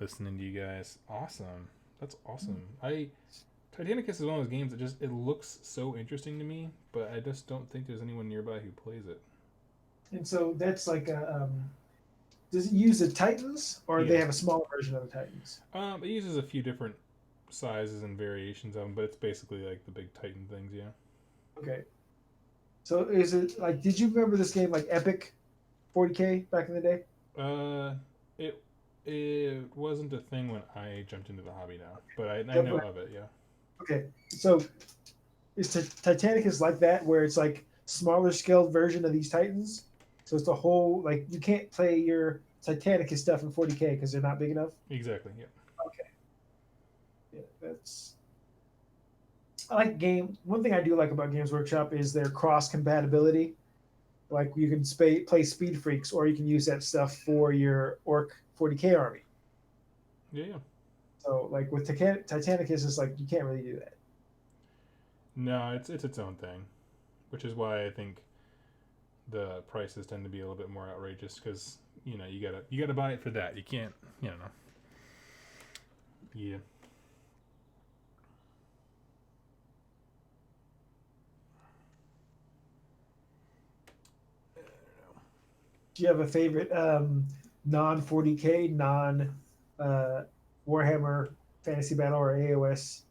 listening to you guys. Awesome. That's awesome. Titanicus is one of those games that just, it looks so interesting to me, but I just don't think there's anyone nearby who plays it. And so that's like a, does it use the Titans, or they have a smaller version of the Titans? It uses a few different sizes and variations of them, but it's basically like the big Titan things, yeah. Okay. So is it like, did you remember this game like Epic 40K back in the day? It wasn't a thing when I jumped into the hobby now, but I know of it, yeah. Okay, so is Titanicus like that, where it's like smaller scaled version of these Titans? So it's the whole, like, you can't play your Titanicus stuff in 40K because they're not big enough? Exactly, yeah. Okay. Yeah, that's... I like game. One thing I do like about Games Workshop is their cross compatibility. Like, you can play Speed Freaks, or you can use that stuff for your Orc 40K army. Yeah. So, like, with Titanicus, it's like you can't really do that. No, it's its own thing, which is why I think the prices tend to be a little bit more outrageous, because you gotta buy it for that. You can't, Yeah. Do you have a favorite non 40K, non Warhammer Fantasy Battle or AOS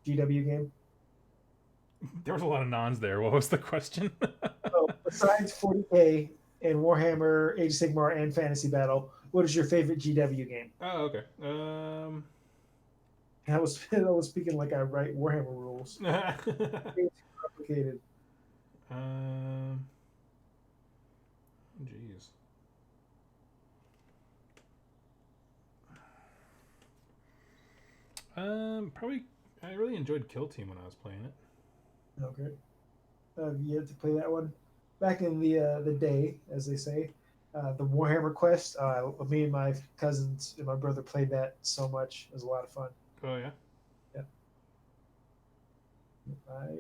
GW game? There was a lot of nons there. What was the question? So besides 40K and Warhammer, Age of Sigmar, and Fantasy Battle, what is your favorite GW game? Oh, okay. I was speaking like I write Warhammer rules. It's complicated. Jeez. Probably. I really enjoyed Kill Team when I was playing it. Okay. You had to play that one back in the day, as they say. The Warhammer Quest. Me and my cousins and my brother played that so much. It was a lot of fun. Oh yeah. Yeah. I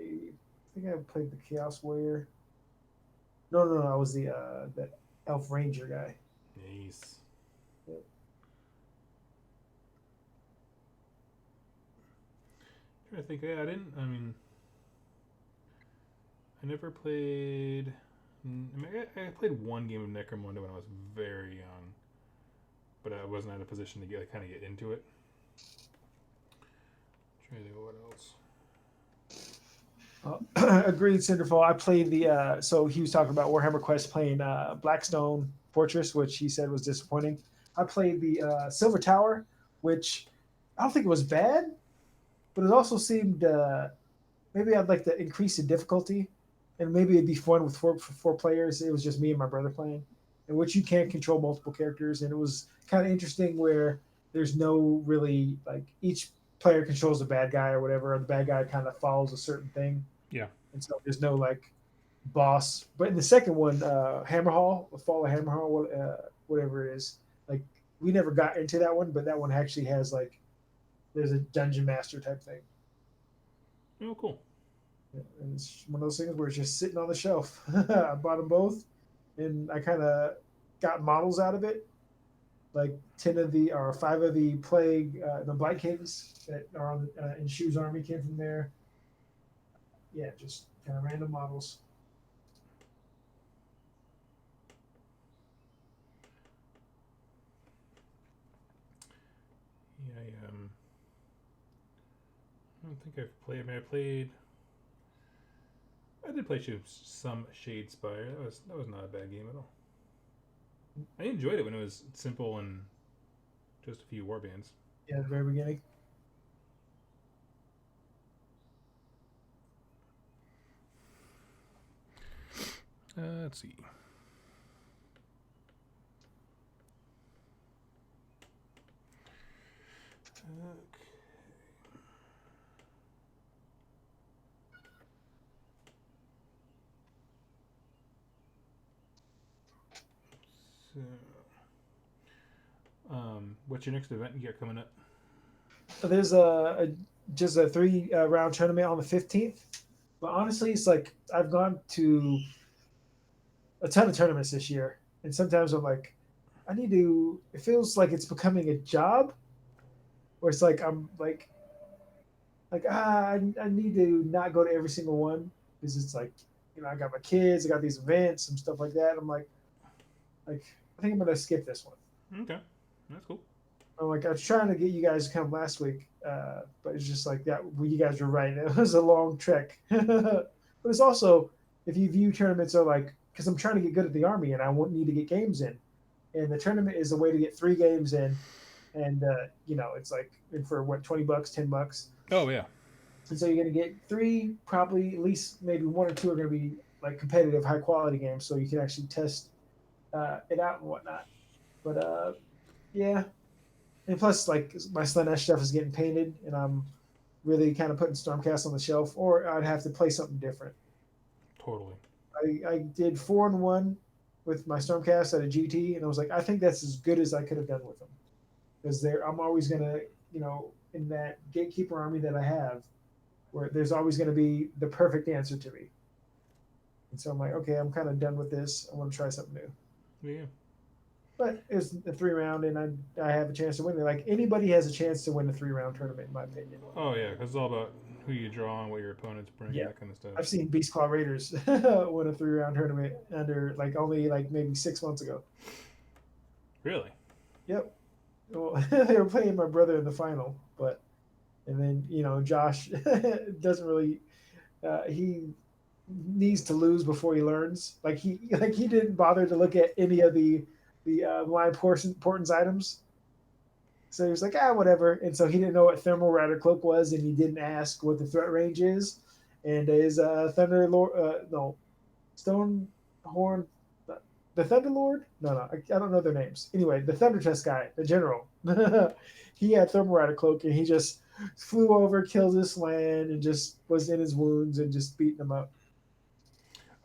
think I played the Chaos Warrior. No. I was the Elf Ranger guy. Nice. Yep. I think I never played I mean, I played one game of Necromunda when I was very young, but I wasn't in a position to kind of get into it. Trying to think of what else. Agreed, Cinderfall. I played the. So he was talking about Warhammer Quest playing Blackstone Fortress, which he said was disappointing. I played the Silver Tower, which I don't think it was bad, but it also seemed maybe I'd like to increase the difficulty, and maybe it'd be fun with four players. It was just me and my brother playing, in which you can't control multiple characters, and it was kind of interesting where there's no really like each player controls the bad guy or whatever, or the bad guy kind of follows a certain thing. Yeah. And so there's no like boss. But in the second one, Hammerhall, the Fall of Hammerhall, whatever it is, like we never got into that one, but that one actually has like there's a dungeon master type thing. Oh, cool. And it's one of those things where it's just sitting on the shelf. I bought them both, and I kind of got models out of it, like 5 of the plague, the Blight Kings that are on in Shu's army came from there. Yeah, just kind of random models. Yeah, I don't think I've played. I mean, I did play some Shadespire. That was not a bad game at all. I enjoyed it when it was simple and just a few warbands. Yeah, at the very beginning. Let's see. Okay. So, what's your next event you got coming up? So there's just a 3 round tournament on the 15th. But honestly, it's like I've gone to a ton of tournaments this year, and sometimes I'm like, I need to. It feels like it's becoming a job, where it's like I'm I need to not go to every single one because it's like I got my kids, I got these events and stuff like that. I'm like I think I'm gonna skip this one. Okay, that's cool. I'm like I was trying to get you guys to come last week, but it's just like that. Well, you guys were right. It was a long trek, but it's also if you view tournaments are like because I'm trying to get good at the army and I won't need to get games in, and the tournament is a way to get 3 games in, and it's like for what $20, $10. Oh yeah. And so you're going to get 3, probably at least maybe 1 or 2 are going to be like competitive, high quality games, so you can actually test it out and whatnot. But yeah, and plus like my Slanesh stuff is getting painted, and I'm really kind of putting Stormcast on the shelf, or I'd have to play something different. Totally. I did 4-1 with my Stormcast at a GT, and I was like, I think that's as good as I could have done with them, because I'm always gonna in that gatekeeper army that I have, where there's always going to be the perfect answer to me. And so I'm like, okay, I'm kind of done with this. I want to try something new. Yeah. But it's a 3 round, and I have a chance to win it. Like anybody has a chance to win a 3 round tournament, in my opinion. Oh yeah, because it's all about who you draw and what your opponents bring, that kind of stuff. I've seen Beastclaw Raiders win a 3 round tournament under only maybe 6 months ago. Really? Yep. Well, they were playing my brother in the final, and then Josh doesn't really. He needs to lose before he learns. Like he didn't bother to look at any of the line portents items. So he was like, whatever. And so he didn't know what Thermal Rider Cloak was, and he didn't ask what the threat range is. And is Thunder Lord? No, Stonehorn. The Thunder Lord? No, I don't know their names. Anyway, the Thunder Chest guy, the general. He had Thermal Rider Cloak, and he just flew over, killed this land, and just was in his wounds and just beating them up.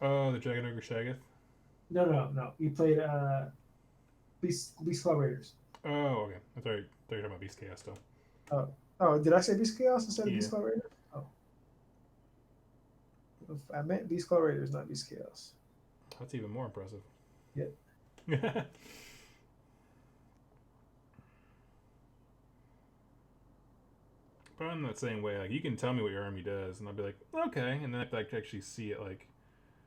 Oh, the Dragon Ogre Shaggoth? No. He played Beast Claw Raiders. Oh, okay. I thought you were talking about Beast Chaos still. Oh, did I say Beast Chaos instead of Beast Claw Raiders? Oh. I meant Beast Claw Raiders, not Beast Chaos. That's even more impressive. Yep. But I'm that same way. Like you can tell me what your army does, and I'll be like, okay, and then I have to actually see it. Like,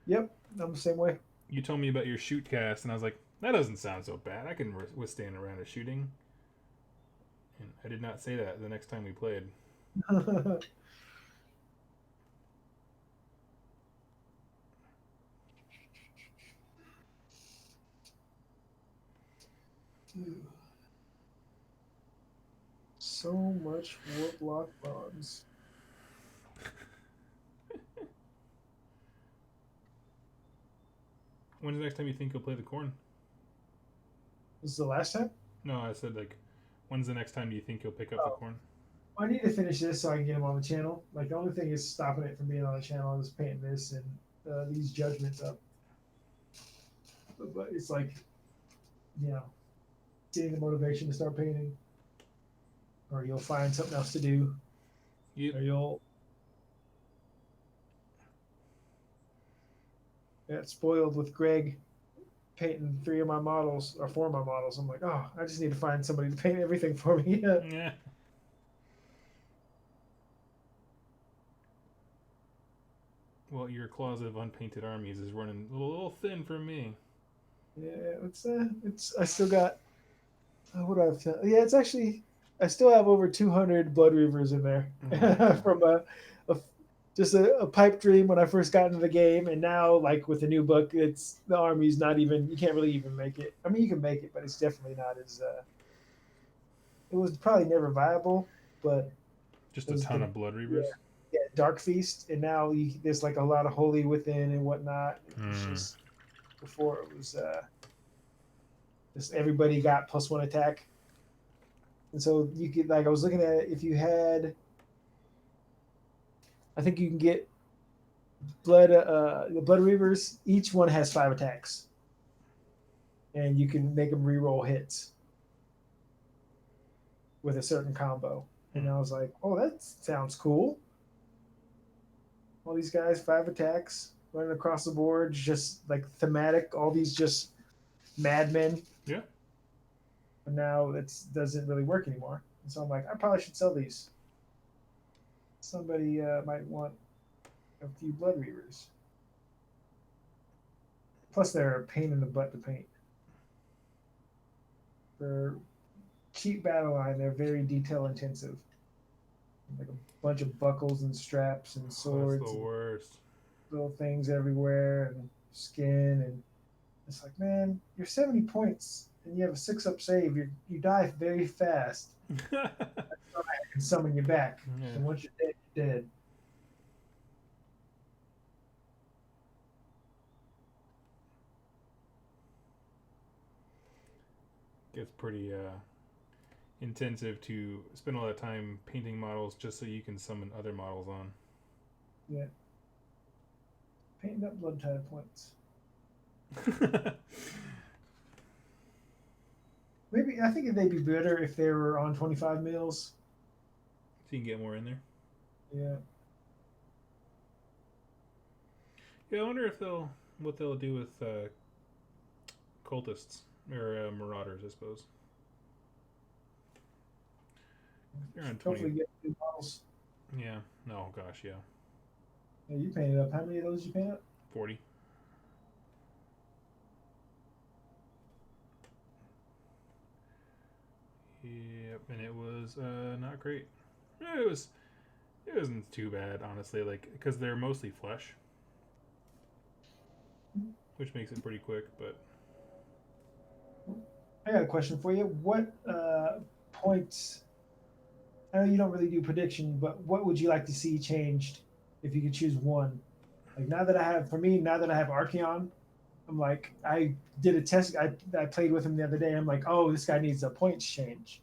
yep, I'm the same way. you told me about your shoot cast, and I was like, that doesn't sound so bad. I can withstand a round of shooting. And I did not say that the next time we played. So much warlock bonds. When's the next time you think you'll play the corn? This is the last time? No, I said, like, when's the next time do you think you'll pick up the corn? I need to finish this so I can get them on the channel. Like, the only thing is stopping it from being on the channel is painting this and these judgments up. But it's like, you know, getting the motivation to start painting. Or you'll find something else to do. Or you'll get spoiled with Greg painting 3 of my models or 4 of my models. I'm like, oh, I just need to find somebody to paint everything for me. Yeah. Well, your closet of unpainted armies is running a little thin for me. Yeah, it's. I still got. What do I have? Yeah, it's actually. I still have over 200 Blood Reavers in there from just a pipe dream when I first got into the game, and now like with the new book, it's the army's not even. You can't really even make it. I mean, you can make it, but it's definitely not as. It was probably never viable, but just a ton of Blood Reavers. Yeah, Dark Feast, and now there's like a lot of Holy Within and whatnot. It's just before it was just everybody got +1 attack, and so you could like I was looking at it, if you had, I think you can get the Blood Reavers. Each one has 5 attacks, and you can make them reroll hits with a certain combo. And I was like, oh, that sounds cool. All these guys, 5 attacks, running across the board, just like thematic, all these just madmen. Yeah. But now it doesn't really work anymore. And so I'm like, I probably should sell these. Somebody might want a few Blood Reavers. Plus, they're a pain in the butt to paint. They're cheap battle line. They're very detail intensive. Like a bunch of buckles and straps and swords. That's the worst. Little things everywhere and skin, and it's like, man, you're 70 points and you have a 6-up save. You die very fast. I can summon you back, and once you're dead, you're dead. It's pretty intensive to spend all that time painting models just so you can summon other models on. Yeah. Painting up blood tide points. Maybe I think they'd be better if they were on 25 mils. So you can get more in there. Yeah. Yeah, I wonder if what they'll do with cultists or marauders, I suppose. They're on 20. Hopefully get new models. Yeah. No, gosh, yeah. Yeah, you painted up. How many of those you paint up? 40. Yep, and it was not great. It wasn't too bad, honestly, like because they're mostly flesh, which makes it pretty quick. But I got a question for you. What points? I know you don't really do prediction, but what would you like to see changed if you could choose one? Like now that I have Archeon, I'm like, I did a test. I played with him the other day. I'm like, oh, this guy needs a points change.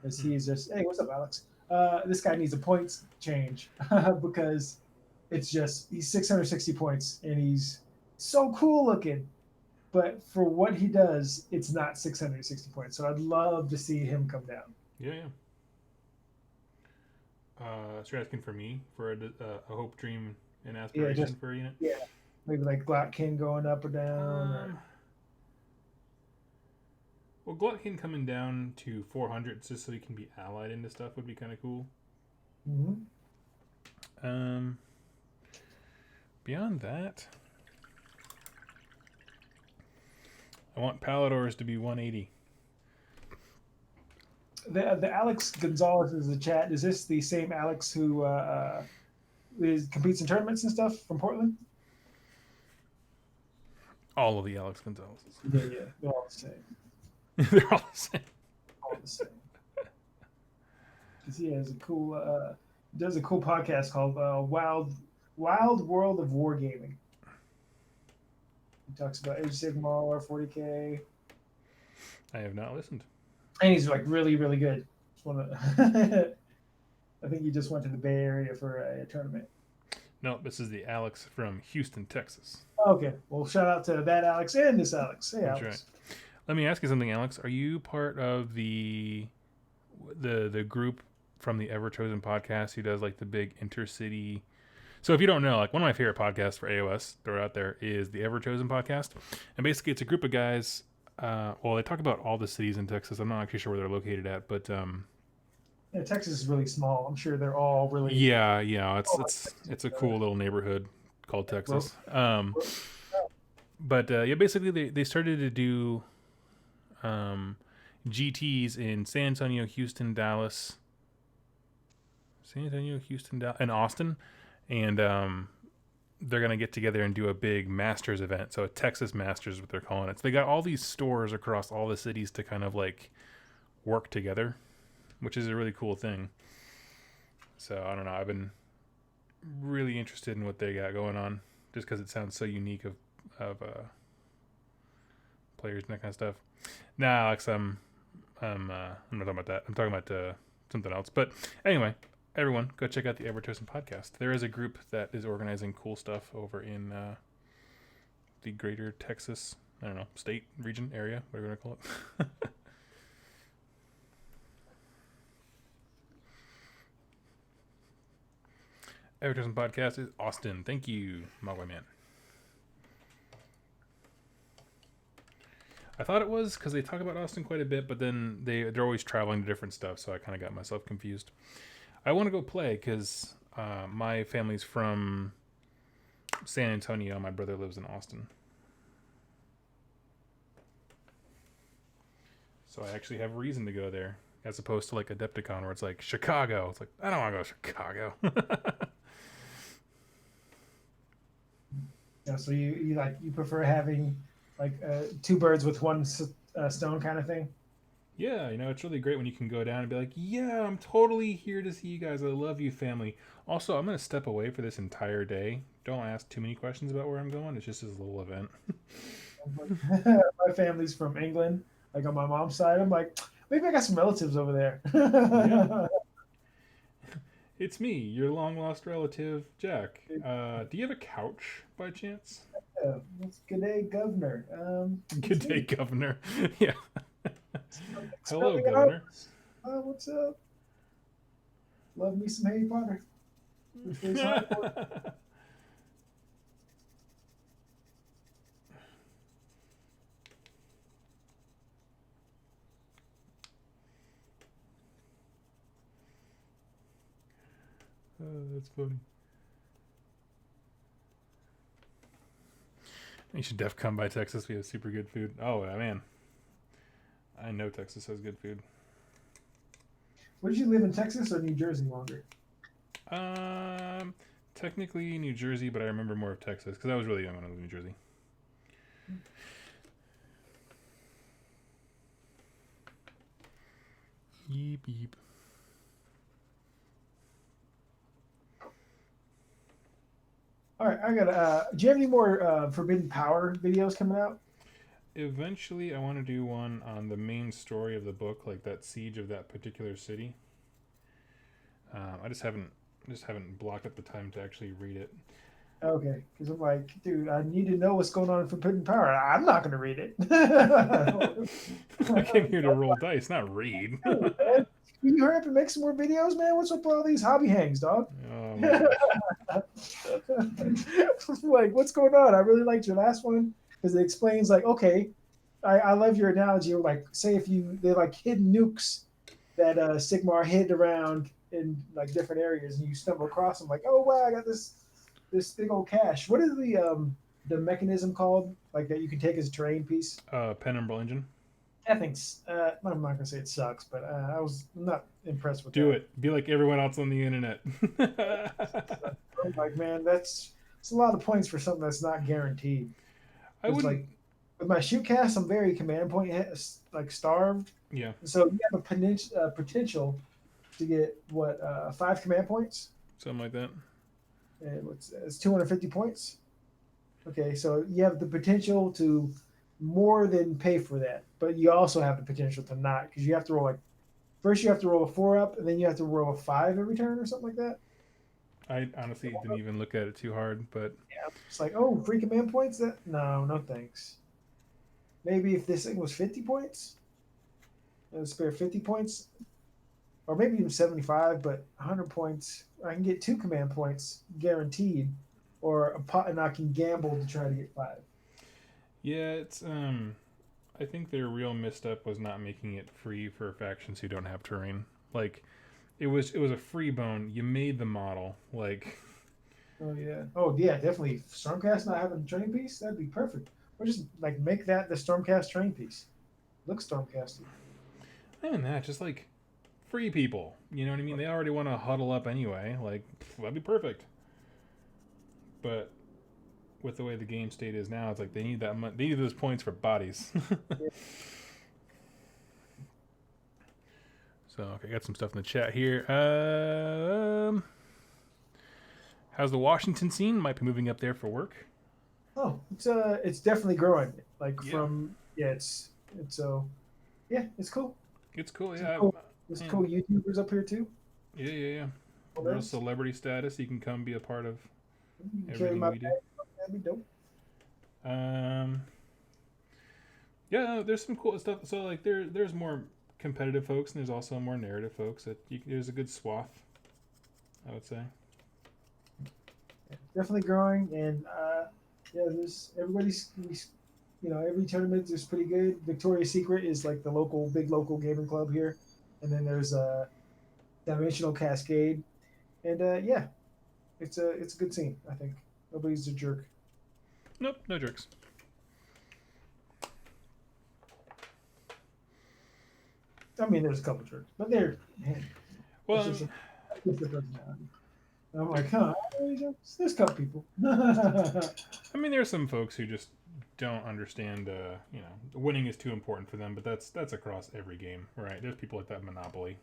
Because he's just, hey, what's up, Alex? This guy needs a points change because it's just, he's 660 points and he's so cool looking. But for what he does, it's not 660 points. So I'd love to see him come down. Yeah. So you're asking for me for a hope, dream, and aspiration for a unit? Yeah. Maybe like Glotkin going up or down. Well, Glotkin coming down to 400 just so he can be allied into stuff would be kind of cool. Mm-hmm. Beyond that, I want Palladors to be 180. The Alex Gonzalez is the chat. Is this the same Alex who competes in tournaments and stuff from Portland? All of the Alex Gonzalez's. Yeah, they're all the same. They're all the same. All the same. Because he has a cool does a cool podcast called Wild World of Wargaming. He talks about Age of Sigmar, 40K. I have not listened. And he's like really, really good. I think he just went to the Bay Area for a tournament. No, this is the Alex from Houston, Texas. Okay. Well, shout out to that Alex and this Alex. Hey, That's Alex. right. Let me ask you something, Alex. Are you part of the group from the Ever Chosen podcast who does like the big intercity? So if you don't know, like one of my favorite podcasts for AOS that are out there is the Ever Chosen podcast. And basically it's a group of guys. Well, they talk about all the cities in Texas. I'm not actually sure where they're located at, but yeah, Texas is really small. I'm sure they're all really it's a cool little neighborhood called Texas. But basically they started to do GTs in San Antonio, Houston, Dallas, and Austin, and they're going to get together and do a big Masters event. So a Texas Masters is what they're calling it. So they got all these stores across all the cities to kind of like work together, which is a really cool thing. So I don't know. I've been really interested in what they got going on just because it sounds so unique of players and that kind of stuff. Now, Alex, I'm not talking about that. I'm talking about something else. But anyway, everyone, go check out the Ever Chosen podcast. There is a group that is organizing cool stuff over in the greater Texas, I don't know, state, region, area, whatever you want to call it. Ever Chosen podcast is Austin. Thank you, Mogwai Man. I thought it was because they talk about Austin quite a bit, but then they're always traveling to different stuff, so I kind of got myself confused. I want to go play because my family's from San Antonio. My brother lives in Austin. So I actually have a reason to go there, as opposed to like Adepticon where it's like Chicago. It's like, I don't want to go to Chicago. Yeah, so you prefer having like two birds with one stone kind of thing? Yeah, it's really great when you can go down and be like, yeah, I'm totally here to see you guys. I love you, family. Also, I'm going to step away for this entire day. Don't ask too many questions about where I'm going. It's just this little event. My family's from England. Like on my mom's side, I'm like, maybe I got some relatives over there. Yeah. It's me, your long-lost relative, Jack. Do you have a couch, by chance? Yeah. Good day, Governor. Good day, Governor. Yeah. Hello, Governor. What's up? Love me some Harry Potter. That's funny. You should def come by Texas. We have super good food. Oh, man. I know Texas has good food. Where did you live in Texas or New Jersey longer? Technically New Jersey, but I remember more of Texas because I was really young when I was in New Jersey. Yeep, yeep. All right, I got. Do you have any more Forbidden Power videos coming out? Eventually, I want to do one on the main story of the book, like that siege of that particular city. I just haven't blocked up the time to actually read it. Okay, because I'm like, dude, I need to know what's going on in Forbidden Power. I'm not going to read it. I came here to roll dice, not read. Can you hurry up and make some more videos, man? What's up with all these hobby hangs, dog? Oh, my gosh. Like, what's going on? I really liked your last one because it explains, like, okay, I love your analogy. Like, say if they're like hidden nukes that Sigmar hid around in like different areas, and you stumble across them, like, oh wow, I got this big old cache. What is the the mechanism called? Like that you can take as a terrain piece. Penumbral engine. I think I'm not gonna say it sucks, but I'm not impressed with Do that. it. Be like everyone else on the internet. I'm like, man, it's a lot of points for something that's not guaranteed. I Because wouldn't. like with my shoot cast, I'm very command point like starved, Yeah, and so you have a potential to get what 5 command points, something like that. and it's 250 points. Okay, so you have the potential to more than pay for that, but you also have the potential to not because you have to roll like first you have to roll a 4 up, and then you have to roll a 5 every turn or something like that. I honestly didn't even look at it too hard, but Yeah, it's like, oh, free command points. That no thanks. Maybe if this thing was 50 points, I would spare 50 points, or maybe even 75, but 100 points, I can get 2 command points guaranteed, or a pot, and I can gamble to try to get 5. yeah, it's I think their real misstep was not making it free for factions who don't have terrain. Like it was a free bone. You made the model. Like Oh yeah, definitely. Stormcast not having a train piece, that'd be perfect. Or just like make that the Stormcast train piece. Look Stormcasty. and that just like free people. You know what I mean? They already want to huddle up anyway. Like that'd be perfect. But with the way the game state is now, it's like they need that they need those points for bodies. Yeah. So okay, got some stuff in the chat here. How's the Washington scene? Might be moving up there for work. Oh, it's definitely growing. Like Yeah, from it's so yeah, it's cool. it's cool. Some Yeah, cool there's cool YouTubers up here too. yeah. Cool Real guys. celebrity status. You can come be a part of You can carry everything my we do. bag. That'd be dope. Um, yeah, there's some cool stuff. So like there's more competitive folks and there's also more narrative folks. There's a good swath, I would say. Definitely growing, and yeah, there's every tournament is pretty good. Victoria's Secret is like the big local gaming club here, and then there's Dimensional Cascade, and yeah, it's a good scene. I think nobody's a jerk. Nope, no jerks. I mean, there's a couple jerks, but they're it's Well, just it's the personality. And I'm like, huh? There's a couple people. I mean, there's some folks who just don't understand. Winning is too important for them, but that's across every game, right? There's people like that Monopoly.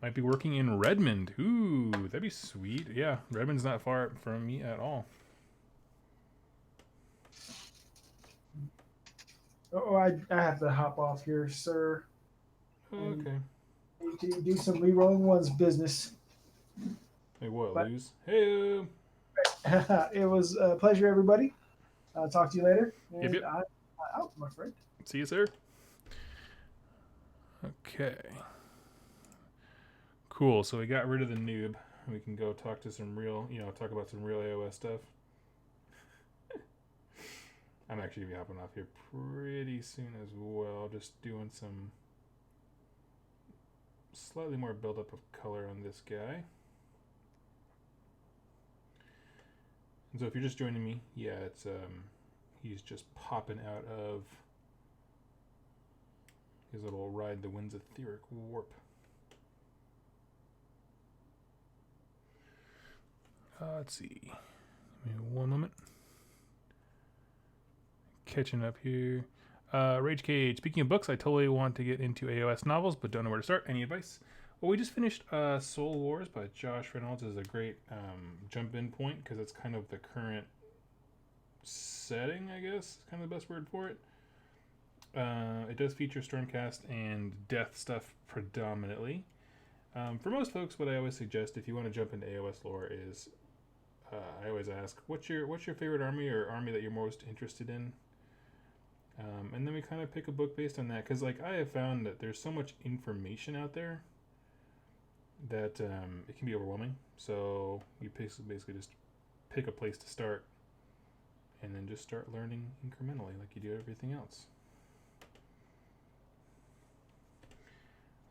Might be working in Redmond. Ooh, that'd be sweet. Yeah, Redmond's not far from me at all. Oh, I have to hop off here, sir, and Okay. need to do some re-rolling one's business. Hey, what, But lose? Hey. it was a pleasure, everybody. I'll talk to you later, Yep, and yep. I'm out, my friend. See you, sir. Okay. Cool. So we got rid of the noob. We can go talk to some real, talk about some real AOS stuff. I'm actually going to be hopping off here pretty soon as well. Just doing some slightly more buildup of color on this guy. And so if you're just joining me, yeah, it's he's just popping out of his little Ride the Winds Etheric Warp. Let's see. Give me one moment. Catching up here. Rage Cage. Speaking of books, I totally want to get into AOS novels, but don't know where to start. Any advice? Well, we just finished Soul Wars by Josh Reynolds. Is a great jump-in point because it's kind of the current setting, I guess. Is kind of the best word for it. It does feature Stormcast and death stuff predominantly. For most folks, what I always suggest if you want to jump into AOS lore is I always ask, what's your favorite army or army that you're most interested in? And then we kind of pick a book based on that because like I have found that there's so much information out there that it can be overwhelming. So you basically just pick a place to start and then just start learning incrementally like you do everything else.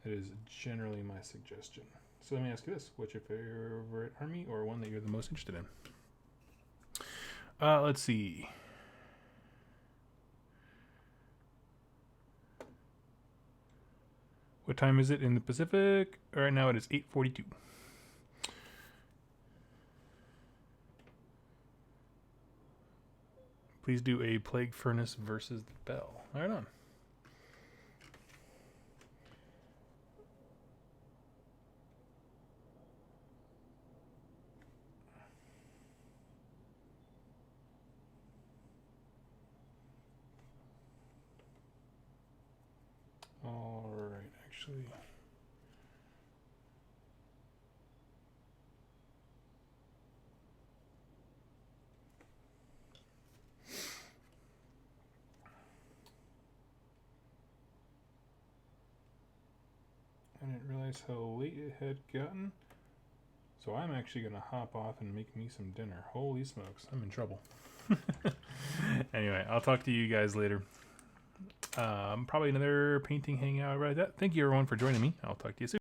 That is generally my suggestion. So let me ask you this: what's your favorite army, or one that you're the most interested in? Let's see. What time is it in the Pacific? Right now it is 8:42. Please do a Plague Furnace versus the Bell. Right on. Alright, actually. I didn't realize how late it had gotten. So I'm actually going to hop off and make me some dinner. Holy smokes, I'm in trouble. Anyway, I'll talk to you guys later. Probably another painting hangout right like that. Thank you everyone for joining me. I'll talk to you soon.